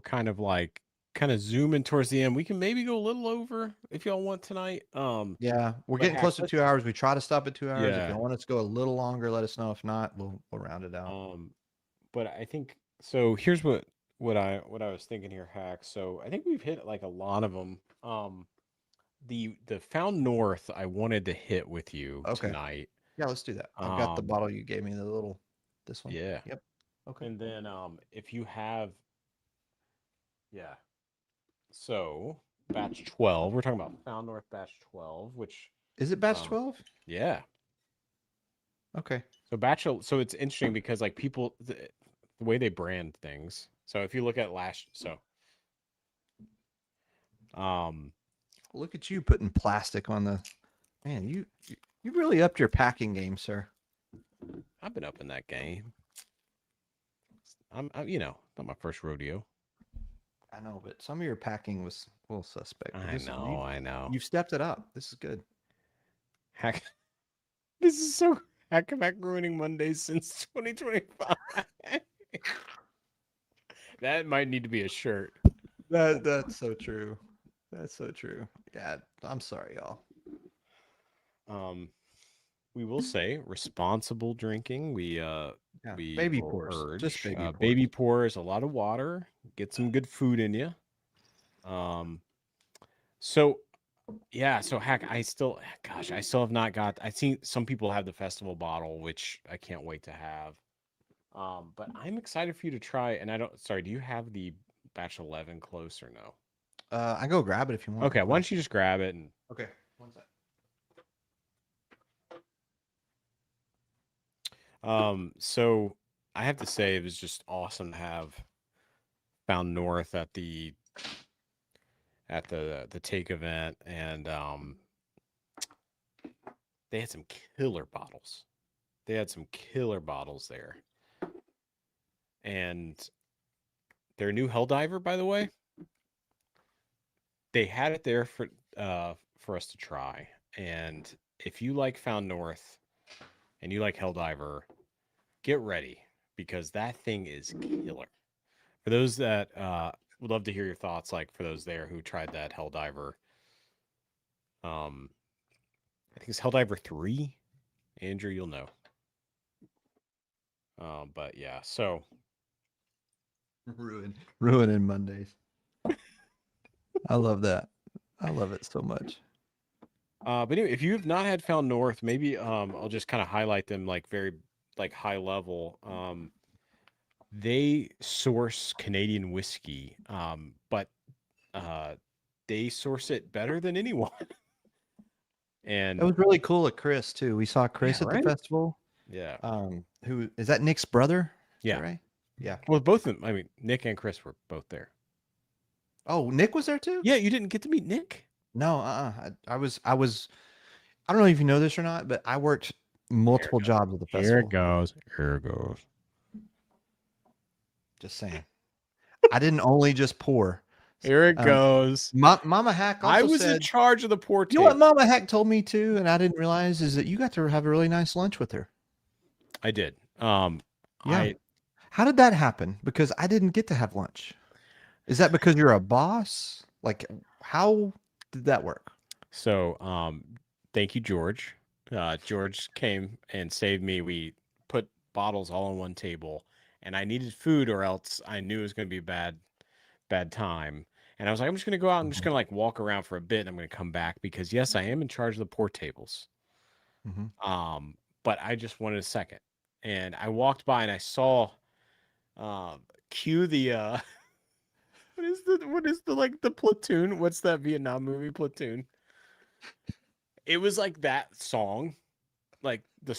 kind of zooming towards the end. We can maybe go a little over if y'all want tonight. Yeah, we're but getting close to 2 hours. We try to stop at 2 hours. If Yeah. you want us to go a little longer, let us know. If not, we'll round it out. But I think so. Here's what I was thinking here, Hack. So I think we've hit like a lot of them. The Found North I wanted to hit with you tonight. Yeah, let's do that. I've got the bottle you gave me, this one. Yeah. Yep. Okay. And then if you have, yeah. So batch 12, we're talking about Found North batch 12, which is it batch 12? Yeah. Okay. So it's interesting because like people, the way they brand things. So if you look at look at you putting plastic on the, man, you really upped your packing game, sir. I've been up in that game. I'm not my first rodeo. I know, but some of your packing was a little suspect. I know. You've stepped it up. This is good. Heck, this is so Hack ruining Mondays since 2025. That might need to be a shirt. That's so true. That's so true. Yeah, I'm sorry, y'all. We will say responsible drinking. We baby pours. urge. Just baby pours. Baby pours, a lot of water. Get some good food in you. So Hack, I still have not got. I've seen some people have the festival bottle, which I can't wait to have. But I'm excited for you to try. And do you have the batch 11 close or no? I go grab it if you want. Okay, why don't you just grab it and okay. One sec. So I have to say it was just awesome to have Found North at the take event, and they had some killer bottles. There, and their new Helldiver, by the way, they had it there for us to try. And if you like Found North and you like Helldiver, get ready because that thing is killer. For those that would love to hear your thoughts, like for those there who tried that Helldiver, I think it's Helldiver 3. Andrew, you'll know. But yeah, so ruining Mondays. I love that. I love it so much. But anyway, if you have not had Found North, maybe I'll just kind of highlight them like very like high level. They source Canadian whiskey, but they source it better than anyone. And it was really cool at Chris too. We saw Chris at the festival. Yeah. Who is that? Nick's brother? Is Yeah. that right? Yeah. Well, both of them. I mean, Nick and Chris were both there. Oh, Nick was there too? Yeah, you didn't get to meet Nick? No, I was. I don't know if you know this or not, but I worked multiple jobs at the festival. goes. Here it goes. Just saying. I didn't only just pour. Here it Um, goes. Mama Hack also I was in said, charge of the pour you know what table. Mama Hack told me too, and I didn't realize is that you got to have a really nice lunch with her. I did. Yeah. How did that happen? Because I didn't get to have lunch. Is that because you're a boss? Like, how did that work? So, thank you, George. George came and saved me. We put bottles all on one table, and I needed food, or else I knew it was going to be a bad time. And I was like, I'm just going to go out. I'm just going to like walk around for a bit. And I'm going to come back because yes, I am in charge of the pour tables. But I just wanted a second, and I walked by and I saw, cue the what is the like the platoon? What's that Vietnam movie, Platoon? It was like that song, like the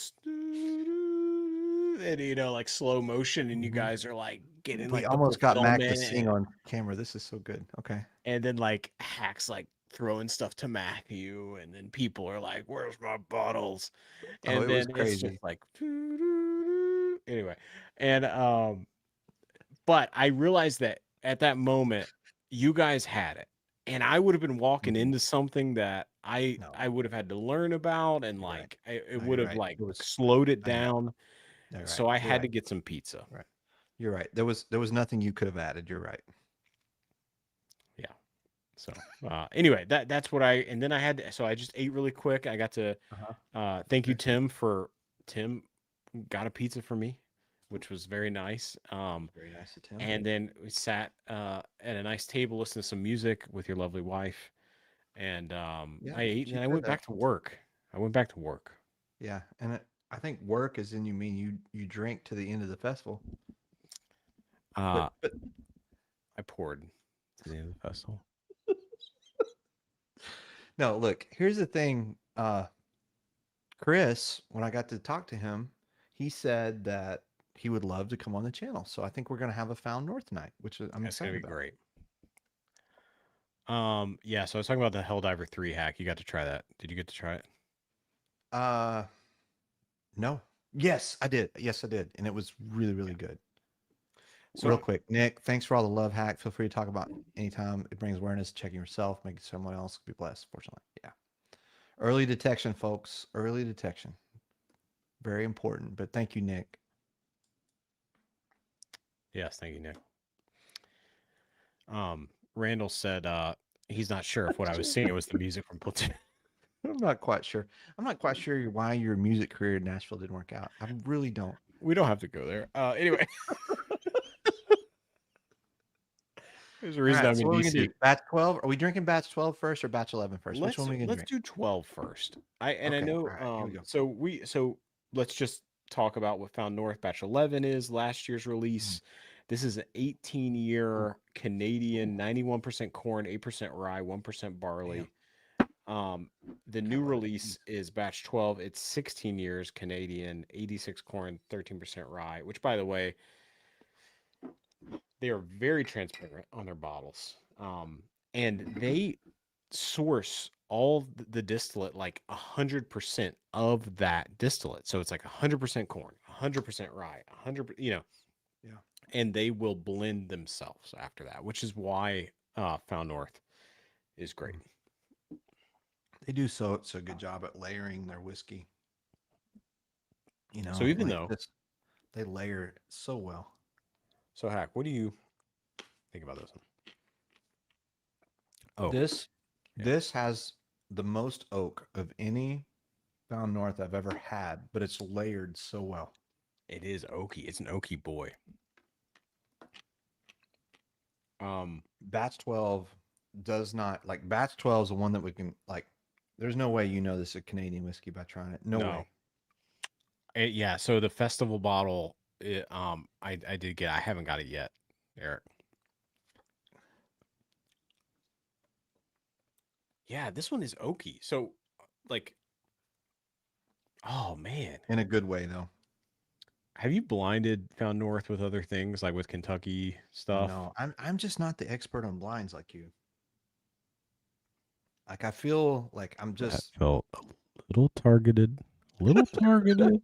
and like slow motion, and you guys are like getting We like the almost got Mac to fulfillment, sing on camera. This is so good. Okay. and then like Hack's like throwing stuff to Matthew, and then people are like, "Where's my bottles?" And it was then it's crazy. just like anyway, and but I realized that at that moment, you guys had it, and I would have been walking into something that I would have had to learn about, and You're right. like it No, would you're have right. like It was. slowed it No, you're right. down. No, you're So right. I You're had to right. get some pizza. Right. You're right. There was nothing you could have added. You're right. Yeah. So anyway, that's what I and then I had to, so I just ate really quick. I got to thank you, Tim got a pizza for me, which was very nice. Very nice of Tim. And then we sat at a nice table, listened to some music with your lovely wife. And I ate and then I went back to work. Yeah, and I think work is in you mean you drink to the end of the festival. But I poured to the end of the festival. No, look, here's the thing. Chris, when I got to talk to him, he said that he would love to come on the channel. So I think we're going to have a Found North night, which I'm That's gonna excited be about. great. Yeah, so I was talking about the Helldiver 3 hack. You got to try that. Did you get to try it? No. Yes, I did. Yes, I did. And it was really, really good. So real quick, Nick, thanks for all the love, Hack. Feel free to talk about anytime. It brings awareness, checking yourself, making someone else be blessed, fortunately. Yeah. Early detection, folks. Early detection. Very important. But thank you, Nick. Yes, thank you, Nick. Randall said he's not sure if what I was singing was the music from Platoon. I'm not quite sure. I'm not quite sure why your music career in Nashville didn't work out. I really don't. We don't have to go there. Anyway. There's a reason I'm in what are we DC. gonna do? Batch 12? Are we drinking batch 12 first or batch 11 first? Which one are we gonna Let's drink? do 12 first. I Okay, know all right, here we go. so let's just talk about what Found North Batch 11 is, last year's release. This is an 18-year Canadian, 91% corn, 8% rye, 1% barley. The new release is batch 12. It's 16 years Canadian, 86 corn, 13% rye, which by the way, they are very transparent on their bottles. And they source all the distillate, like 100% of that distillate. So it's like 100% corn, 100% rye, 100, Yeah. And they will blend themselves after that, which is why Found North is great. They do so a good job at layering their whiskey. So even though they layer it so well. So Hack, what do you think about this one? Oh, this has the most oak of any Found North I've ever had, but it's layered so well. It is oaky. It's an oaky boy. Batch 12 does not like batch 12 is the one that we can like. There's no way this is a Canadian whiskey by trying it. No way. Yeah. So the festival bottle, I did get. I haven't got it yet, Eric. Yeah, this one is oaky. So, like, oh man, in a good way though. Have you blinded Found North with other things like with Kentucky stuff? No, I'm just not the expert on blinds like you. Like I feel like I'm That just felt a little targeted. A little targeted.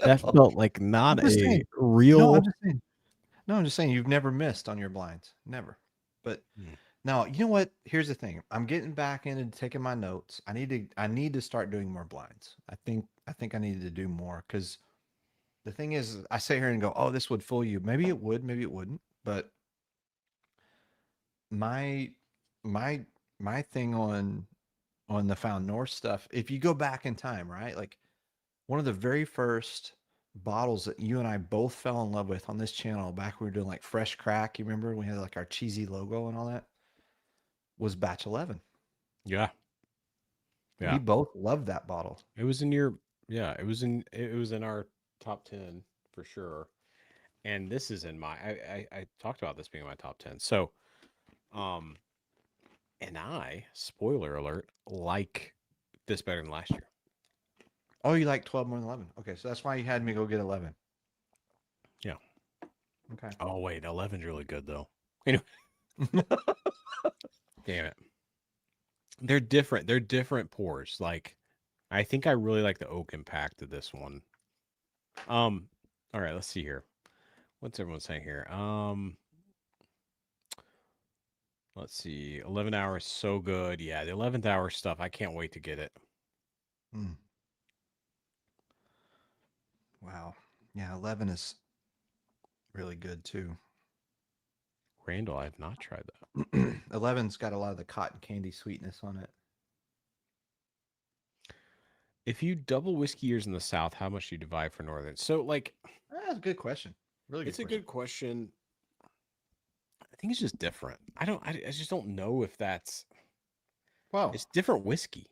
That felt like I'm not just a saying. No, I'm real. just saying. No, I'm just saying you've never missed on your blinds. Never. But Hmm. now, you know what? Here's the thing. I'm getting back into taking my notes. I need to start doing more blinds. I think I need to do more cuz the thing is I sit here and go, "Oh, this would fool you." Maybe it would, maybe it wouldn't. But my my my thing on the Found North stuff, if you go back in time, right? Like one of the very first bottles that you and I both fell in love with on this channel back when we were doing like fresh crack, you remember we had like our cheesy logo and all that, was batch 11. Yeah, We yeah. both loved that bottle. It was in your. Yeah, it was in our top 10 for sure. And this is in my. I talked about this being in my top 10. So, um, and I, spoiler alert, like this better than last year. Oh, you like 12 more than 11. Okay, so that's why you had me go get 11. Yeah. Okay. Oh wait, 11's really good though. Anyway, damn it. They're different. They're different pours. Like, I think I really like the oak impact of this one. Um, all right, let's see here. What's everyone saying here? Let's see. 11 hours, so good. Yeah, the 11th hour stuff. I can't wait to get it. Mm, wow. Yeah, 11 is really good too. Randall, I have not tried that. 11's got a lot of the cotton candy sweetness on it. If you double whiskey years in the South, how much do you divide for Northern? So, like, That's a good question. Really good it's a question. good question. I think it's just different. I just don't know if that's, Well, it's different whiskey.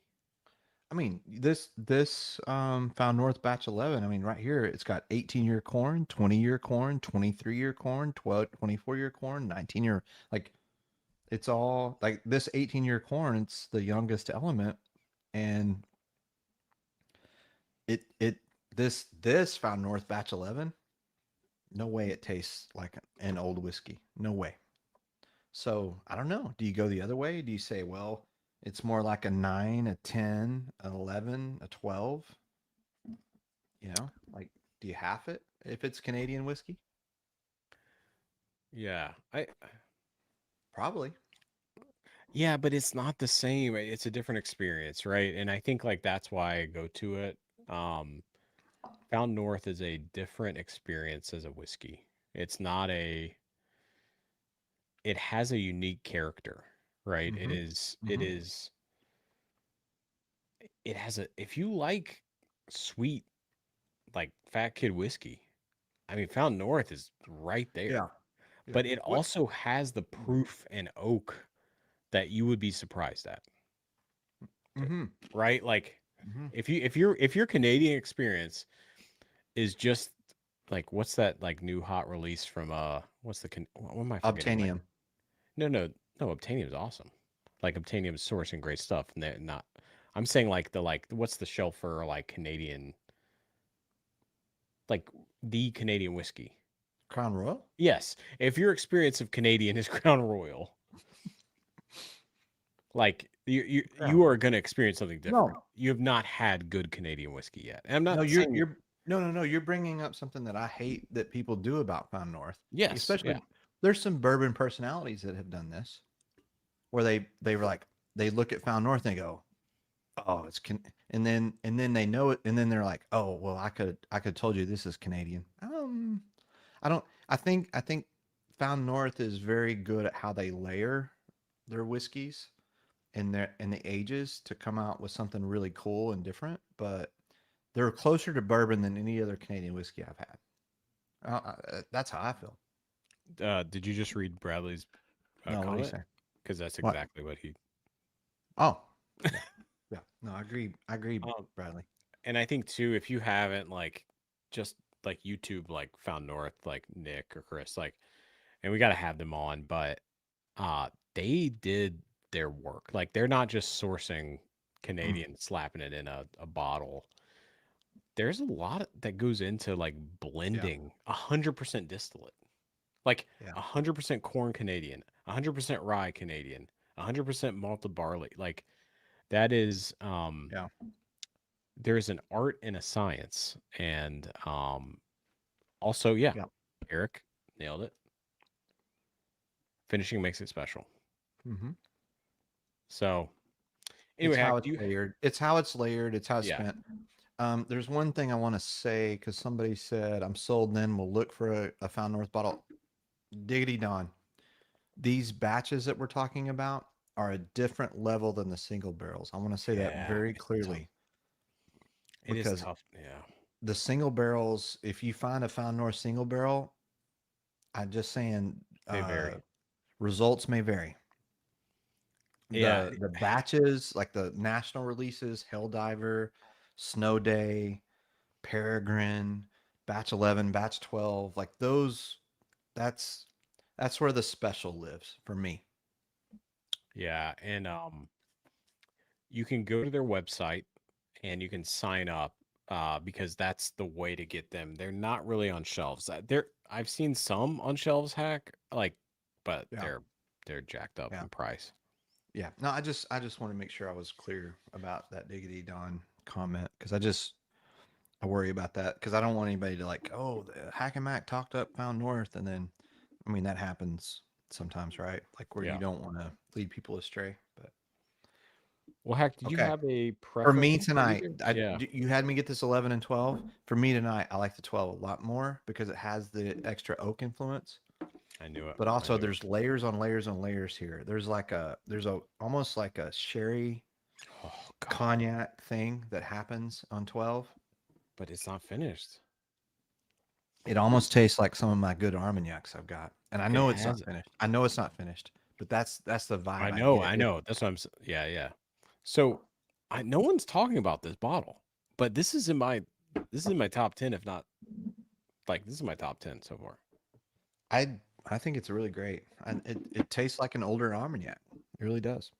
I mean, this Found North batch 11, I mean, right here it's got 18-year corn, 20-year corn, 23-year corn, 12, 24-year corn, 19-year, like it's all like this 18-year corn, it's the youngest element, and it this Found North batch 11, no way it tastes like an old whiskey. No way. So, I don't know. Do you go the other way? Do you say, well, it's more like a 9, a 10, an 11, a 12? You know, like, do you half it if it's Canadian whiskey? Yeah. Probably. Yeah, but it's not the same. It's a different experience, right? And I think like that's why I go to it. Um, Found North is a different experience as a whiskey. It's not a, it has a unique character, right? It Mm-hmm. is, it Mm-hmm. is, it has a, if you like sweet, like fat kid whiskey, I mean, Found North is right there. Yeah. Yeah. But it What? also has the proof and oak that you would be surprised at, Mm-hmm. right? Like Mm-hmm. if your Canadian experience is just like what's that like new hot release from what's the what am I forgetting? Like Obtanium. no, Obtanium is awesome. Like Obtanium is sourcing great stuff, and they're not. I'm saying like the like what's the shelf for like Canadian, like the Canadian whiskey. Crown Royal? Yes, if your experience of Canadian is Crown Royal, like you Crown. are going to experience something different. No. You have not had good Canadian whiskey yet. And I'm No, not saying no. You're bringing up something that I hate that people do about Found North. yes, Especially yeah, there's some bourbon personalities that have done this where they were like they look at Found North and they go, "Oh, it's can," and then they know it, and then they're like, "Oh, well, I could told you this is Canadian." I don't. I think Found North is very good at how they layer their whiskeys and the ages to come out with something really cool and different. But they're closer to bourbon than any other Canadian whiskey I've had. That's how I feel. did you just read Bradley's No, what do you comment? say? Because that's What? exactly what he. Oh, yeah, yeah. No, I agree. I agree, Um, Bradley. and I think too, if you haven't like just like YouTube like Found North, like Nick or Chris, like, and we got to have them on, but they did their work. Like they're not just sourcing Mm. Canadian, slapping it in a bottle. there's a lot that goes into like blending 100% distillate, like Yeah. 100% corn Canadian, 100% rye Canadian, 100% malted barley. Like that is, Yeah. there's an art and a science, and also, yeah, Yeah. Eric nailed it. Finishing makes it special. Mm-hmm. So It's anyway, how Hack, it's do you? layered. It's how it's layered. It's how it's Yeah, spent. There's one thing I want to say because somebody said I'm sold. Then we'll look for a Found North bottle. Diggity Don. These batches that we're talking about are a different level than the single barrels. I want to say that yeah, very it's tough. clearly It is because tough. Yeah, the single barrels, if you find a Found North single barrel, I'm just saying they vary. results may vary. Yeah, The batches, like the national releases, Helldiver, Snow Day, Peregrine, Batch 11, Batch 12, like those, that's where the special lives for me. yeah, and you can go to their website and you can sign up because that's the way to get them. They're not really on shelves. I've seen some on shelves, Hack, like, but Yeah. they're jacked up Yeah. in price. Yeah. No, I just want to make sure I was clear about that Diggity Don comment because I worry about that because I don't want anybody to like, oh, the Hack and Mack talked up Found North, and then, I mean, that happens sometimes, right? Like where Yeah. you don't want to lead people astray. But Well, Hack, did you okay, have a for me preference for tonight, either? Yeah, you had me get this 11 and 12. For me tonight, I like the 12 a lot more because it has the extra oak influence. I knew it. But I also, knew it. there's layers on layers on layers here. There's a almost like a sherry Oh God, cognac thing that happens on 12. but it's not finished. It almost tastes like some of my good Armagnacs I've got, and I It know it's not has. finished. I know it's not finished, but that's the vibe I I know. get. I know. That's what I'm. Yeah, yeah. So, no one's talking about this bottle, but this is in my top 10, if not like this is my top 10 so far. I think it's really great, and it tastes like an older Armagnac. It really does.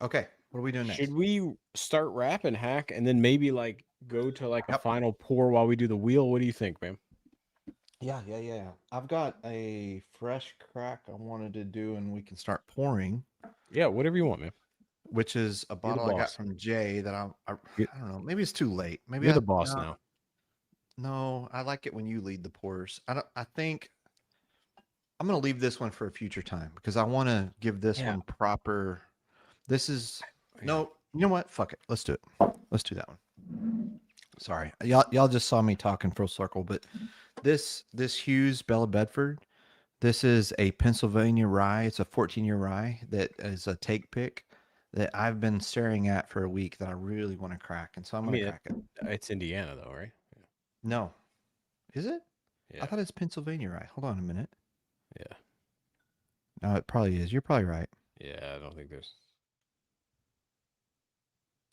Okay, what are we doing next? Should we start wrapping, Hack, and then maybe like go to like a Yep. final pour while we do the wheel? What do you think, man? Yeah. I've got a fresh crack I wanted to do, and we can start pouring, Yeah, whatever you want, man. which is a You're the bottle I got boss. from Jay that I You're, don't know. Maybe it's too late. Maybe you're the boss now. no. I like it when you lead the pours. I think I'm gonna leave this one for a future time because I want to give this Yeah. one proper. This is Yeah. no. You know what? Fuck it. Let's do it. Let's do that one. Sorry, y'all just saw me talking full circle, but this Hughes Bella Bedford. This is a Pennsylvania rye. It's a 14-year rye that is a take pick that I've been staring at for a week that I really want to crack, and so I'm I gonna mean, crack it. it's Indiana though, right? No, is it? Yeah. I thought it's Pennsylvania rye. Hold on a minute. Yeah. No, it probably is. You're probably right. Yeah, I don't think there's.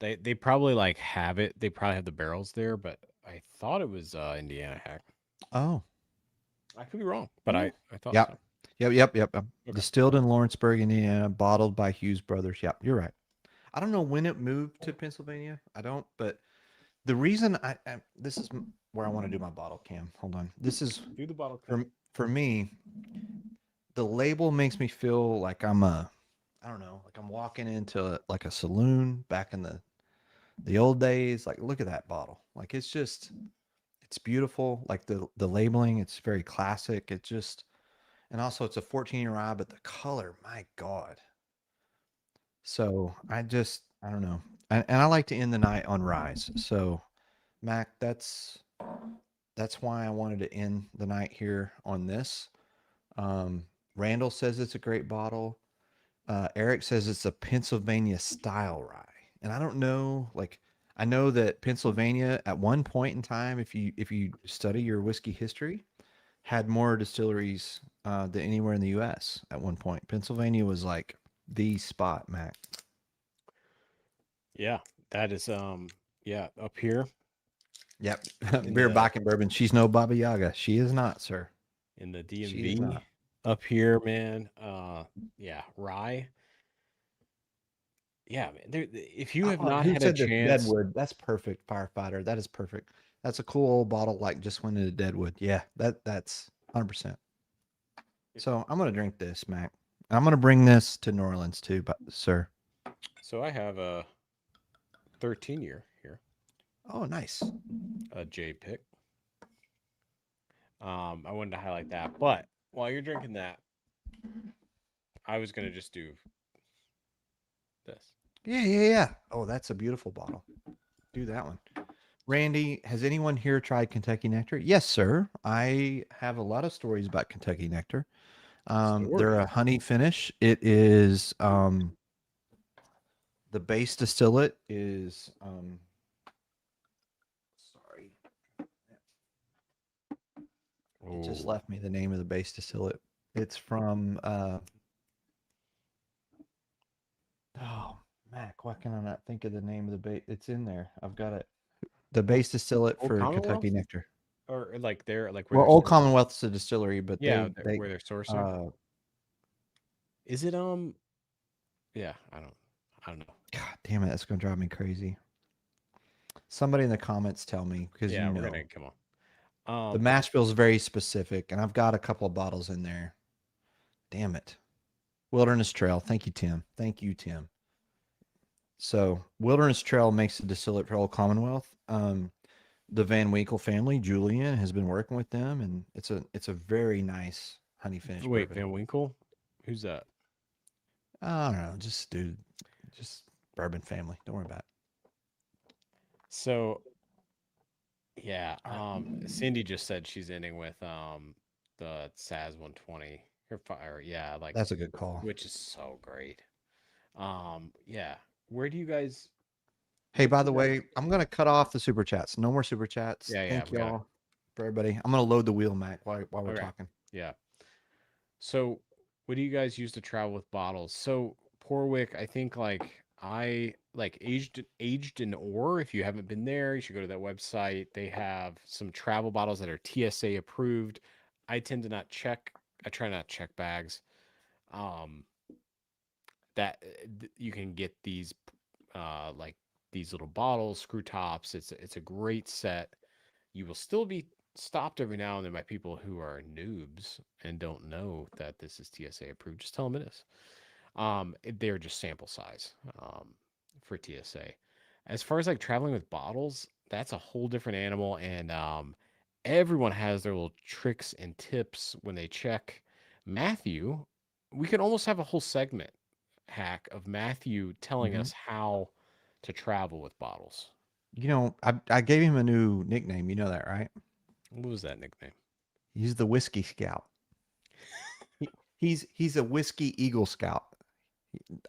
They probably like have it. They probably have the barrels there, but I thought it was Indiana, Hack. Oh, I could be wrong, but I thought yep. so. Yep. Okay. Distilled in Lawrenceburg, Indiana, bottled by Hughes Brothers. Yep, you're right. I don't know when it moved to Pennsylvania. I don't, but the reason this is where I want to do my bottle cam. Hold on. This is Do the bottle. for me. The label makes me feel like I don't know, like I'm walking into like a saloon back in the old days. Like, look at that bottle. Like, it's beautiful. Like the labeling, it's very classic. It just, and also it's a 14-year rye, but the color, my God. So I don't know. And I like to end the night on ryes. So Mac, that's why I wanted to end the night here on this. Randall says it's a great bottle. Eric says it's a Pennsylvania style rye. And I don't know, like, I know that Pennsylvania at one point in time, if you study your whiskey history, had more distilleries than anywhere in the U.S. at one point. Pennsylvania was like the spot, Mac. Yeah, that is yeah, up here Yep. in Beer, the Bach, and bourbon. She's no Baba Yaga. She is not, sir. in the She is DMV not. up here, man. Yeah, rye. yeah, man, if you have Oh, not who had a said this? chance, Deadwood. That's perfect, firefighter. That is perfect. That's a cool old bottle, like just went into Deadwood. Yeah, that's 100%. So I'm gonna drink this, Mac. I'm gonna bring this to New Orleans too, but sir. so I have a 13-year here, Oh, nice. a J pick. I wanted to highlight that, but while you're drinking that, I was gonna just do this. Yeah. Oh, that's a beautiful bottle. Do that one. Randy, has anyone here tried Kentucky Nectar? Yes, sir. I have a lot of stories about Kentucky Nectar. They're a honey finish. It is the base distillate is sorry, it just Oh, left me the name of the base distillate. It's from oh Mac, why can I not think of the name of the base? It's in there. I've got it. The base distillate Old for Kentucky Commonwealth, Nectar. or like they're like where Well, they're Old Commonwealth's a distillery, but yeah, they where they're sourcing. uh Is it Yeah, I don't know. God damn it, that's gonna drive me crazy. Somebody in the comments tell me because Yeah, we're gonna come on. the mash bill is very specific, and I've got a couple of bottles in there. Damn it. Wilderness Trail. Thank you, Tim. Thank you, Tim. So Wilderness Trail makes a distillate for Old Commonwealth. The Van Winkle family, Julian, has been working with them, and it's a very nice honey finish Wait, bourbon. Van Winkle, who's that? I don't know, just bourbon family. Don't worry about it. So yeah, Cindy just said she's ending with the SAS 120. Her fire, yeah, like That's a good call. which is so great. Yeah. Where do you guys? Hey, What do by you the guys? way, I'm gonna cut off the super chats. No more super chats. Yeah, Thank we got it. y'all for everybody. I'm gonna load the wheel, Mac, while we're Okay. talking. Yeah. So, what do you guys use to travel with bottles? So, Porwick, I think I like aged in ore. If you haven't been there, you should go to that website. They have some travel bottles that are TSA approved. I tend to not check. I try not to check bags. Um, you can get these like these little bottles, screw tops. It's a great set. You will still be stopped every now and then by people who are noobs and don't know that this is TSA approved. Just tell them it is. They're just sample size for TSA. As far as like traveling with bottles, that's a whole different animal, and everyone has their little tricks and tips when they check. Matthew, we could almost have a whole segment hack of Matthew telling Mhm. us how to travel with bottles. You know, I gave him a new nickname. You know that, right? What was that nickname? He's the Whiskey Scout. He's a Whiskey Eagle Scout.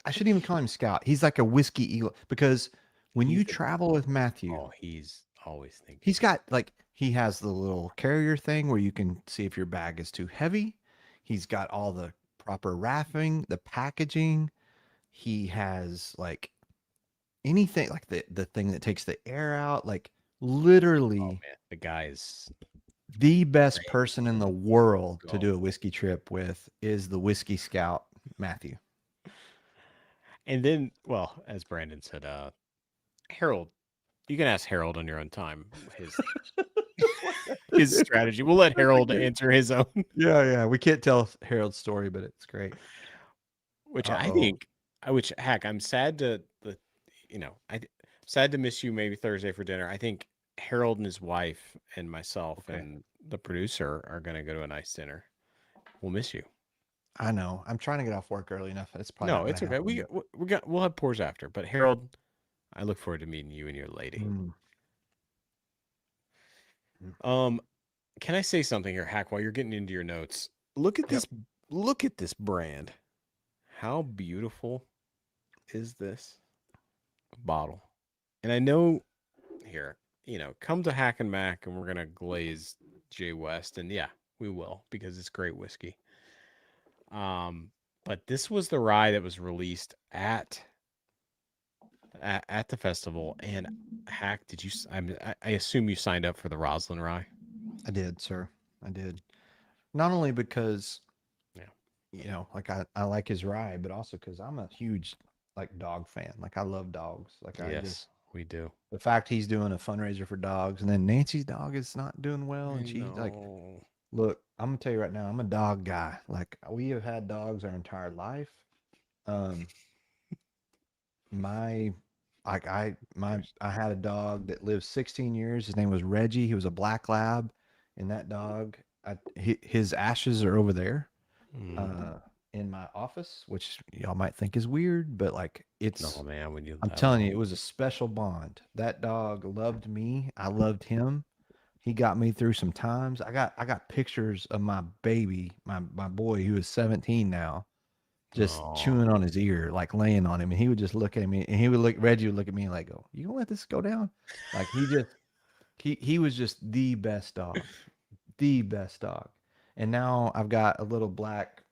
I shouldn't even call him Scout. He's like a Whiskey Eagle because when He's you the travel with Matthew, Oh, he's always thinking. he's got like he has the little carrier thing where you can see if your bag is too heavy. He's got all the proper wrapping, the packaging. He has like anything like the thing that takes the air out, like Oh literally man, the guy is the best great. person in the world to Go. do a whiskey trip with is the Whiskey Scout, Matthew. And then, well, as Brandon said, Harold, you can ask Harold on your own time his strategy. We'll let Harold answer his own, Yeah. We can't tell Harold's story, but it's great. which I Uh-oh. think, which heck, I'm sad to sad to miss you maybe Thursday for dinner. I think Harold and his wife and myself Okay. and the producer are gonna go to a nice dinner. We'll miss you. I know. I'm trying to get off work early enough. It's probably No, not going it's to okay. happen. But We'll have pours after. But Harold, I look forward to meeting you and your lady. Mm. Um, can I say something here, Hack, while you're getting into your notes? Look at Yep. this. Look at this brand. How beautiful is this bottle? And I know here, come to Hack and Mac and we're gonna glaze Jay West, and yeah, we will because it's great whiskey. But this was the rye that was released at the festival. And Hack, did you? I assume you signed up for the Roslyn rye. I did, sir. I did. Not only because, Yeah. like I like his rye, but also because I'm a huge like dog fan. Like I love dogs. Like I just Yes, we do. the fact he's doing a fundraiser for dogs, and then Nancy's dog is not doing well, I and she's like, know. look, I'm gonna tell you right now, I'm a dog guy. Like we have had dogs our entire life. Um, my I had a dog that lived 16 years. His name was Reggie. He was a black lab, and that dog, his ashes are over there, Mm. uh, in my office, which y'all might think is weird, but like No, it's. man, when you I'm have telling you, it was a special bond. That dog loved me. I loved him. He got me through some times. I got pictures of my baby, my boy who is 17 now, just oh, chewing on his ear, like laying on him, and he would just look at me, and he would look. Reggie would look at me and like, "Go, you gonna let this go down?" Like he was just the best dog. And now I've got a little black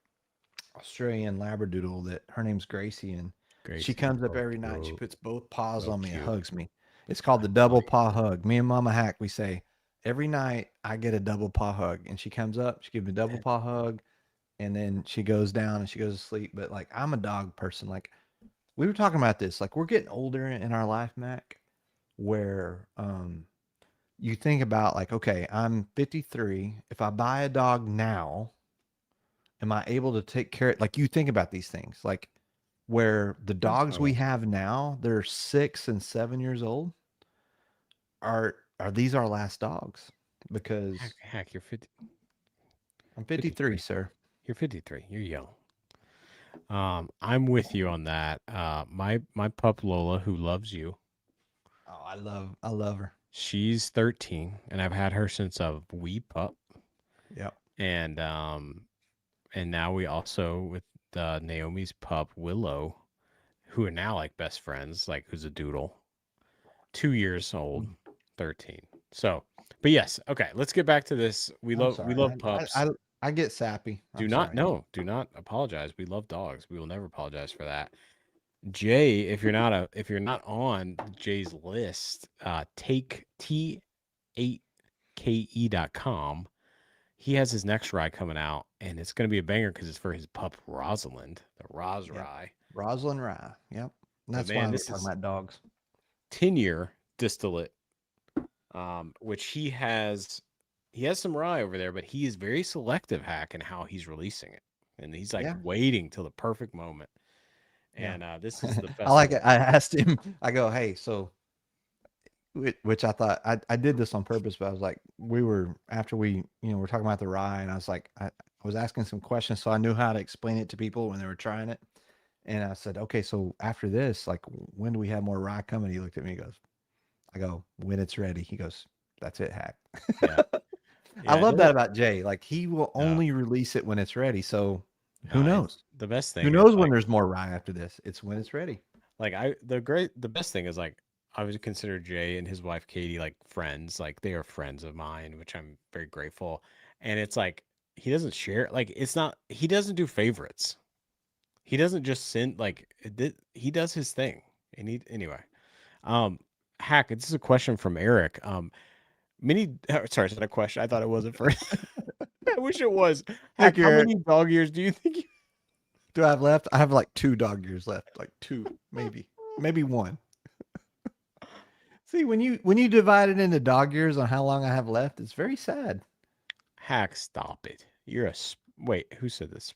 Australian Labradoodle that her name's Gracie, and she Gracie's comes up so every night. She cute. puts both paws So on me and cute. hugs me. It's called the double paw hug. Me and Mama Hack, we say every night I get a double paw hug, and she comes up, she gives me a double paw hug, and then she goes down and she goes to sleep. But like I'm a dog person. Like we were talking about this. Like we're getting older in our life, Mac, where you think about like, okay, I'm 53. If I buy a dog now, am I able to take care of like you think about these things like where the dogs we have now they're 6 and 7 years old are these our last dogs because Heck, you're 50, I'm 53, 53. sir. You're 53. You're young. I'm with you on that. My pup Lola, who loves you, Oh, I love her. she's 13, and I've had her since a wee pup, Yep. and now we also with Naomi's pup Willow, who are now like best friends, like who's a doodle, 2 years old, 13. So, but yes, okay, let's get back to this. We I'm love sorry. pups. I get sappy. Do I'm not sorry. no, do not apologize. We love dogs. We will never apologize for that. Jay, if you're not on Jay's list, take T8ke.com. He has his next ride coming out, and it's going to be a banger because it's for his pup Rosalind, the Roz Yep. rye. Rosalind Rye. Yep. And But that's why man, we're this talking is about dogs. 10-year distillate, which he has some rye over there, but he is very selective, Hack, in how he's releasing it, and he's like Yeah. waiting till the perfect moment. Yeah. And this is the I like festival. it. I asked him, I go, hey, so which I thought I did this on purpose, but I was like, we were after we're talking about the rye, and I was like, I was asking some questions so I knew how to explain it to people when they were trying it. And I said, okay, so after this, like, when do we have more rye coming? He looked at me, he goes, I go, when it's ready. He goes, that's it, Hack. Yeah, I yeah. love that about Jay. Like, he will No, only release it when it's ready. So who no. It's knows? the best Who thing is knows when like there's more rye after this? It's when it's ready. the best thing is like I would consider Jay and his wife Katie like friends. Like they are friends of mine, which I'm very grateful. And it's like he doesn't share like it's not he doesn't do favorites. He doesn't just send like he does his thing. And he anyway. Um Hack, this is a question from Eric. Sorry, it's not a question. I thought it was at first. I wish it was. Hack, Thank you, how Eric. many dog years do you think Do I have left? I have like 2 dog years left. Like two, maybe one. See, when you divide it into dog years on how long I have left, it's very sad. Hack, stop it. Wait, who said this?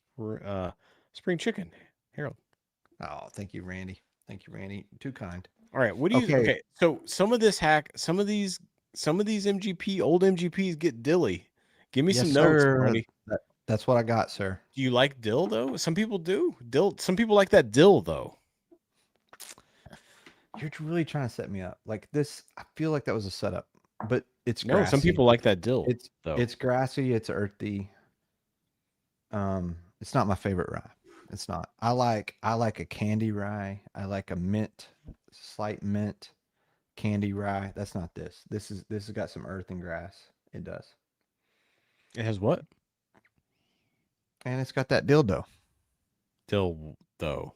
Spring chicken. Harold. Oh, thank you, Randy. Thank you, Randy. Too kind. All right, what do you Okay. okay, so some of this Hack, some of these old MGPs get dilly. Give me Yes, some notes, sir. Brody. That's what I got, sir. Do you like dill though? Some people do. Dill, some people like that dill though. You're really trying to set me up. Like this, I feel like that was a setup, but it's No, some grassy. people like that dill It's though. it's grassy. It's earthy. It's not my favorite rye. It's not. I like a candy rye. I like a slight mint candy rye. That's not this. This has got some earth and grass. It does, It has what? and it's got that dildo. Dill though.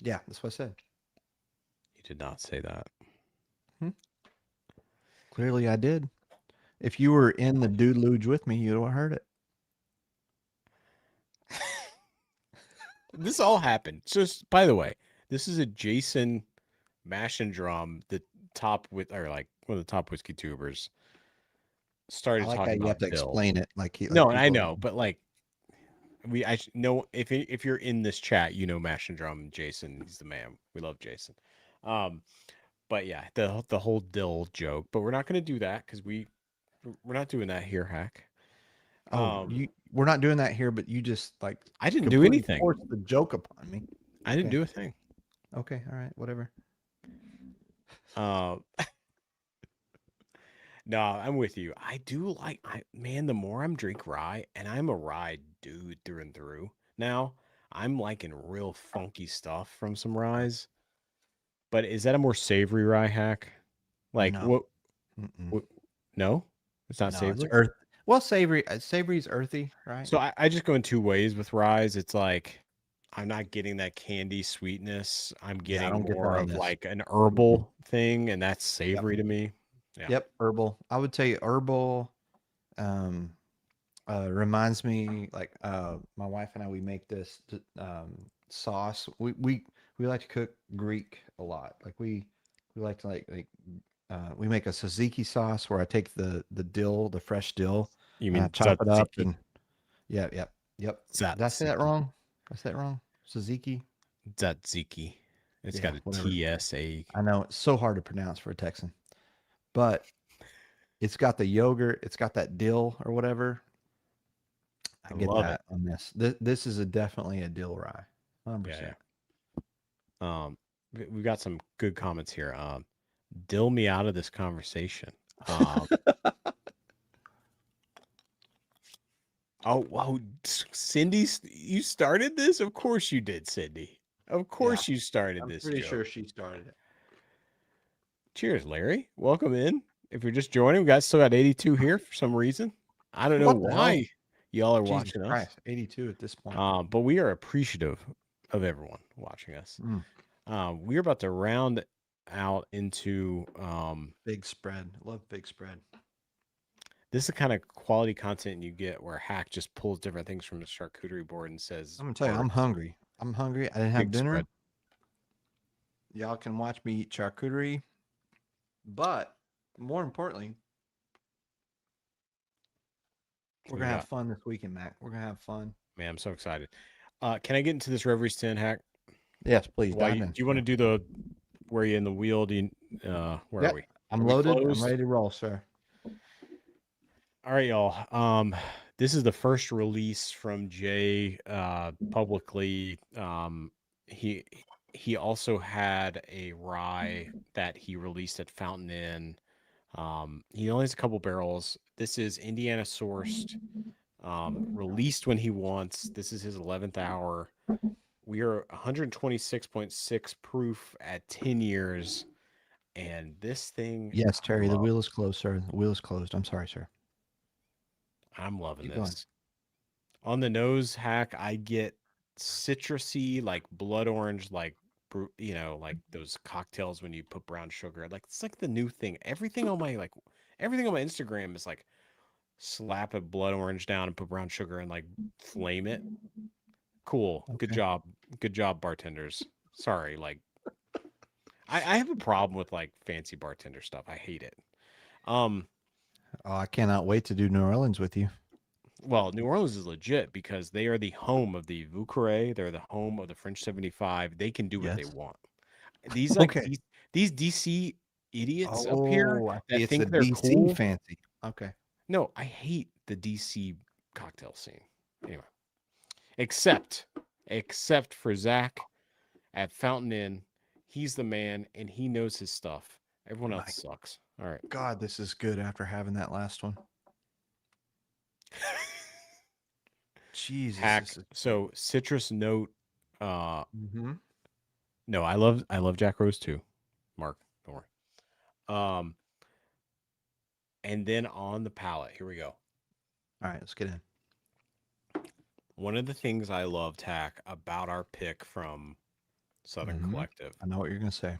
Yeah, that's what I said. You did not say that. Clearly, I did. If you were in the dude luge with me, you'd have heard it. This all happened. Just by the way, This is a Jason mash and drum. The top with or like one of the top whiskey tubers I started like how talking you have about to Dill. explain it like No, and I people are. know, but like I know if you're in this chat, you know Mash and Drum. Jason, he's the man. We love Jason. Um, but yeah, the whole Dill joke. But we're not going to do that because we're not doing that here, Hack. Oh, we're not doing that here, but you just like I didn't do completely anything. forced the joke upon me. I didn't Okay. do a thing. Okay, all right, whatever. Uh, no, I'm with you. I do like man, the more I'm drink rye, and I'm a rye dude through and through. Now, I'm liking real funky stuff from some ryes. But is that a more savory rye, Hack? Like No. what? Mm-mm. what no, it's not No, it's savory. earth. Well, savory. Savory's earthy, right? So I just go in two ways with ryes. It's like I'm not getting that candy sweetness. I'm Yeah, I getting don't get that more on of this. like an herbal thing, and that's Yep. savory to me. Yeah. Yep. Herbal. I would say herbal. Um, reminds me like my wife and I we make this sauce. We like to cook Greek a lot. Like we like to we make a tzatziki sauce where I take the dill, the fresh dill, You and I mean chop it up tzatziki? and yep. Did I say that Tzatziki. wrong? Did I say it wrong? Tzatziki? Tzatziki. It's Yeah, got a whatever. TSA. I know it's so hard to pronounce for a Texan, but it's got the yogurt, it's got that dill or whatever. I I get love it. that on this. This is definitely a dill rye, Yeah, 100%. yeah. We got some good comments here. Dill me out of this conversation. Um, oh wow, Cindy, you started this? Of course you did, Cindy. Of Yeah, course you started I'm this pretty joke. sure she started it. Cheers, Larry. Welcome in. If you're just joining, we still got 82 here for some reason. I don't know What the hell? why y'all are Jesus watching us. Christ, 82 at this point. But we are appreciative of everyone watching us. We're about to round out into Big spread. Love big spread. this is the kind of quality content you get where Hack just pulls different things from the charcuterie board and says, I'm gonna tell you, I'm words. hungry. I'm hungry. I didn't have Big dinner. spread. Y'all can watch me eat charcuterie, but more importantly, we're We gonna got, have fun this weekend, Mac. We're gonna have fun. man, I'm so excited. Can I get into this Reverie Stand, Hack? Yes, please Why dive do in. you want to do the where you in the wheel? Do you where Yep, are we? I'm Are we loaded. I'm closed? ready to roll, sir. All right, y'all. This is the first release from Jay publicly. He also had a rye that he released at Fountain Inn. He only has a couple barrels. This is Indiana sourced, released when he wants. This is his 11th hour. We are 126.6 proof at 10 years. And this thing, Yes, I Terry, the love. wheel is closed, sir. The wheel is closed. I'm sorry, sir. I'm loving Keep going. this. On the nose, Hack, I get citrusy, like blood orange, like like those cocktails when you put brown sugar. Like it's like the new thing. Everything on my Instagram is like slap a blood orange down and put brown sugar and like flame it. Cool. Good Okay. job. Good job, bartenders. Sorry, like I have a problem with like fancy bartender stuff. I hate it. Um, Oh, I cannot wait to do New Orleans with you. Well, New Orleans is legit because they are the home of the Vieux Carré. They're the home of the French 75. They can do what they Yes. want. These Okay. these DC idiots up here Oh, I see. that It's the think they're DC cool. fancy. Okay. No, I hate the DC cocktail scene. Anyway, except for Zach at Fountain Inn. He's the man and he knows his stuff. Everyone My else sucks. All right. God, this is good after having that last one. Jesus. Hack. So citrus note. Mm-hmm. No, I love Jack Rose too. Mark, don't worry. Um, and then on the palate, here we go. All right, let's get in. One of the things I love, Tack, about our pick from Southern Collective, I know what you're gonna say.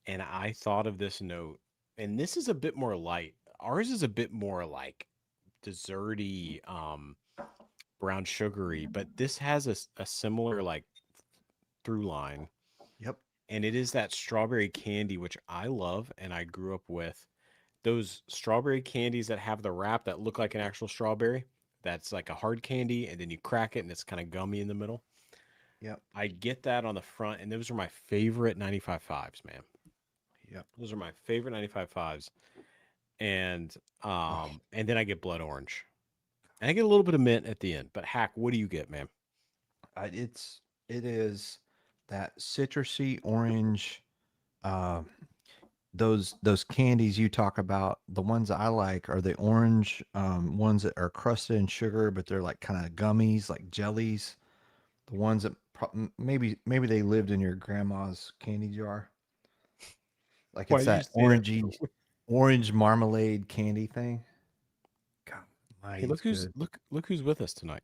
and I thought of this note, and this is a bit more light. Ours is a bit more like desserty, brown sugary, but this has a similar like through line. and it is that strawberry candy which I love and I grew up with. Those strawberry candies that have the wrap that look like an actual strawberry. That's like a hard candy, and then you crack it, and it's kind of gummy in the middle. Yep. I get that on the front, and those are my favorite 95 fives, man. Yep. Those are my favorite 95 fives. And Oh, and then I get blood orange. And I get a little bit of mint at the end. But Hack, what do you get, man? it is that citrusy orange. Uh, those candies you talk about, the ones that I like are the orange ones that are crusted in sugar, but they're like kind of gummies, like jellies. The ones that maybe they lived in your grandma's candy jar. Like Why it's do you that say that? orange marmalade candy thing. God, Hey, mighty, it's good. look who's with us tonight.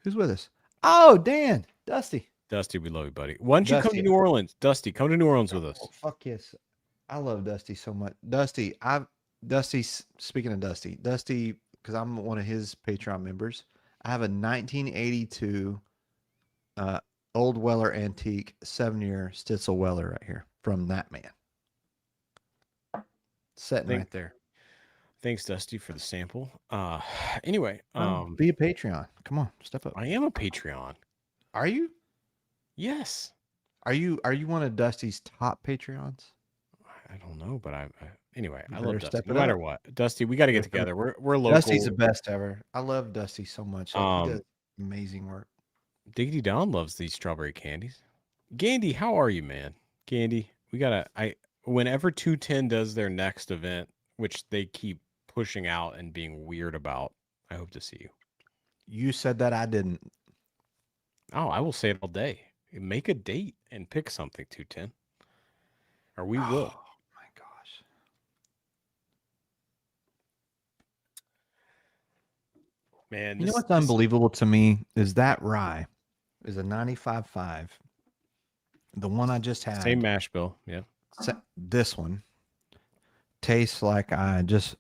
Who's with us? Oh, Dan, Dusty, Dusty, we love you, buddy. Why don't you come to Dusty. New Orleans? Dusty, come to New Orleans with Oh, us. fuck yes. I love Dusty so much. Speaking of Dusty, because I'm one of his Patreon members. I have a 1982 uh, Old Weller Antique 7-year Stitzel Weller right here from that man. Sitting Thank, right there. thanks, Dusty, for the sample. Anyway, Be a Patreon. Come on, step up. I am a Patreon. Are you? Yes. Are you one of Dusty's top Patreons? I don't know, but anyway, You I love better Dusty. step No it matter up. what, Dusty, we got to You get better step together. it We're Dusty's the local. best ever. I love Dusty so much. Like he does amazing work. Diggity Don loves these strawberry candies. Gandy, how are you, man? Gandy, we gotta. Whenever 210 does their next event, which they keep pushing out and being weird about, I hope to see you. You said that, I didn't. Oh, I will say it all day. Make a date and pick something, 210, or we will. Oh my gosh. Man, You know this what's unbelievable to me is that rye is a 95.5. The one I just same had, mash bill. Yeah. this one tastes like I just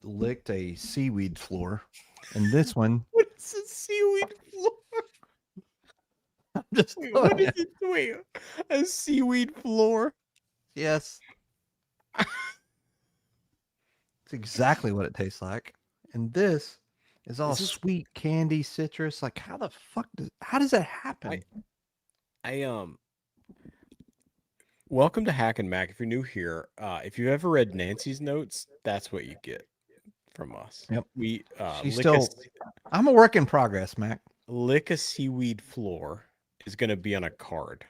licked a seaweed floor. And this one, What is a seaweed floor? I'm just Wait, telling what you, is it? Wait, a seaweed floor? yes, it's exactly what it tastes like. And this is all Is this? sweet candy citrus. Like how does that happen? I welcome to Hack and Mac. If you're new here, if you've ever read Nancy's notes, that's what you get from us. Yep. We She's still I'm a work in progress, Mac. lick a seaweed floor is going to be on a card.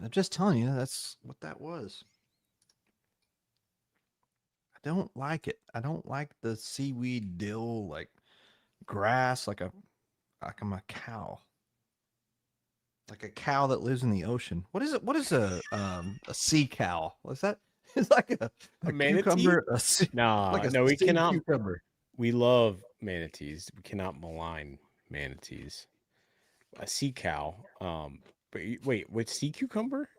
I'm just telling you, that's what that was. I don't like it. I don't like the seaweed dill, like grass, like I'm a cow. Like a cow that lives in the ocean. What is it? What is a sea cow? What's that? It's like a manatee? cucumber. Nah, Like a no, we sea cannot. cucumber. We love manatees. We cannot malign manatees. A sea cow. But wait, sea cucumber?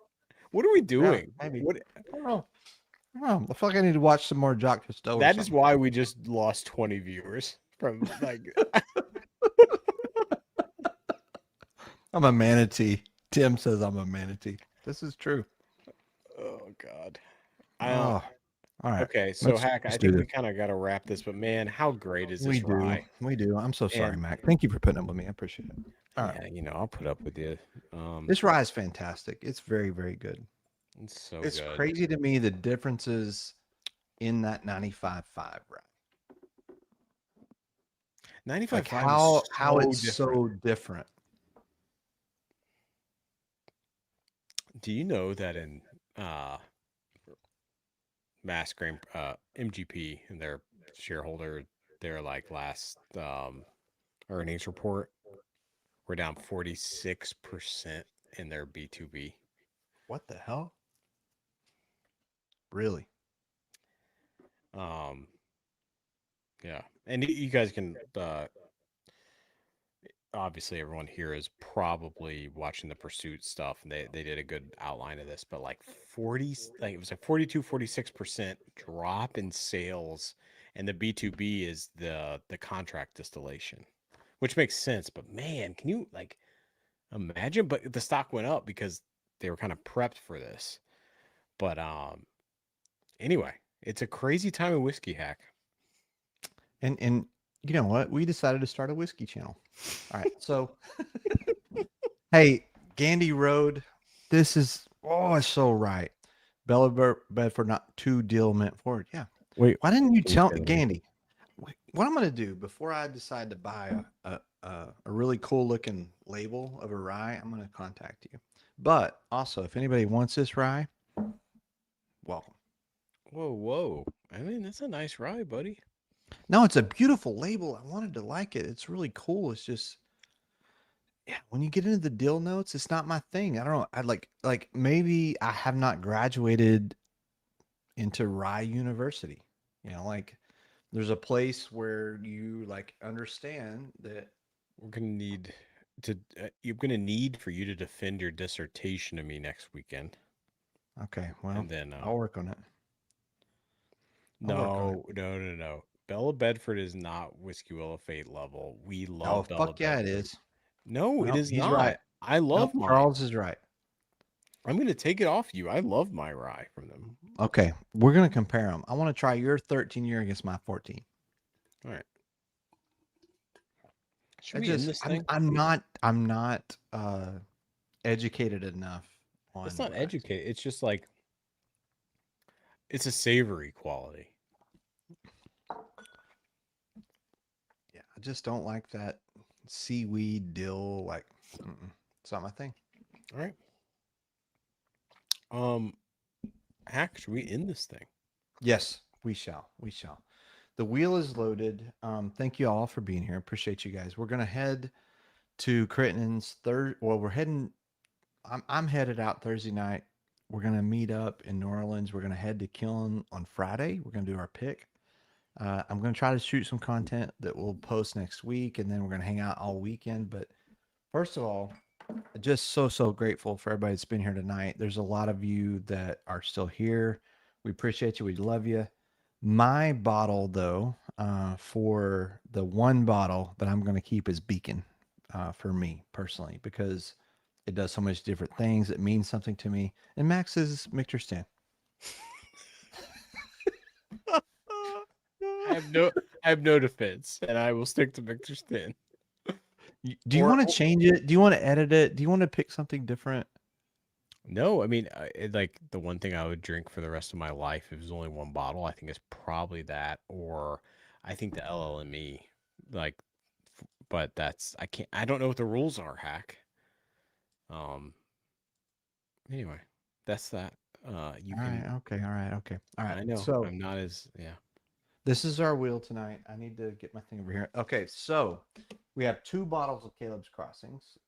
What are we Yeah, doing? maybe. What? I don't know. I feel like I need to watch some more Jacques Cousteau. Or That is something. why we just lost 20 viewers from like. I'm a manatee. Tim says I'm a manatee. This is true. Oh God. Oh, all right. Okay, so Hack, I let's think do we this. kind of got to wrap this, but man, how great is We this rye? do. We do. I'm so sorry, And- Mac. Thank you for putting up with me. I appreciate it. All right. Yeah, I'll put up with you. This rye is fantastic. It's very, very good. It's so It's good. crazy to me the differences in that 95.5 rye. 95 Like how it's so different. Do you know that in Mass Grain MGP and their shareholder, their like last earnings report, we're down 46% in their B2B. What the hell? Really? Yeah, and you guys can obviously everyone here is probably watching the Pursuit stuff, and they did a good outline of this, but like 40, like it was like 46% drop in sales, and the B2B is the contract distillation, which makes sense. But man, can you like imagine? But the stock went up because they were kind of prepped for this. But anyway, it's a crazy time of whiskey hack. And you know what? We decided to start a whiskey channel. All right. So hey, Gandy Road, this is it's so right. Bedford, not two deal meant for it. Yeah. Wait, Why didn't you can you tell say that Gandy? What I'm gonna do before I decide to buy a really cool looking label of a rye, I'm gonna contact you. But also, if anybody wants this rye, welcome. Whoa. I mean, that's a nice rye, buddy. No, it's a beautiful label. I wanted to like it. It's really cool. It's just when you get into the dill notes, it's not my thing. I don't know. I like maybe I have not graduated into rye university. Like there's a place where you like understand that We're gonna need to. You're gonna need for you to defend your dissertation to me next weekend. okay, well, And then I'll work on it. I'll work on it. no. Bella Bedford is not Whiskey Willow Fate level. We Oh, love Bella fuck yeah, it Bedford. is. No, it Well, is he's not. right. I love Nope, mine. Charles is right. I'm gonna take it off you. I love my rye from them. Okay, we're gonna compare them. I want to try your 13 year against my 14. All right. Should we end this thing? I'm not educated enough on. It's not what I- educate. It's just like it's a savory quality. Yeah, I just don't like that seaweed dill. Like, it's not my thing. All right. Hack, should we end this thing? Yes, we shall. We shall. The wheel is loaded. Thank you all for being here. Appreciate you guys. We're gonna head to Crittenden's third. Well, we're heading. I'm headed out Thursday night. We're gonna meet up in New Orleans. We're gonna head to Kiln on Friday. We're gonna do our pick. I'm gonna try to shoot some content that we'll post next week, and then we're gonna hang out all weekend. But first of all, just so grateful for everybody that's been here tonight. There's a lot of you that are still here. We appreciate you. We love you. My bottle, though, for the one bottle that I'm going to keep is Beacon for me personally, because it does so much different things. It means something to me. And Max is Mixture Stand. I have no defense, and I will stick to Victor Stin. Do you want to change it? Do you want to edit it? Do you want to pick something different? No, I mean, like the one thing I would drink for the rest of my life, if it was only one bottle, I think is probably that, or I think the LLME. Like, but I don't know what the rules are, Hack. Anyway, that's that. You All can. right. Okay. All right. Okay. All right. I know. So I'm not as this is our wheel tonight. I need to get my thing over here. Okay. So we have 2 bottles of Caleb's Crossings.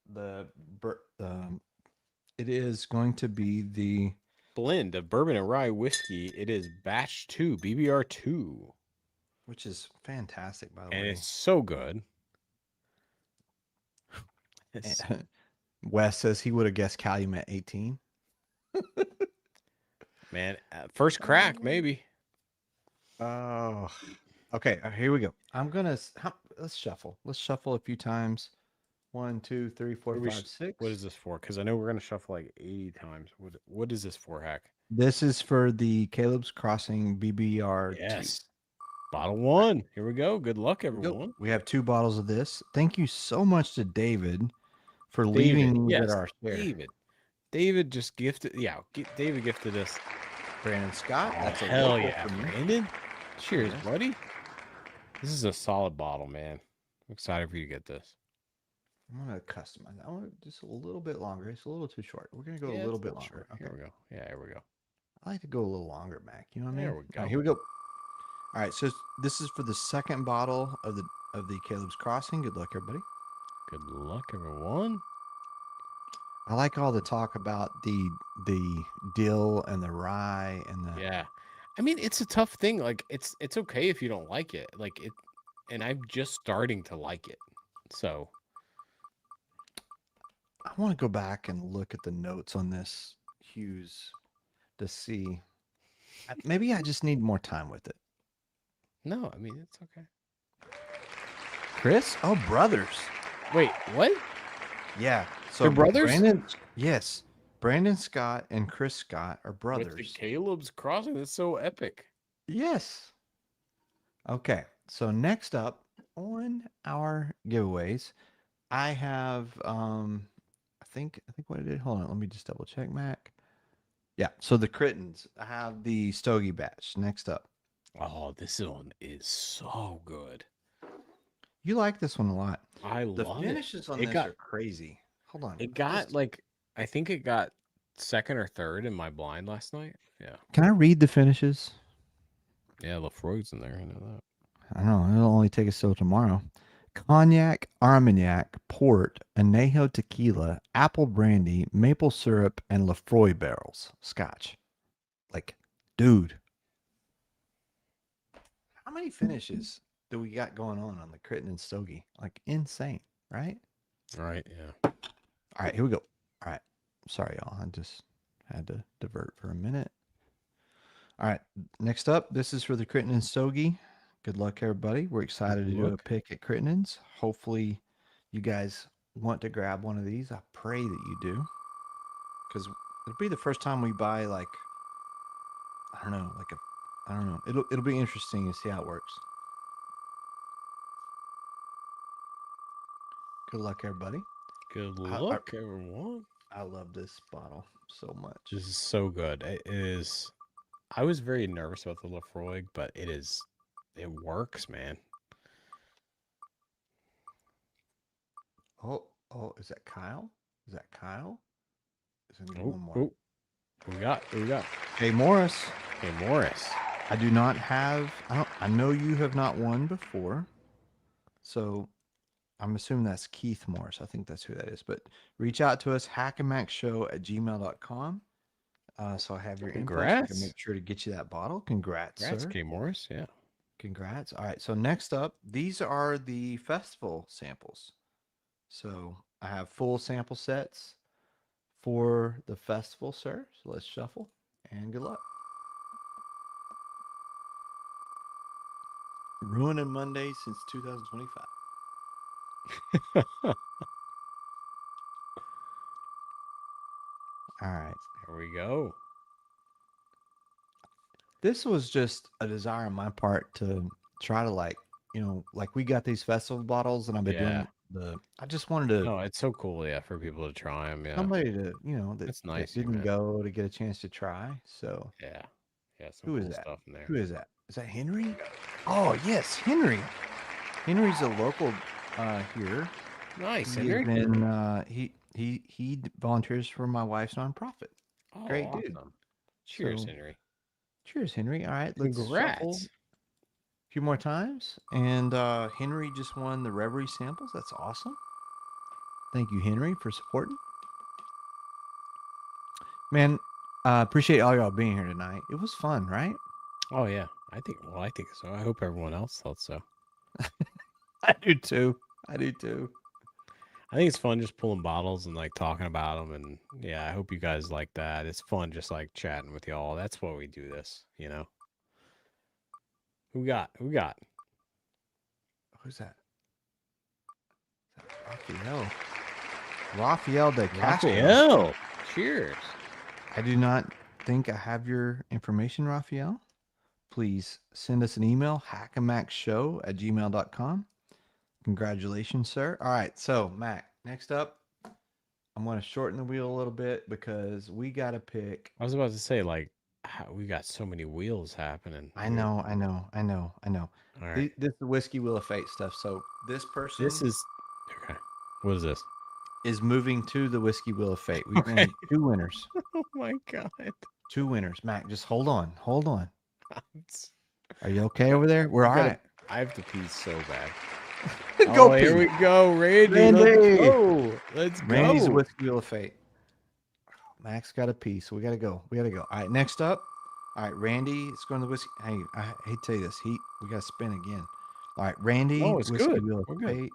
It is going to be the blend of bourbon and rye whiskey. It is batch 2, BBR 2, which is fantastic, by the and way. it's so good. Wes says he would have guessed Calumet 18. Man, first crack maybe. Oh, okay. Here we go. Let's shuffle. Let's shuffle a few times. 1, 2, 3, 4, 5, 6. What is this for? Because I know we're gonna shuffle like 80 times. What is this for, Hack? This is for the Caleb's Crossing BBR. Yes. Bottle 1. Here we go. Good luck, everyone. We have 2 bottles of this. Thank you so much to David for leaving yes, with our share. David just gifted. Yeah, David gifted us. Brandon Scott. That's a hell local yeah, for me. Brandon. Cheers, Yes. buddy. This is a solid bottle, man. I'm excited for you to get this. I'm gonna customize. I want it just a little bit longer. It's a little too short. We're gonna go Yeah, a little it's bit little longer. short. Here we go. Yeah, here we go. I like to go a little longer, Mac. You know what I mean? There we All go. right, here we go. All right, so this is for the second bottle of the Caleb's Crossing. Good luck, everybody. Good luck, everyone. I like all the talk about the dill and the rye and the Yeah. I mean, it's a tough thing. Like, it's okay if you don't like it. Like it, and I'm just starting to like it. So I want to go back and look at the notes on this Hughes to see. Maybe I just need more time with it. no, I mean it's okay. Chris? Oh, brothers. Wait, what? Yeah. So They're brothers? Brandon, yes. Brandon Scott and Chris Scott are With the brothers. Caleb's crossing, that's so epic. Yes. Okay. So next up on our giveaways, I have I think what I did. Hold on, let me just double check, Mac. Yeah. So the Crittens. I have the Stogie batch next up. Oh, this one is so good. You like this one a lot. I The love finishes it. on It this got are crazy. Hold on. it got like I think it got second or third in my blind last night. Yeah. Can I read the finishes? Yeah, Lafroig's in there. I know that. I don't know. It'll only take us till tomorrow. Cognac, Armagnac, port, añejo tequila, apple brandy, maple syrup, and Lafroy barrels. Scotch. Like, dude. How many finishes do we got going on the Critten and Stogie? Like, insane, right? All right, yeah. All right, here we go. All right. Sorry, y'all. I just had to divert for a minute. All right. Next up, this is for the Critten and Stogie. Good luck, everybody. We're excited to do a pick at Critten's. Hopefully, you guys want to grab one of these. I pray that you do, because it'll be the first time we buy like I don't know, I don't know. It'll be interesting to see how it works. Good luck, everybody. Good luck, everyone. I love this bottle so much. This is so good. It is. I was very nervous about the Lafroig, but it works, man. Oh, is that Kyle? Is that Kyle? Is there Oh, one more? oh. We got. Hey, Morris. Hey, Morris. I do not have. I know you have not won before, so I'm assuming that's Keith Morris. I think that's who that is. But reach out to us, hackandmackshow@gmail.com. So I have your info. So I can Congrats. make sure to get you that bottle. Congrats, Congrats, sir. K. Morris. Yeah. Congrats. All right. So next up, these are the festival samples. So I have full sample sets for the festival, sir. So let's shuffle and good luck. Ruining Monday since 2025. All right. Here we go. This was just a desire on my part to try to like we got these festival bottles and I've been doing I just wanted to No, it's so cool, yeah, for people to try them. Yeah. somebody to, That's that nice, didn't man. go to get a chance to try. So Yeah. Yeah, some who is cool that? stuff in there. Who is that? Is that Henry? Oh, yes, Henry. Henry's a local here. Nice, He Henry. has been, he volunteers for my wife's nonprofit. Oh, Great dude. awesome. Cheers, So, Henry. cheers, Henry. All right, let's shuffle Congrats. a few more times. And Henry just won the Reverie samples. That's awesome. Thank you, Henry, for supporting. Man, appreciate all y'all being here tonight. It was fun, right? Oh yeah, I think so. I hope everyone else thought so. I do too. I do too. I think it's fun just pulling bottles and like talking about them, and yeah, I hope you guys like that. It's fun just like chatting with y'all. That's why we do this, you know. Who got? Who's that? Is that Raphael? Raphael de Castro. Raphael. Cheers. I do not think I have your information, Raphael. Please send us an email, hackamackshow@gmail.com. Congratulations, sir. All right, so Mac, next up, I'm going to shorten the wheel a little bit because we got to pick. I was about to say, like, we got so many wheels happening. I know. All right. This is the Whiskey Wheel of Fate stuff. So this person This is okay. What is this? is moving to the Whiskey Wheel of Fate. We've made 2 winners. Oh my god. 2 winners. Mac, just hold on. Hold on. Are you okay over there? We're all right. I have to pee so bad. Go Here pee. we go, Randy. Randy. Let's go. Randy's Whiskey Wheel of Fate. Max got a piece, so we gotta go. All right, next up. All right, Randy is going to the whiskey. Hey, I hate to tell you this. We gotta spin again. All right, Randy. Oh, it's Whiskey good. Wheel We're of good. Fate.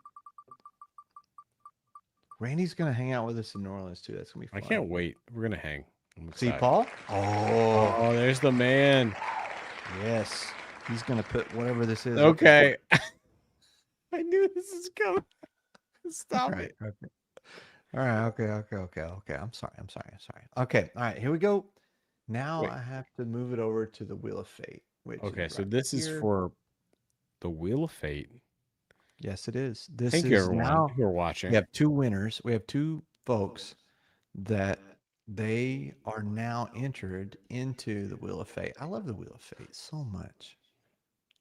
Randy's gonna hang out with us in New Orleans too. That's gonna be fun. I can't wait. We're gonna hang. I'm See excited. Paul? Oh, there's the man. Yes. He's gonna put whatever this is. Okay. I knew this is coming. Stop All right, it. All right. Okay. I'm sorry. Okay. All right. Here we go. Now Wait. I have to move it over to the Wheel of Fate, which Okay, is so right this is here. for the Wheel of Fate. Yes, it is. This Thank you, is everyone now. who are We watching. have two winners. We have two folks that they are now entered into the Wheel of Fate. I love the Wheel of Fate so much.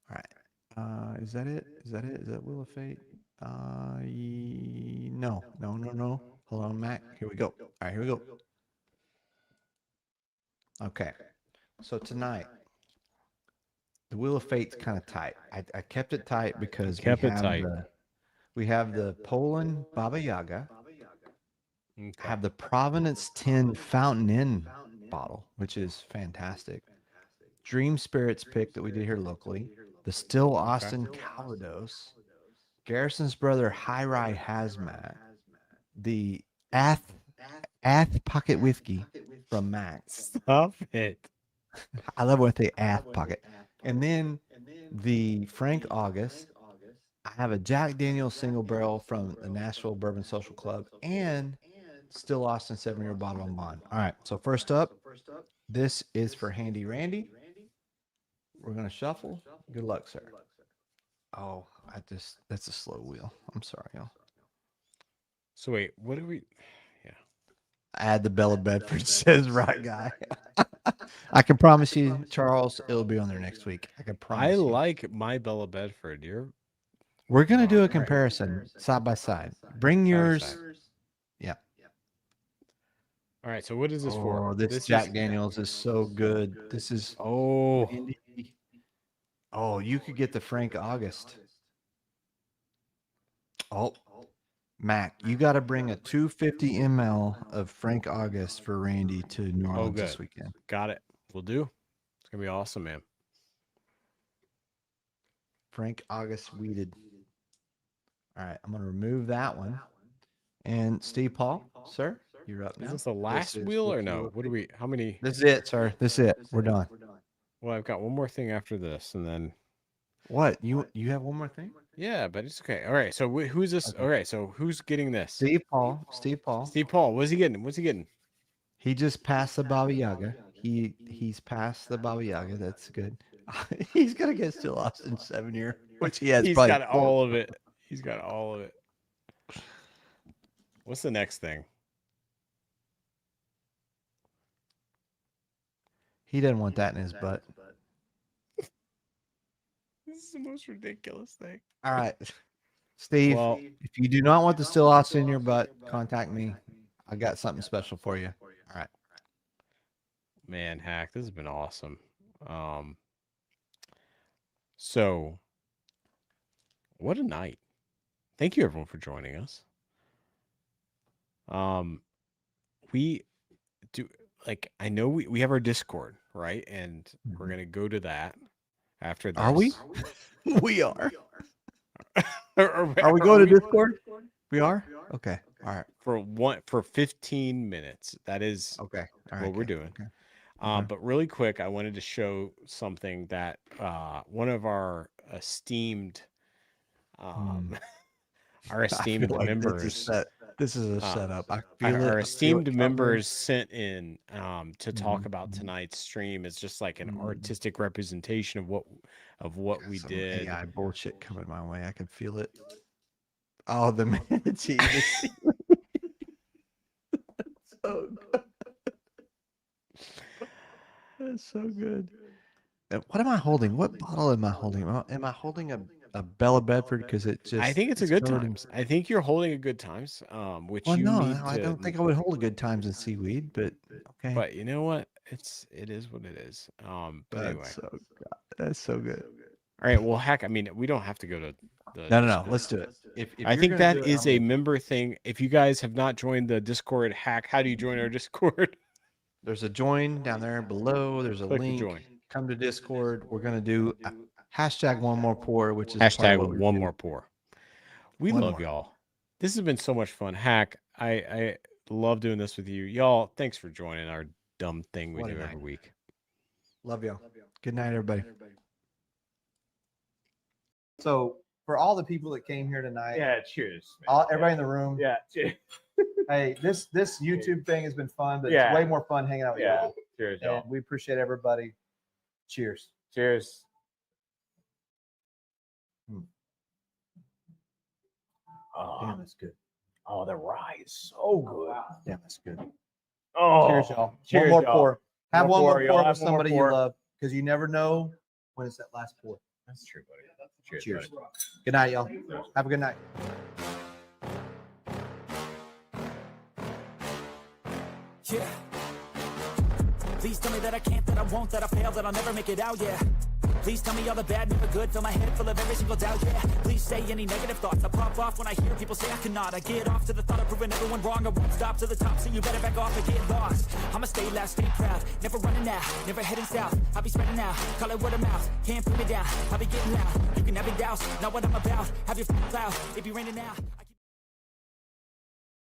All right. Is that it? Is that Wheel of Fate? No. Hold on, Mac. Here we go. All right, here we go. Okay. So tonight, the Wheel of Fate's kind of tight. I kept it tight because Kept it tight. we have the Poland Baba Yaga. Okay. Have the Provenance 10 Fountain Inn bottle, which is fantastic. Dream Spirits pick that we did here locally. The Still Austin Calvados. Garrison's Brother High Rye Hazmat. The Ath Pocket Whiskey from Mack. Stop it. I love what they Ath Pocket. And then the Frank August. I have a Jack Daniel's single barrel from the Nashville Bourbon Social Club and Still Austin 7-year bottle of Bond. All right. So first up, this is for Handy Randy. We're going to shuffle. Good luck, sir. Oh, that's a slow wheel. I'm sorry, y'all. So wait, what do we? Add the Bella Bedford, says right guy. I can promise you, Charles, it'll be on there next week. I can promise I you. like my Bella Bedford. We're going to do a comparison side by side. Bring yours. Yeah. All right. So what is this for? Oh, this Jack Daniels is so good. This is Randy. Oh, you could get the Frank August. Oh, Mac, you got to bring a 250 ml of Frank August for Randy to New Orleans this weekend. Got it. We'll do. It's gonna be awesome, man. Frank August weeded. All right, I'm gonna remove that one. And Steve Paul, sir, you're up now. Is this the last wheel or no? What do we? How many? This is it, sir. This is it. We're done. Well, I've got one more thing after this, and then. What? You have one more thing? Yeah, but it's okay. All right. So who's this? Okay. All right. So who's getting this? Steve Paul. Steve Paul. What's he getting? What's he getting? He just passed the Baba Yaga. He's passed the Baba Yaga. That's good. He's gonna get Still Austin 7-year, which he has. He's got all of it. He's got all of it. What's the next thing? He doesn't want that in his butt. This is the most ridiculous thing. All right, Steve. Well, if you do not want the Still Austin in your butt, contact me. I got something special for you. All right. Man, Hack, this has been awesome. So what a night. Thank you everyone for joining us. We do, like, I know we have our Discord, right? And we're gonna go to that after this. Are we? We are. Are we going to Discord? We are? Okay. All right. For 15 minutes. That is okay. All right, what we're doing. Okay. But really quick, I wanted to show something that one of our esteemed members. This is a setup. I feel our esteemed members coming. sent in to talk about tonight's stream. It's just like an artistic representation of what we did. AI bullshit coming my way. I can feel it. Oh, the manatee. So good. That's so good. What am I holding? What bottle am I holding? Am I holding a Bella Bedford? Because it just. I think it's a good times. I think you're holding a good times. Which you need to. I don't think I would hold a good times in seaweed, but okay. But you know what? It is what it is. But anyway. That's so good. All right. Well, Hack. I mean, we don't have to go to. No. Let's do it. If I think that is a member thing. If you guys have not joined the Discord, Hack, how do you join our Discord? There's a join down there below. There's a link. Join. Come to Discord. We're gonna do hashtag one more pour, which is hashtag one more pour. We love y'all. This has been so much fun. Hack, I love doing this with you. Y'all, thanks for joining our dumb thing we do every week. Love y'all. Good night, everybody. So for all the people that came here tonight. Yeah, cheers. Everybody in the room. Yeah, cheers. Hey, this YouTube thing has been fun, but Yeah. it's way more fun hanging out with Yeah. you. Cheers, And y'all. we appreciate everybody. Cheers. Cheers. Oh, Damn, that's good. oh, the rye is so good. Damn, that's good. Oh, Cheers, y'all. cheers, one more y'all. pour. Have More one pour, more y'all. pour Have with one more somebody pour. you love, because you never know when it's that last pour. That's true, buddy. Cheers. Cheers. buddy. Good night, y'all. Have a good night. Yeah. Please tell me that I can't, that I won't, that I fail, that I'll never make it out, yeah. Please tell me all the bad, never good, fill my head full of every single doubt, yeah. Please say any negative thoughts, I pop off when I hear people say I cannot. I get off to the thought of proving everyone wrong, I won't stop to the top, so you better back off and get lost. I'ma stay loud, stay proud, never running out, never heading south. I'll be spreading out, call it word of mouth, can't put me down, I'll be getting loud. You can have your doubts, not what I'm about, have your cloud, it be raining out.